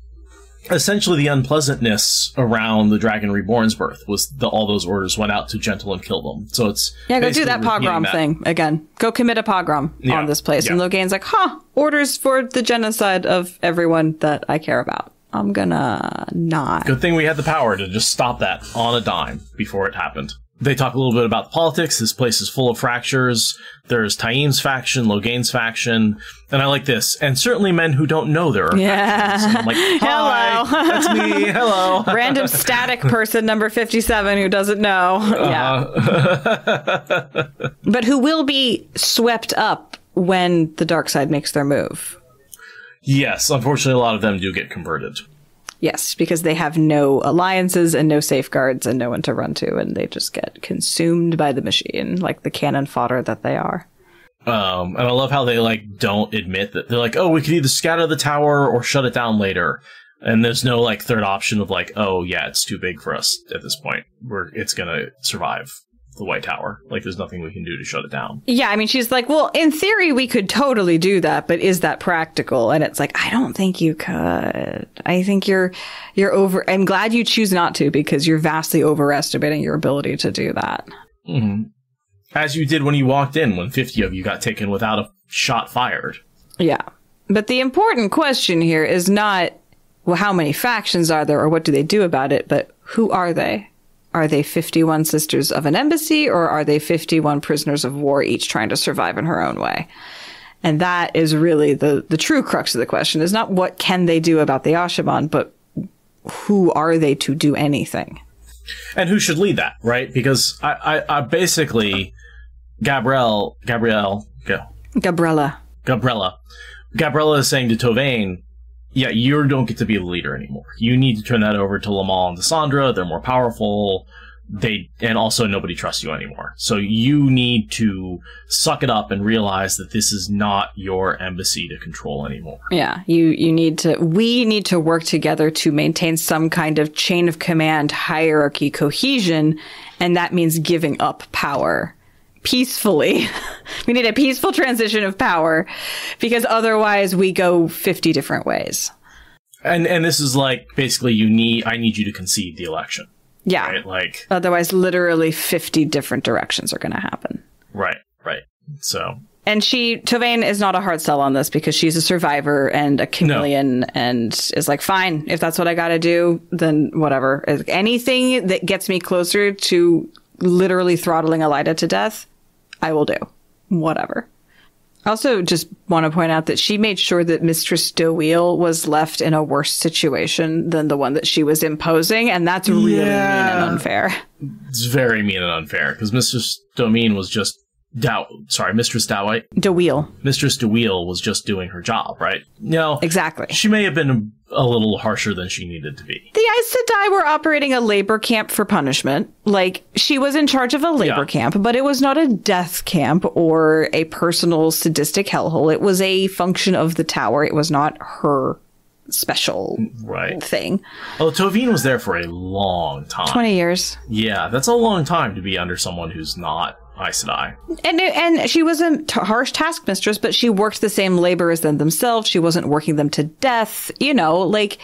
essentially the unpleasantness around the Dragon Reborn's birth was all those orders went out to gentle and kill them. So it's go do that pogrom thing again. Go commit a pogrom on this place. Yeah. And Loghain's like, orders for the genocide of everyone that I care about. I'm gonna not. Good thing we had the power to just stop that on a dime before it happened. They talk a little bit about the politics. This place is full of fractures. There's Taim's faction, Loghain's faction, and I like this. And certainly men who don't know there are factions. And I'm like, hi, hello. That's me, hello. Random static person number 57 who doesn't know. Yeah. But who will be swept up when the dark side makes their move. Yes, unfortunately a lot of them do get converted. Yes, because they have no alliances and no safeguards and no one to run to, and they just get consumed by the machine, like the cannon fodder that they are. And I love how they, don't admit that. They're like, oh, we could either scatter the tower or shut it down later. And there's no, third option of, oh, yeah, it's too big for us at this point. It's gonna survive the White Tower. There's nothing we can do to shut it down. Yeah, I mean, she's like, well, in theory, we could totally do that, but is that practical? And it's like, I don't think you could. I think you're over. I'm glad you choose not to, because you're vastly overestimating your ability to do that. Mm-hmm. As you did when you walked in, when 50 of you got taken without a shot fired. Yeah. But the important question here is not, well, how many factions are there or what do they do about it, but who are they? Are they 51 sisters of an embassy, or are they 51 prisoners of war, each trying to survive in her own way? And that is really the true crux of the question, is not what can they do about the Ashaman, but who are they to do anything? And who should lead that, right? Because I basically, Gabriella is saying to Toveine, yeah, you don't get to be the leader anymore. You need to turn that over to Lamal and Desandra. They're more powerful. And also nobody trusts you anymore. So you need to suck it up and realize that this is not your embassy to control anymore. Yeah, we need to work together to maintain some kind of chain of command, hierarchy, cohesion, and that means giving up power peacefully. We need a peaceful transition of power, because otherwise we go 50 different ways. And this is basically I need you to concede the election. Yeah. Right? Otherwise literally 50 different directions are going to happen. Right. So. And Toveine is not a hard sell on this, because she's a survivor and a chameleon and is like, fine, if that's what I got to do, then whatever. Anything that gets me closer to literally throttling Elayne to death, I will do. Whatever. I also just want to point out that she made sure that Mistress Doweel was left in a worse situation than the one that she was imposing, and that's really mean and unfair. It's very mean and unfair, because Mistress Doweel was just Mistress Doweel. Mistress Doweel was just doing her job, right? Exactly. She may have been a little harsher than she needed to be. The Aes Sedai were operating a labor camp for punishment. She was in charge of a labor camp, but it was not a death camp or a personal sadistic hellhole. It was a function of the tower. It was not her special thing. Oh, Toveine was there for a long time. 20 years. Yeah, that's a long time to be under someone who's not Aes Sedai. And she was a harsh taskmistress, but she worked the same labor as them themselves. She wasn't working them to death. You know, like,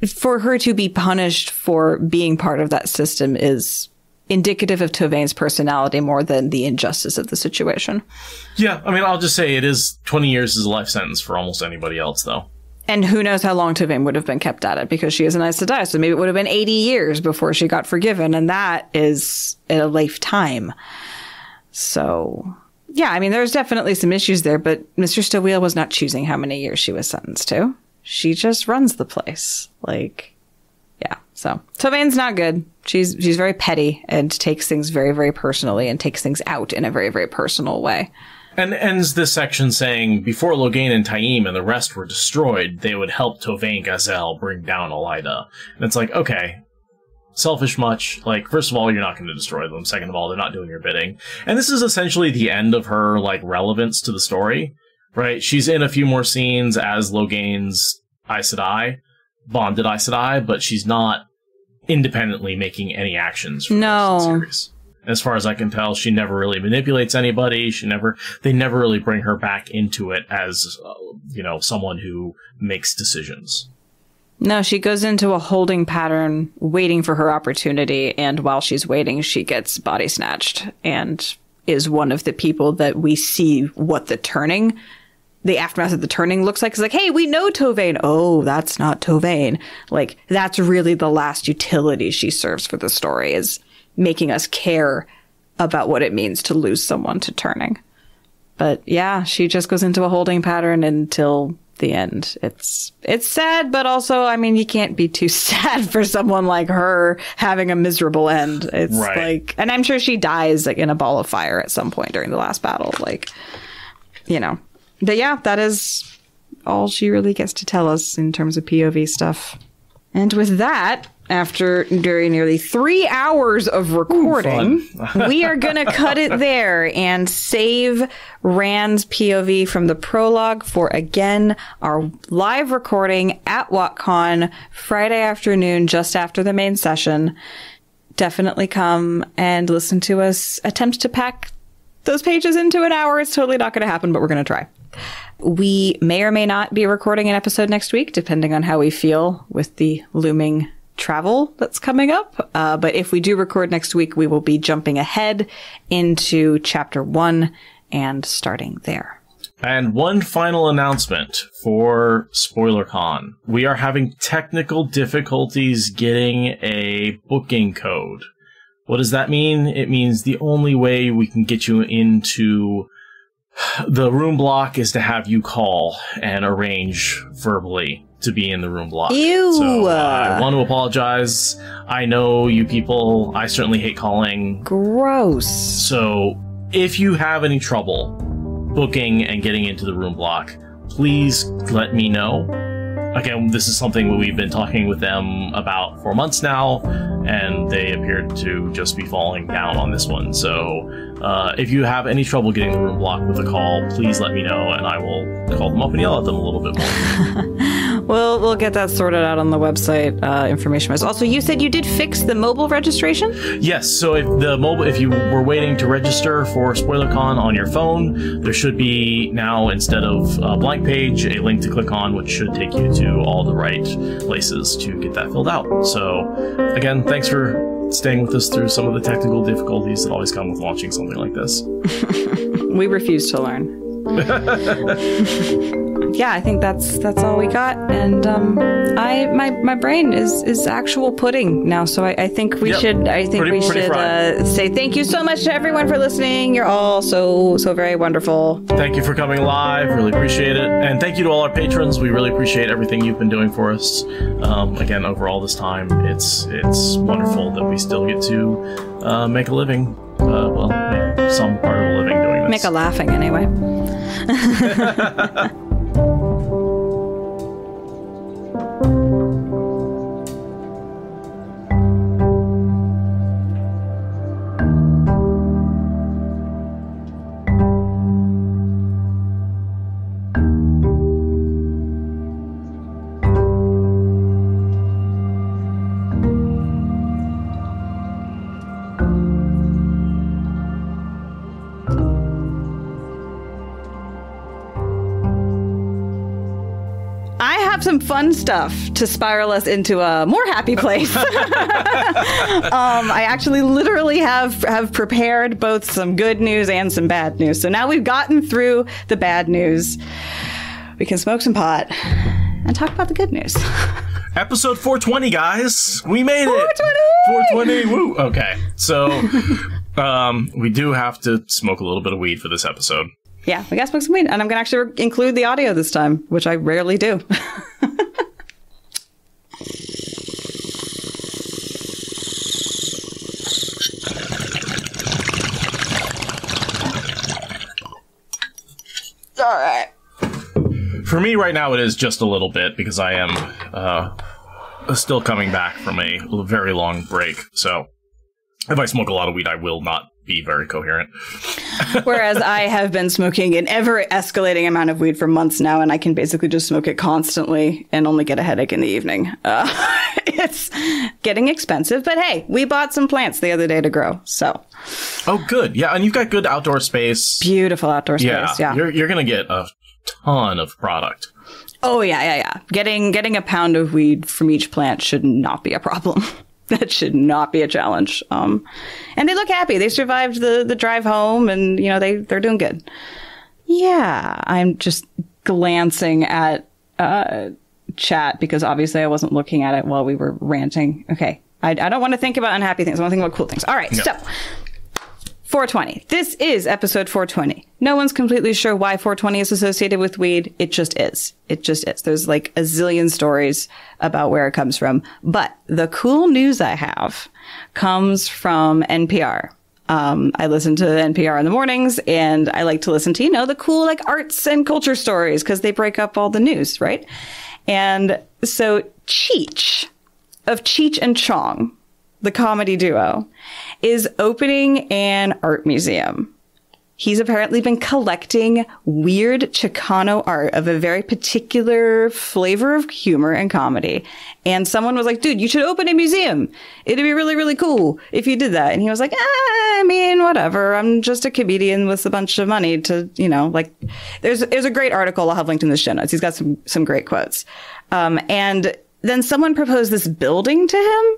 for her to be punished for being part of that system is indicative of Tovaine's personality more than the injustice of the situation. Yeah, I mean, I'll just say it is 20 years is a life sentence for almost anybody else, though. And who knows how long Toveine would have been kept at it, because she is an Aes Sedai, so maybe it would have been 80 years before she got forgiven, and that is a lifetime. So, yeah, I mean, there's definitely some issues there, but Mr. Stowell was not choosing how many years she was sentenced to. She just runs the place. Like, yeah. So, Tovaine's not good. She's very petty and takes things very, very personally and takes things out in a very, very personal way. And ends this section saying, before Logain and Taim and the rest were destroyed, they would help Toveine Gazal bring down Elaida. And it's like, okay, selfish much. Like, first of all, you're not going to destroy them. Second of all, they're not doing your bidding. And this is essentially the end of her, like, relevance to the story, right? She's in a few more scenes as Logain's Aes Sedai, bonded Aes Sedai, but she's not independently making any actions for the series. As far as I can tell, she never really manipulates anybody. They never really bring her back into it as, someone who makes decisions. No, she goes into a holding pattern, waiting for her opportunity, and while she's waiting, she gets body snatched, and is one of the people that we see what the aftermath of the turning looks like. It's like, hey, we know Toveine. Oh, that's not Toveine. Like, that's really the last utility she serves for the story, is making us care about what it means to lose someone to turning. But yeah, she just goes into a holding pattern until the end. It's sad, but also, I mean, you can't be too sad for someone like her having a miserable end. It's like, and I'm sure she dies like in a ball of fire at some point during the last battle. Like, but yeah, that is all she really gets to tell us in terms of POV stuff. And with that, after nearly 3 hours of recording, we are going to cut it there and save Rand's POV from the prologue for, again, our live recording at WatCon Friday afternoon, just after the main session. Definitely come and listen to us attempt to pack those pages into an hour. It's totally not going to happen, but we're going to try. We may or may not be recording an episode next week, depending on how we feel with the looming travel that's coming up. But if we do record next week, we will be jumping ahead into chapter 1 and starting there. And one final announcement for SpoilerCon. We are having technical difficulties getting a booking code. What does that mean? It means the only way we can get you into the room block is to have you call and arrange verbally to be in the room block. Ew! So I want to apologize. I know you people, I certainly hate calling. Gross. So if you have any trouble booking and getting into the room block, please let me know. Again, this is something that we've been talking with them about for months now, and they appeared to just be falling down on this one. So if you have any trouble getting the room block with a call, please let me know, and I will call them up and yell at them a little bit more. We'll get that sorted out on the website, information-wise. Also, you said you did fix the mobile registration? Yes, so if you were waiting to register for SpoilerCon on your phone, there should be now, instead of a blank page, a link to click on, which should take you to all the right places to get that filled out. So, again, thanks for staying with us through some of the technical difficulties that always come with launching something like this. We refuse to learn. Yeah, I think that's all we got, and my brain is actual pudding now, so I think we should say thank you so much to everyone for listening. You're all so very wonderful. Thank you for coming live, really appreciate it, and thank you to all our patrons. We really appreciate everything you've been doing for us. Again, over all this time, it's wonderful that we still get to make a living. Make some part of a living doing this. Make a laughing anyway. I have some fun stuff to spiral us into a more happy place. I actually literally have prepared both some good news and some bad news. So now we've gotten through the bad news. We can smoke some pot and talk about the good news. Episode 420, guys. We made it. 420. Woo. Okay. So, we do have to smoke a little bit of weed for this episode. Yeah, we got to smoke some weed. And I'm going to actually include the audio this time, which I rarely do. All right. For me right now, it is just a little bit because I am still coming back from a very long break. So if I smoke a lot of weed, I will not be very coherent. Whereas I have been smoking an ever-escalating amount of weed for months now, and I can basically just smoke it constantly and only get a headache in the evening. It's getting expensive, but hey, we bought some plants the other day to grow, so. Oh, good. Yeah, and you've got good outdoor space. Beautiful outdoor space, yeah. You're going to get a ton of product. Oh, yeah. Getting a pound of weed from each plant should not be a problem. That should not be a challenge. And they look happy. They survived the drive home, and they're doing good. Yeah, I'm just glancing at chat because obviously I wasn't looking at it while we were ranting. Okay, I don't want to think about unhappy things. I want to think about cool things. All right, no. So 420. This is episode 420. No one's completely sure why 420 is associated with weed. It just is. It just is. There's like a zillion stories about where it comes from. But the cool news I have comes from NPR. I listen to NPR in the mornings, and I like to listen to, the cool like arts and culture stories because they break up all the news, right? And so Cheech of Cheech and Chong, the comedy duo, is opening an art museum. He's apparently been collecting weird Chicano art of a very particular flavor of humor and comedy. And someone was like, dude, you should open a museum. It'd be really, really cool if you did that. And he was like, I mean, whatever. I'm just a comedian with a bunch of money to, there's a great article I'll have linked in the show notes. He's got some great quotes. And then someone proposed this building to him.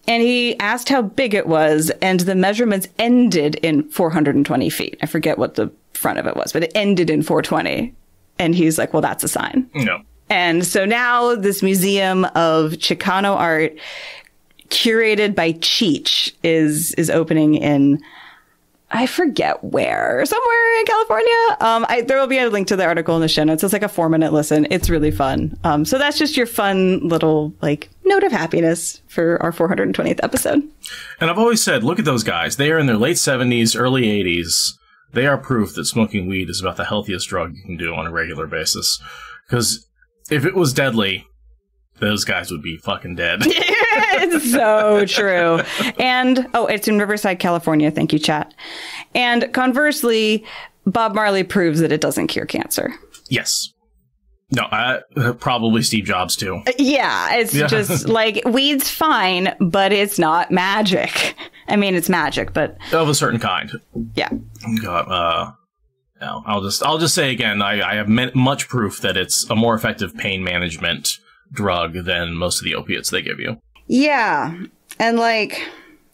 And he asked how big it was, and the measurements ended in 420 feet. I forget what the front of it was, but it ended in 420. And he's like, well, that's a sign. No. And so now this museum of Chicano art, curated by Cheech, is opening in, I forget where, somewhere in California. There will be a link to the article in the show notes. It's like a 4-minute listen. It's really fun. So that's just your fun little note of happiness for our 420th episode. And I've always said, look at those guys. They are in their late 70s, early 80s. They are proof that smoking weed is about the healthiest drug you can do on a regular basis. Because if it was deadly, those guys would be fucking dead. It's so true. And, it's in Riverside, California. Thank you, chat. And conversely, Bob Marley proves that it doesn't cure cancer. Yes. No, probably Steve Jobs, too. Yeah, it's just weed's fine, but it's not magic. I mean, it's magic, but... Of a certain kind. Yeah. God, no, I'll just say again, I have much proof that it's a more effective pain management drug than most of the opiates they give you. Yeah. And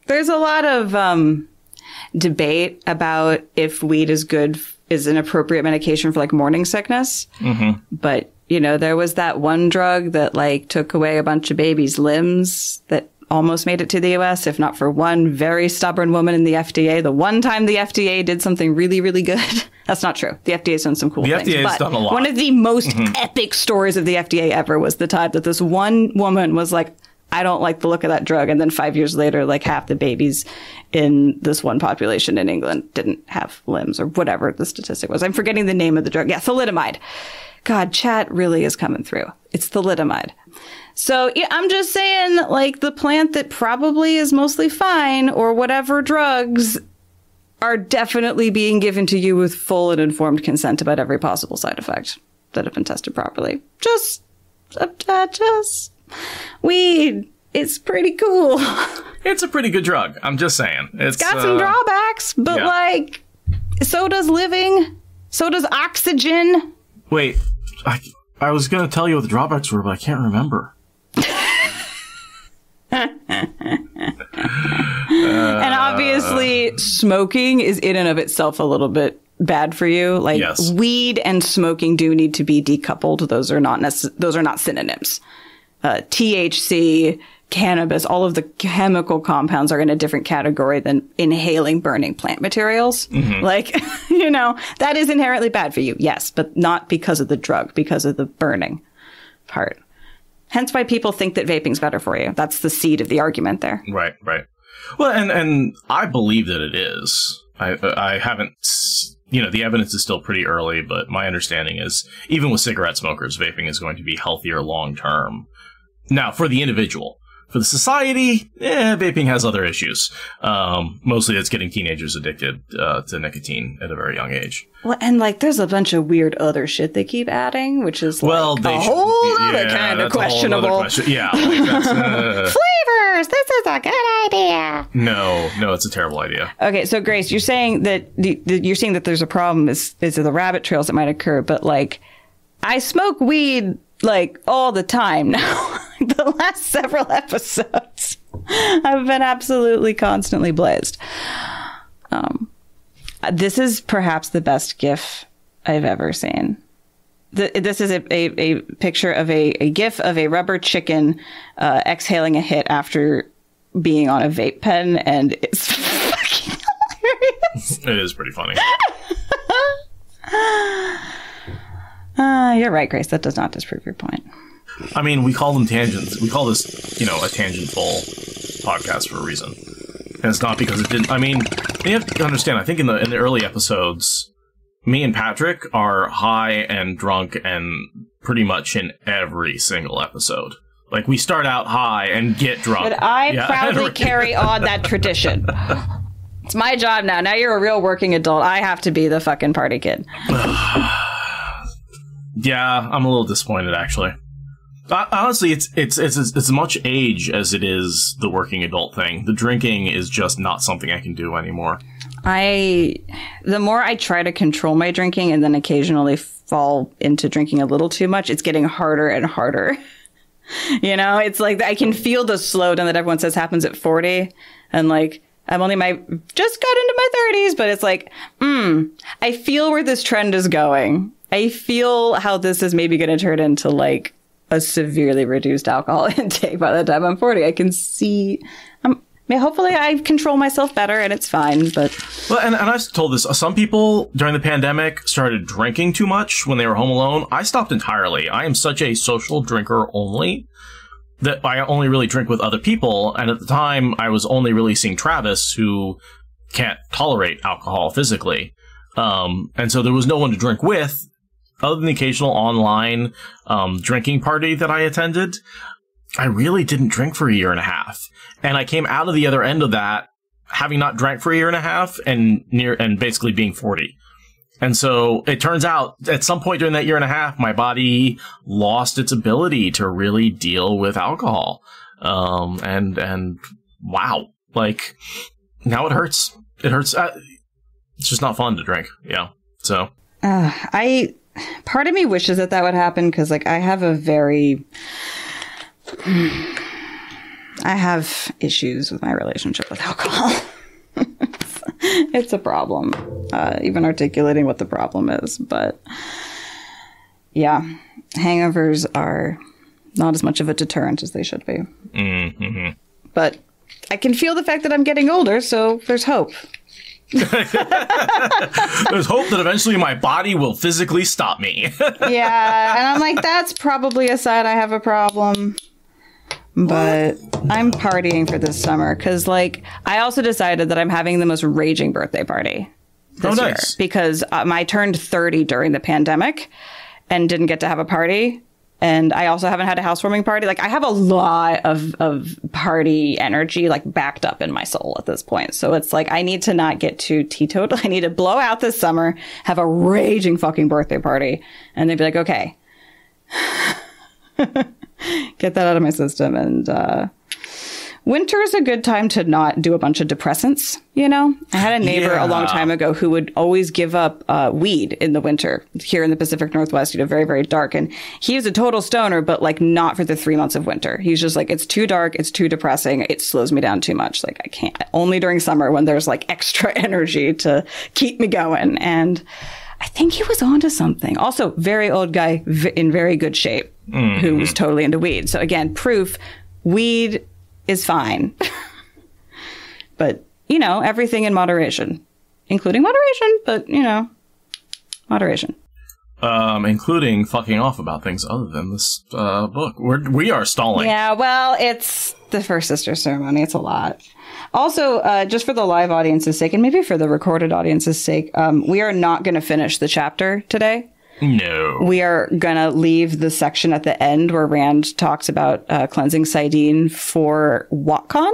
there's a lot of debate about if weed is an appropriate medication for morning sickness. Mm-hmm. But, there was that one drug that took away a bunch of babies' limbs that almost made it to the US, if not for one very stubborn woman in the FDA. The one time the FDA did something really, really good. That's not true. The FDA's done some cool things. The FDA's done a lot. One of the most epic stories of the FDA ever was the time that this one woman was like, I don't like the look of that drug. And then 5 years later, half the babies in this one population in England didn't have limbs or whatever the statistic was. I'm forgetting the name of the drug. Yeah, thalidomide. God, chat really is coming through. It's thalidomide. So yeah, I'm just saying, the plant that probably is mostly fine or whatever drugs are definitely being given to you with full and informed consent about every possible side effect that have been tested properly. Just weed. It's pretty cool. It's a pretty good drug. I'm just saying. It's got some drawbacks, but so does living. So does oxygen. Wait, I was going to tell you what the drawbacks were, but I can't remember. And obviously, smoking is in and of itself a little bit bad for you. Like, yes. Weed and smoking do need to be decoupled. Those are not synonyms. THC, cannabis, all of the chemical compounds are in a different category than inhaling burning plant materials. Mm-hmm. Like, that is inherently bad for you. Yes, but not because of the drug, because of the burning part. Hence why people think that vaping's better for you. That's the seed of the argument there. Right. Well, and I believe that it is. I haven't, the evidence is still pretty early, but my understanding is even with cigarette smokers, vaping is going to be healthier long term. Now, for the individual. For the society, vaping has other issues. Mostly it's getting teenagers addicted to nicotine at a very young age. Well, and there's a bunch of weird other shit they keep adding, which is a whole other kind of questionable. Yeah. Flavors! This is a good idea. No, it's a terrible idea. Okay, so Grace, you're saying that there's a problem is the rabbit trails that might occur, but I smoke weed all the time now. The last several episodes, I've been absolutely constantly blazed. This is perhaps the best GIF I've ever seen. This is a picture of a GIF of a rubber chicken exhaling a hit after being on a vape pen, and it's fucking hilarious. It is pretty funny. You're right, Grace. That does not disprove your point. I mean, we call them tangents. We call this, a tangentful podcast for a reason. And it's not because it didn't. I mean, you have to understand, I think in the early episodes, me and Patrick are high and drunk and pretty much in every single episode. We start out high and get drunk. But I proudly carry on that tradition. It's my job now. Now you're a real working adult. I have to be the fucking party kid. Yeah, I'm a little disappointed, actually. Honestly, it's as much age as it is the working adult thing. The drinking is just not something I can do anymore. The more I try to control my drinking and then occasionally fall into drinking a little too much, it's getting harder and harder. It's I can feel the slowdown that everyone says happens at 40. And I'm only just got into my 30s, but it's I feel where this trend is going. I feel how this is maybe going to turn into a severely reduced alcohol intake by the time I'm 40. I can see. Hopefully I control myself better and it's fine. But and I was told this. Some people during the pandemic started drinking too much when they were home alone. I stopped entirely. I am such a social drinker only that I only really drink with other people. And at the time, I was only really seeing Travis, who can't tolerate alcohol physically. And so there was no one to drink with. Other than the occasional online drinking party that I attended, I really didn't drink for a year and a half. And I came out of the other end of that having not drank for a year and a half and basically being 40. And so it turns out at some point during that year and a half, my body lost its ability to really deal with alcohol. And wow, now it hurts. It hurts. It's just not fun to drink. Yeah. So part of me wishes that would happen because I have issues with my relationship with alcohol. It's a problem, even articulating what the problem is. But yeah, hangovers are not as much of a deterrent as they should be. Mm-hmm. But I can feel the fact that I'm getting older, so there's hope. There's hope that eventually my body will physically stop me. Yeah, and I'm that's probably a sign I have a problem. But I'm partying for this summer because, I also decided that I'm having the most raging birthday party this year because I turned 30 during the pandemic and didn't get to have a party. And I also haven't had a housewarming party. I have a lot of party energy, backed up in my soul at this point. So it's I need to not get too teetotal. I need to blow out this summer, have a raging fucking birthday party, and then be okay. Get that out of my system and Winter is a good time to not do a bunch of depressants, you know? I had a neighbor a long time ago who would always give up weed in the winter here in the Pacific Northwest, you know, very, very dark. And he was a total stoner, but like not for the 3 months of winter. He's just like, it's too dark. It's too depressing. It slows me down too much. Like I can't, only during summer when there's like extra energy to keep me going. And I think he was onto something. Also, very old guy in very good shape who was totally into weed. So again, proof weed is fine. But, you know, everything in moderation, including moderation, but, you know, moderation. Including fucking off about things other than this book. We are stalling. Yeah, well, it's the First Sister ceremony. It's a lot. Also, just for the live audience's sake, and maybe for the recorded audience's sake, we are not going to finish the chapter today. No. We are going to leave the section at the end where Rand talks about cleansing Saidin for WotCon.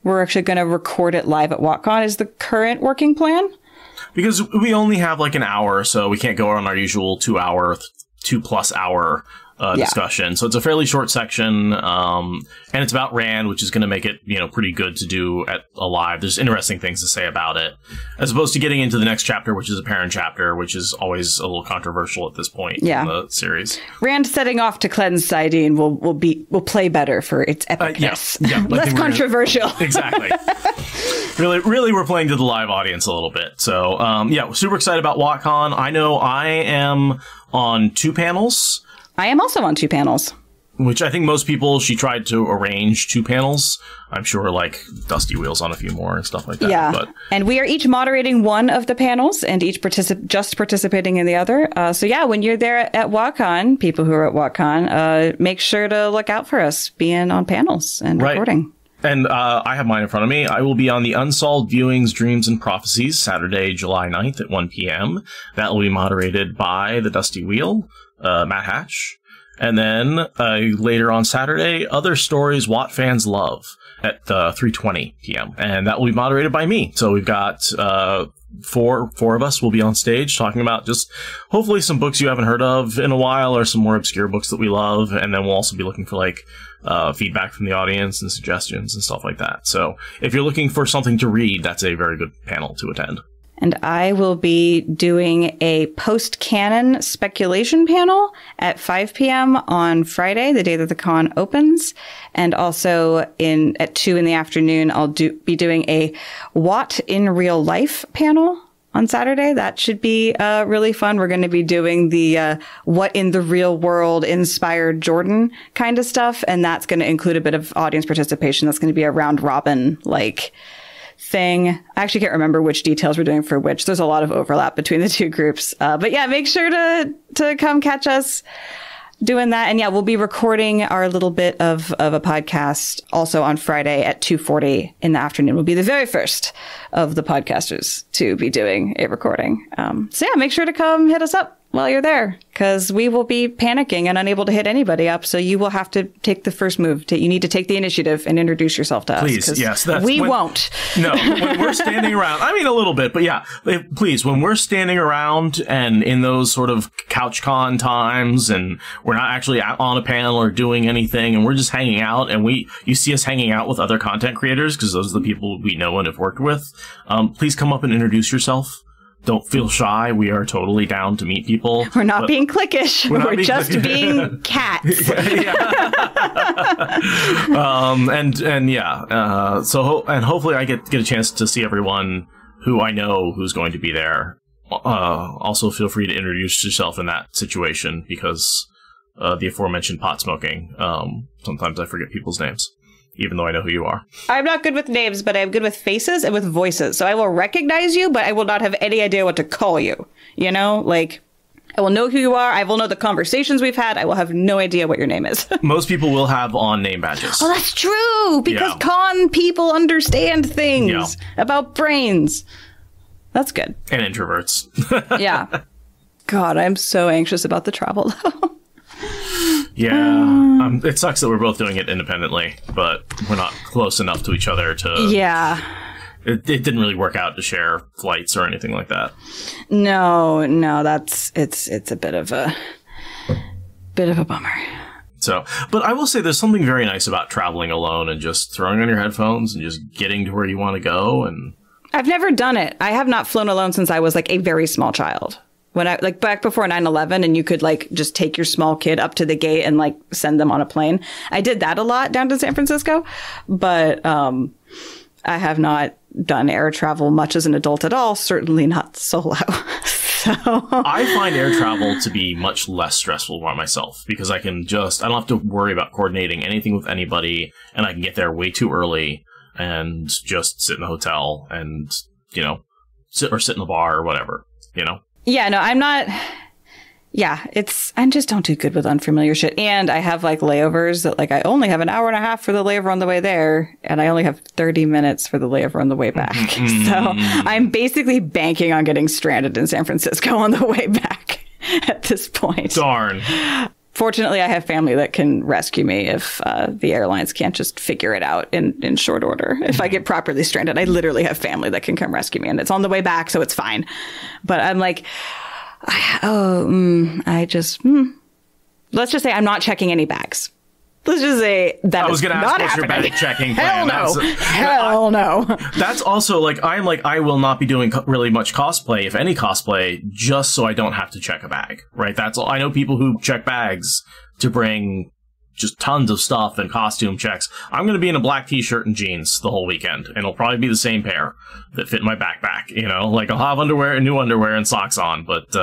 We're actually going to record it live at WotCon is the current working plan. Because we only have like an hour, so we can't go on our usual 2+ hour discussion. So it's a fairly short section, and it's about Rand, which is going to make it, you know, pretty good to do at a live. There's interesting things to say about it, as opposed to getting into the next chapter, which is a parent chapter, which is always a little controversial at this point in the series. Rand setting off to cleanse Saidin will play better for its epicness. Less controversial. Exactly. Really, we're playing to the live audience a little bit. So, we're super excited about WotCon. I know I am on 2 panels. I am also on 2 panels. Which I think most people, she tried to arrange 2 panels. I'm sure, like, Dusty Wheels on a few more and stuff like that. Yeah, but and we are each moderating one of the panels and each just participating in the other. So yeah, when you're there at WotCon, people who are at WotCon, make sure to look out for us being on panels and recording. And I have mine in front of me. I will be on the Unsolved Viewings, Dreams, and Prophecies, Saturday, July 9th at 1 p.m. That will be moderated by the Dusty Wheel, Matt Hatch. And then later on Saturday, Other Stories Watt Fans Love at 3:20 p.m. And that will be moderated by me. So we've got four of us will be on stage talking about just hopefully some books you haven't heard of in a while or some more obscure books that we love. And then we'll also be looking for like feedback from the audience and suggestions and stuff like that. So if you're looking for something to read, that's a very good panel to attend. And I will be doing a post-canon speculation panel at 5 p.m. on Friday, the day that the con opens. And also at 2 in the afternoon, I'll be doing a Watt in Real Life panel on Saturday. That should be really fun. We're going to be doing the what in the real world inspired Jordan kind of stuff. And that's going to include a bit of audience participation. That's going to be a round robin, like, thing. I actually can't remember which details we're doing for which. There's a lot of overlap between the 2 groups. But yeah, make sure to come catch us doing that. And yeah, we'll be recording our little bit of a podcast also on Friday at 2:40 in the afternoon. We'll be the very first of the podcasters to be doing a recording. So yeah, make sure to come hit us up while you're there, because we will be panicking and unable to hit anybody up. So you will have to take the first move. You need to take the initiative and introduce yourself to us. Please, yes. We won't. No, when we're standing around, I mean a little bit, but yeah, please, when we're standing around and in those sort of couch con times and we're not actually on a panel or doing anything and we're just hanging out and you see us hanging out with other content creators, because those are the people we know and have worked with, please come up and introduce yourself. Don't feel shy. We are totally down to meet people. We're not being cliquish. We're just being cats. So hopefully I get a chance to see everyone who I know who's going to be there. Also feel free to introduce yourself in that situation, because the aforementioned pot smoking. Sometimes I forget people's names, even though I know who you are. I'm not good with names, but I'm good with faces and with voices. So I will recognize you, but I will not have any idea what to call you. You know, like, I will know who you are. I will know the conversations we've had. I will have no idea what your name is. Most people will have on name badges. Oh, that's true, because con people understand things about brains. That's good. And introverts. Yeah. God, I'm so anxious about the travel, though. Yeah, it sucks that we're both doing it independently, but we're not close enough to each other to... Yeah. It didn't really work out to share flights or anything like that. No, it's a bit of a bummer. So, but I will say there's something very nice about traveling alone and just throwing on your headphones and just getting to where you want to go. And I've never done it. I have not flown alone since I was like a very small child. When I like back before 9/11 and you could like just take your small kid up to the gate and like send them on a plane. I did that a lot down to San Francisco, but I have not done air travel much as an adult at all, certainly not solo. So I find air travel to be much less stressful by myself because I don't have to worry about coordinating anything with anybody, and I can get there way too early and just sit in the hotel and, sit in the bar or whatever, Yeah, no, I'm not. Yeah, I just don't do good with unfamiliar shit. And I have like layovers that like I only have an hour and a half for the layover on the way there. And I only have 30 minutes for the layover on the way back. So I'm basically banking on getting stranded in San Francisco on the way back at this point. Darn. Fortunately, I have family that can rescue me if the airlines can't just figure it out in short order. If I get properly stranded, I literally have family that can come rescue me. And it's on the way back, so it's fine. But I'm like... let's just say I'm not checking any bags. Let's just say that I was going to ask what's your bag checking plan. Hell no. That's also I will not be doing really much cosplay, if any cosplay, just so I don't have to check a bag, right? That's all. I know people who check bags to bring just tons of stuff and costume checks. I'm going to be in a black t-shirt and jeans the whole weekend, and it'll probably be the same pair that fit in my backpack. Like I'll have new underwear and socks on. But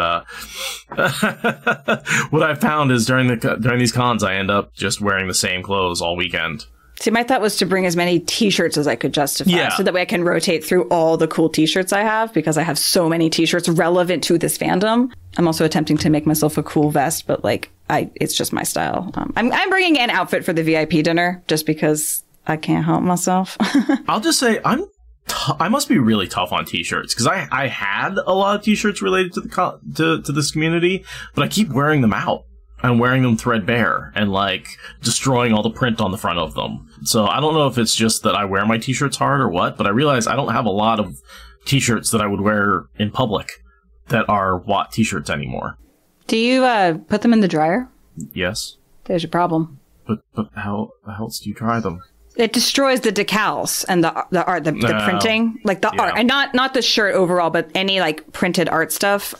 what I've found is during these cons, I end up just wearing the same clothes all weekend. See, my thought was to bring as many t-shirts as I could justify, so that way I can rotate through all the cool t-shirts I have, because I have so many t-shirts relevant to this fandom. I'm also attempting to make myself a cool vest, but it's just my style. I'm bringing an outfit for the VIP dinner just because I can't help myself. I'll just say I must be really tough on t-shirts because I had a lot of t-shirts related to this community, but I keep wearing them out. I'm wearing them threadbare and destroying all the print on the front of them. So I don't know if it's just that I wear my t-shirts hard or what, but I realize I don't have a lot of t-shirts that I would wear in public that are Watt t-shirts anymore. Do you put them in the dryer? Yes. There's your problem. But how else do you dry them? It destroys the decals and the art, the printing, art, and not the shirt overall, but any printed art stuff.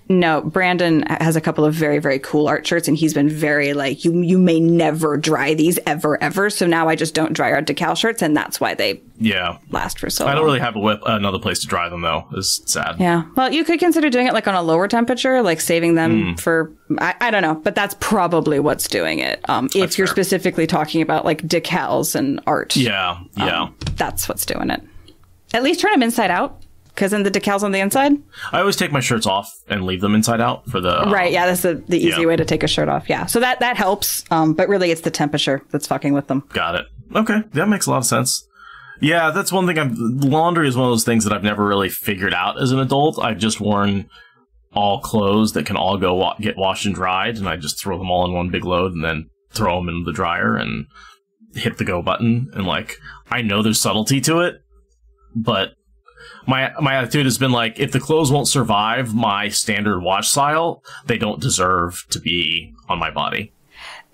No, Brandon has a couple of very, very cool art shirts, and he's been very you may never dry these ever. So now I just don't dry our decal shirts, and that's why they last for so long. I don't really have another place to dry them though. It's sad. Yeah. Well, you could consider doing it on a lower temperature, saving them for, I don't know, but that's probably what's doing it. If you're specifically talking about decals and art. Yeah. That's what's doing it. At least turn them inside out, because then the decal's on the inside. I always take my shirts off and leave them inside out for the... right, yeah, that's the easy way to take a shirt off, yeah. So that helps, but really it's the temperature that's fucking with them. Got it. Okay, that makes a lot of sense. Yeah, that's one thing. Laundry is one of those things that I've never really figured out as an adult. I've just worn all clothes that can all get washed and dried, and I just throw them all in one big load and then throw them in the dryer and hit the go button. And I know there's subtlety to it, but my attitude has been if the clothes won't survive my standard wash style, they don't deserve to be on my body.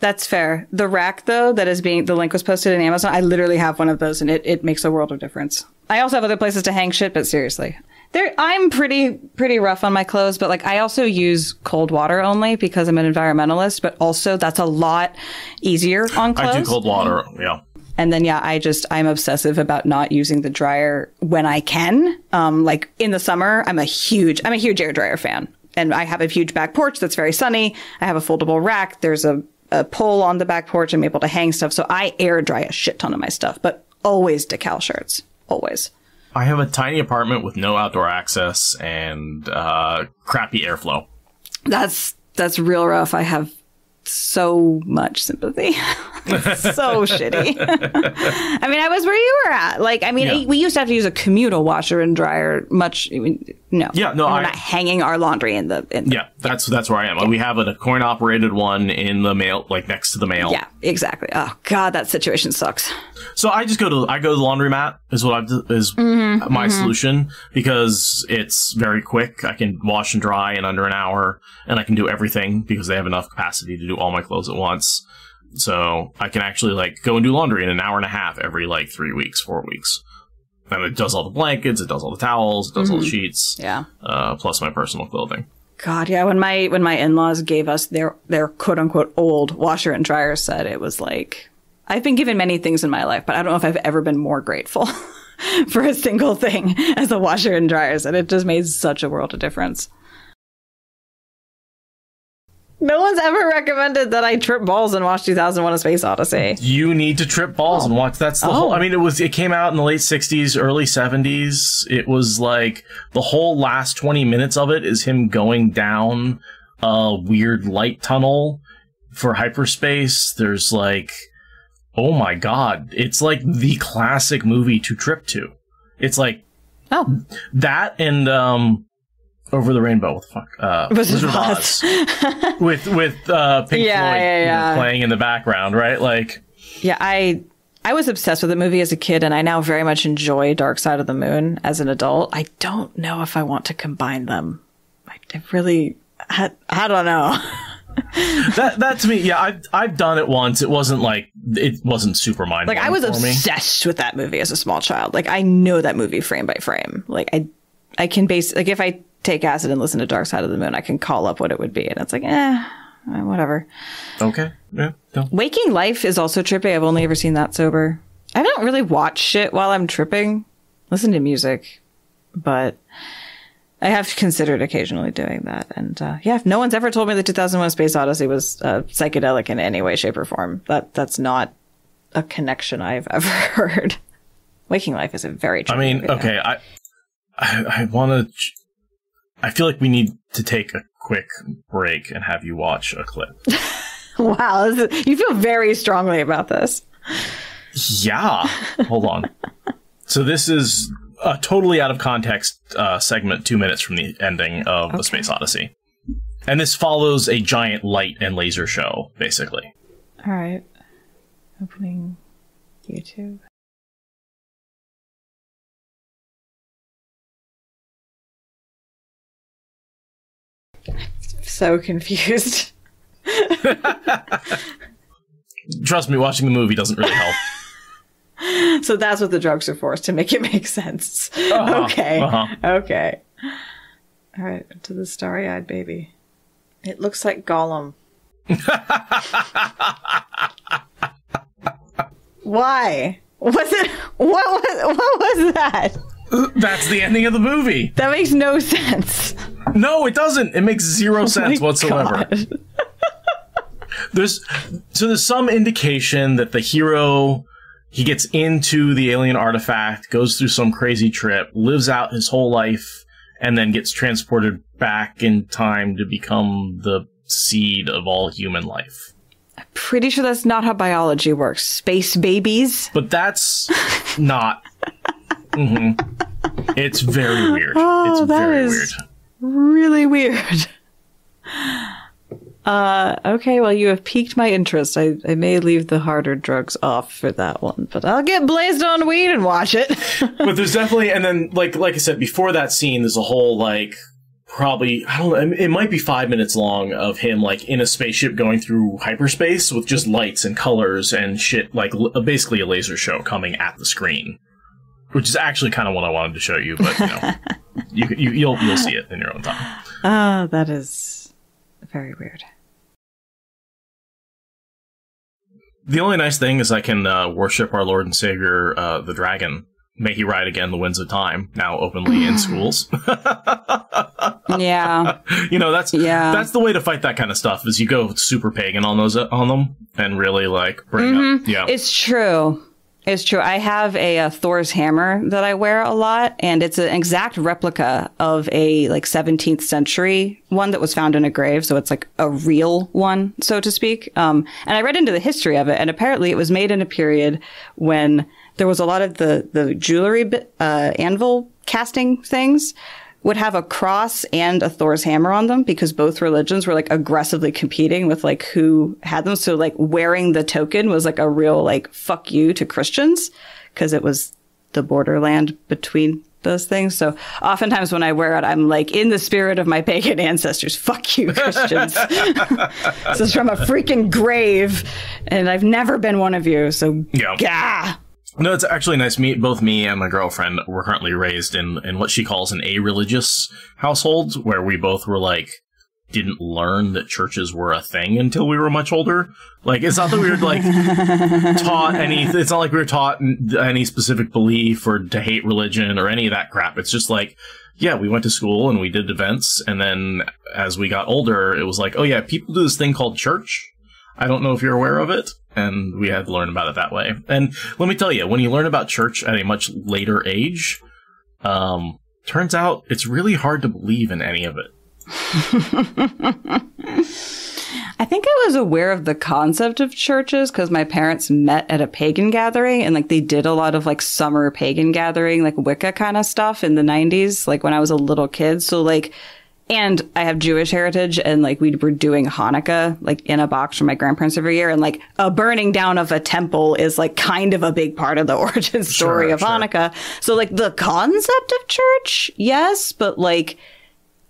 That's fair. The rack, though, the link was posted in Amazon. I literally have one of those, and it makes a world of difference. I also have other places to hang shit, but seriously. I'm pretty rough on my clothes, but I also use cold water only because I'm an environmentalist, but also that's a lot easier on clothes. I do cold water, yeah. And then, I'm obsessive about not using the dryer when I can. In the summer, I'm a huge air dryer fan. And I have a huge back porch that's very sunny. I have a foldable rack. There's a pole on the back porch. I'm able to hang stuff. So I air dry a shit ton of my stuff, but always decal shirts. Always. I have a tiny apartment with no outdoor access and crappy airflow. That's real rough. I have so much sympathy. So shitty. I mean, I was where you were at. Like, I mean, we used to have to use a communal washer and dryer. No. Yeah, no, we're not hanging our laundry in the. Yeah, that's where I am. Yeah. We have a coin operated one in the mail, like next to the mail. Yeah, exactly. Oh God, that situation sucks. So I just go to the laundromat is what my solution, because it's very quick. I can wash and dry in under an hour, and I can do everything because they have enough capacity to do all my clothes at once. So I can actually like go and do laundry in an hour and a half every like 3 weeks, 4 weeks. And it does all the blankets, it does all the towels, it does all the sheets. Yeah. Plus my personal clothing. God, yeah. When my in-laws gave us their quote unquote old washer and dryer set, it was like, I've been given many things in my life, but I don't know if I've ever been more grateful for a single thing as a washer and dryer set. It just made such a world of difference. No one's ever recommended that I trip balls and watch 2001: A Space Odyssey. You need to trip balls and watch. That's the whole. I mean, it came out in the late 60s, early 70s. It was like the whole last 20 minutes of it is him going down a weird light tunnel for hyperspace. There's like, oh my God, it's like the classic movie to trip to. It's like that and Over the Rainbow. What the fuck? Wizard of Oz. with Pink Floyd playing in the background, right? Like, yeah, I was obsessed with the movie as a kid, and I now very much enjoy Dark Side of the Moon as an adult. I don't know if I want to combine them. I don't know. that to me, yeah, I've done it once. It wasn't super mind-blowing. Like, I was obsessed with that movie as a small child. Like, I know that movie frame by frame. Like, I can if I take acid and listen to Dark Side of the Moon, I can call up what it would be, and it's like, whatever. Okay. Yeah. No. Waking Life is also trippy. I've only ever seen that sober. I don't really watch shit while I'm tripping. Listen to music, but I have considered occasionally doing that. And if no one's ever told me that 2001: Space Odyssey was psychedelic in any way, shape, or form, that's not a connection I've ever heard. Waking Life is a very trippy movie, okay, I want to. I feel like we need to take a quick break and have you watch a clip. Wow, you feel very strongly about this. Yeah. Hold on. So this is a totally out of context segment 2 minutes from the ending of The Space Odyssey. And this follows a giant light and laser show, basically. All right. Opening YouTube. So confused. Trust me, watching the movie doesn't really help. So that's what the drugs are for, to make it make sense. Okay. Okay. All right, to the starry-eyed baby. It looks like Gollum. Why? What was that? That's the ending of the movie. That makes no sense. No, it doesn't. It makes zero sense whatsoever. There's some indication that the hero, he gets into the alien artifact, goes through some crazy trip, lives out his whole life, and then gets transported back in time to become the seed of all human life. I'm pretty sure that's not how biology works. Space babies. But that's not... It's very weird. Oh, it's very weird. Really weird. Okay, well, you have piqued my interest. I may leave the harder drugs off for that one, but I'll get blazed on weed and watch it. But there's definitely, and then like I said, before that scene, there's a whole probably, I don't know, it might be 5 minutes long of him in a spaceship going through hyperspace with just lights and colors and shit, basically a laser show coming at the screen. Which is actually kind of what I wanted to show you, but you'll see it in your own time. That is very weird. The only nice thing is I can worship our Lord and Savior, the dragon. May he ride again the winds of time, now openly in schools. Yeah. That's the way to fight that kind of stuff, is you go super pagan on them and really bring up. Yeah. It's true. It's true. I have a Thor's hammer that I wear a lot, and it's an exact replica of a 17th century one that was found in a grave. So it's like a real one, so to speak. And I read into the history of it, and apparently it was made in a period when there was a lot of the jewelry anvil casting things would have a cross and a Thor's hammer on them because both religions were aggressively competing with who had them. So wearing the token was a real fuck you to Christians because it was the borderland between those things. So oftentimes when I wear it, I'm in the spirit of my pagan ancestors. Fuck you, Christians. This is from a freaking grave and I've never been one of you. So yeah. No, it's actually nice. Both me and my girlfriend were currently raised in what she calls an a-religious household, where we both were didn't learn that churches were a thing until we were much older. It's not that we were taught it's not like we were taught any specific belief or to hate religion or any of that crap. It's just yeah, we went to school and we did events. And then as we got older, it was oh yeah, people do this thing called church. I don't know if you're aware of it, and we had to learn about it that way. And let me tell you, when you learn about church at a much later age, turns out it's really hard to believe in any of it. I think I was aware of the concept of churches because my parents met at a pagan gathering, and they did a lot of summer pagan gathering, Wicca kind of stuff in the 90s, when I was a little kid. So and I have Jewish heritage, and we were doing Hanukkah in a box for my grandparents every year, and a burning down of a temple is kind of a big part of the origin story of Hanukkah. So the concept of church, yes, but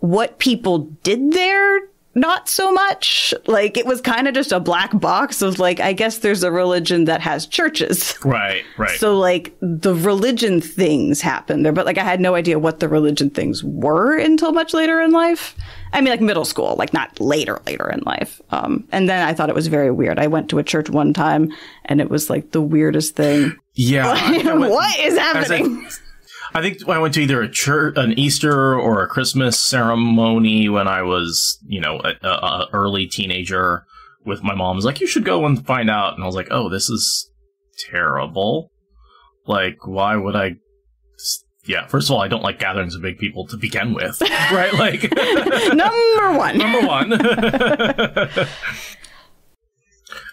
what people did there, not so much. It was kind of just a black box of I guess there's a religion that has churches. Right. So the religion things happened there, but I had no idea what the religion things were until much later in life. I mean, middle school, not later in life. And then I thought it was very weird. I went to a church one time and it was the weirdest thing. Yeah. What is happening? I think I went to either an Easter or a Christmas ceremony when I was, a early teenager with my mom. Was you should go and find out. And I was oh, this is terrible. Why would I? Yeah, first of all, I don't like gatherings of big people to begin with. Right? Number one. Number one.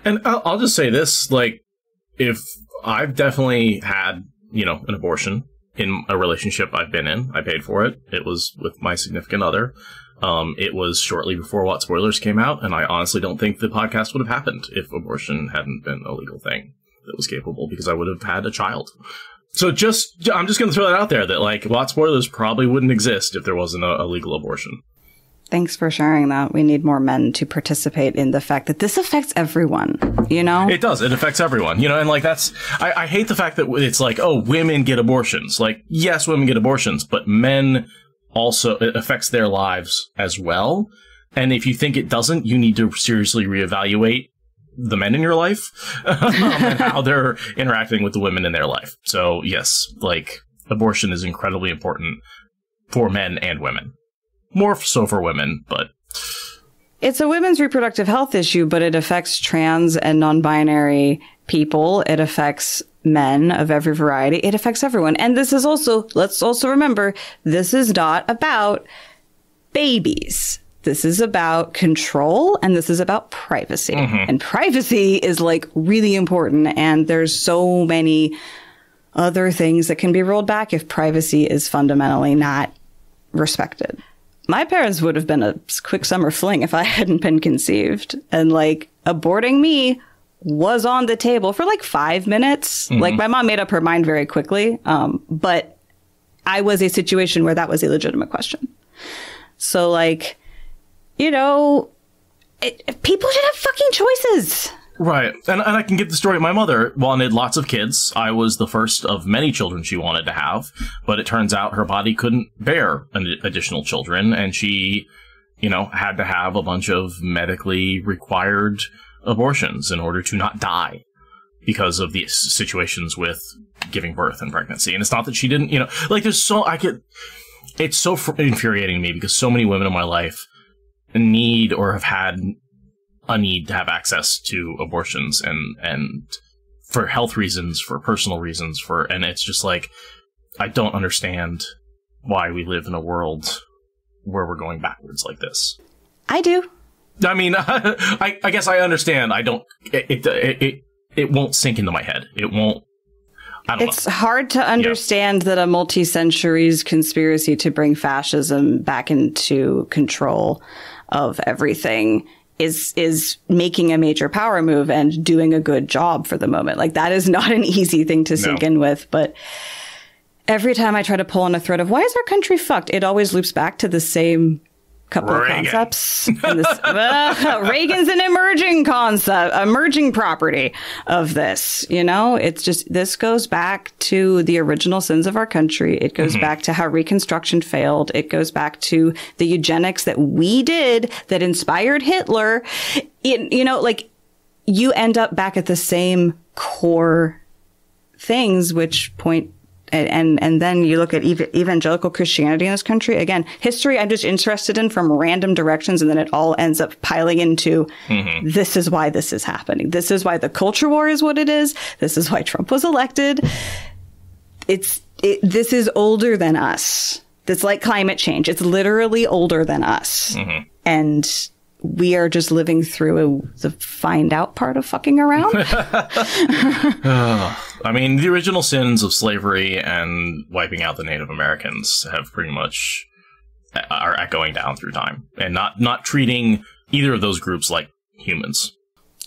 And I'll just say this, if I've definitely had, an abortion in a relationship I've been in. I paid for it. It was with my significant other. It was shortly before What Spoilers came out, and I honestly don't think the podcast would have happened if abortion hadn't been a legal thing that was capable, because I would have had a child. So I'm just going to throw that out there, that What Spoilers probably wouldn't exist if there wasn't a legal abortion. Thanks for sharing that. We need more men to participate in the fact that this affects everyone, It does. It affects everyone, and that's, I hate the fact that it's oh, women get abortions. Yes, women get abortions, but men also, it affects their lives as well. And if you think it doesn't, you need to seriously reevaluate the men in your life and how they're interacting with the women in their life. So yes, abortion is incredibly important for men and women. More so for women, but it's a women's reproductive health issue, but it affects trans and non-binary people. It affects men of every variety. It affects everyone. And this is also, let's also remember, this is not about babies. This is about control, and this is about privacy. Mm-hmm. And privacy is really important. And there's so many other things that can be rolled back if privacy is fundamentally not respected. My parents would have been a quick summer fling if I hadn't been conceived. And aborting me was on the table for 5 minutes. Mm-hmm. My mom made up her mind very quickly. But I was a situation where that was a legitimate question. So people should have fucking choices. Right. And I can get the story. My mother wanted lots of kids. I was the first of many children she wanted to have, but it turns out her body couldn't bear additional children, and she, had to have a bunch of medically required abortions in order to not die because of these situations with giving birth and pregnancy. And it's not that she didn't, it's so infuriating to me because so many women in my life need or have had a need to have access to abortions and for health reasons, for personal reasons, and it's just like, I don't understand why we live in a world where we're going backwards like this. I do. I mean, I guess I understand. I don't. It won't sink into my head. It won't. I don't know. It's hard to understand that a multi-centuries conspiracy to bring fascism back into control of everything is making a major power move and doing a good job for the moment. Like, that is not an easy thing to sink in with, but every time I try to pull on a thread of why is our country fucked, it always loops back to the same couple of concepts. And this, Reagan's an emerging concept, emerging property of this. You know, it's just, this goes back to the original sins of our country. It goes back to how Reconstruction failed. It goes back to the eugenics that we did that inspired Hitler. You know, like, you end up back at the same core things, which point. And then you look at evangelical Christianity in this country. Again, history I'm just interested in from random directions, and then it all ends up piling into this is why this is happening. This is why the culture war is what it is. This is why Trump was elected. This is older than us. It's like climate change. It's literally older than us. And we are just living through the find out part of fucking around. I mean, the original sins of slavery and wiping out the Native Americans have pretty much are echoing down through time, and not treating either of those groups like humans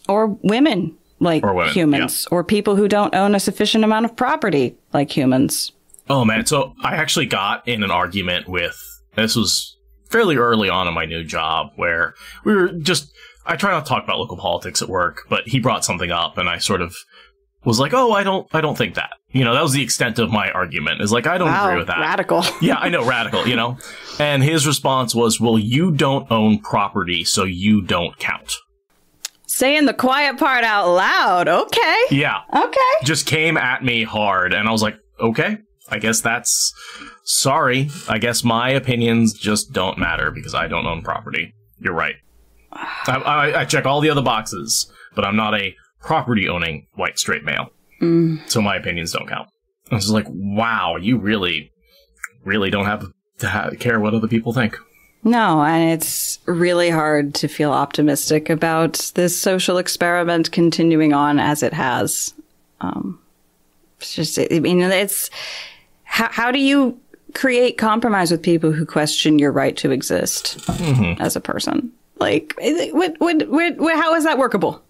or women like humans, or people who don't own a sufficient amount of property like humans. Oh man, so I actually got in an argument with, this was fairly early on in my new job, where we were just, I try not to talk about local politics at work, but he brought something up and I sort of was like, oh, I don't think that. You know, that was the extent of my argument. Is like, I don't agree with that. Radical. Yeah, I know, radical, you know? And his response was, well, you don't own property, so you don't count. Saying the quiet part out loud. Okay. Yeah. Okay. Just came at me hard. And I was like, okay, I guess that's, sorry. I guess my opinions just don't matter because I don't own property. You're right. I check all the other boxes, but I'm not a property-owning white straight male. So my opinions don't count. I was like, wow, you really, really don't have to care what other people think. No, and it's really hard to feel optimistic about this social experiment continuing on as it has. It's just, I mean, it's, how do you create compromise with people who question your right to exist as a person? Like, how is that workable?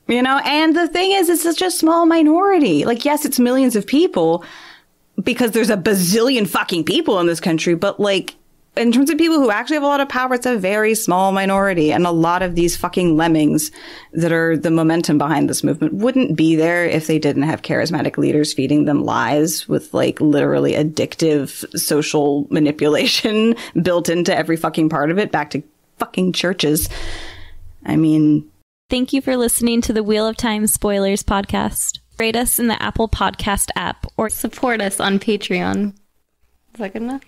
You know, and the thing is, it's such a small minority. Like, yes, it's millions of people because there's a bazillion fucking people in this country. But like, in terms of people who actually have a lot of power, it's a very small minority. And a lot of these fucking lemmings that are the momentum behind this movement wouldn't be there if they didn't have charismatic leaders feeding them lies with like literally addictive social manipulation built into every fucking part of it, back to fucking churches. I mean, thank you for listening to the Wheel of Time Spoilers podcast. Rate us in the Apple Podcast app or support us on Patreon. Is that good enough?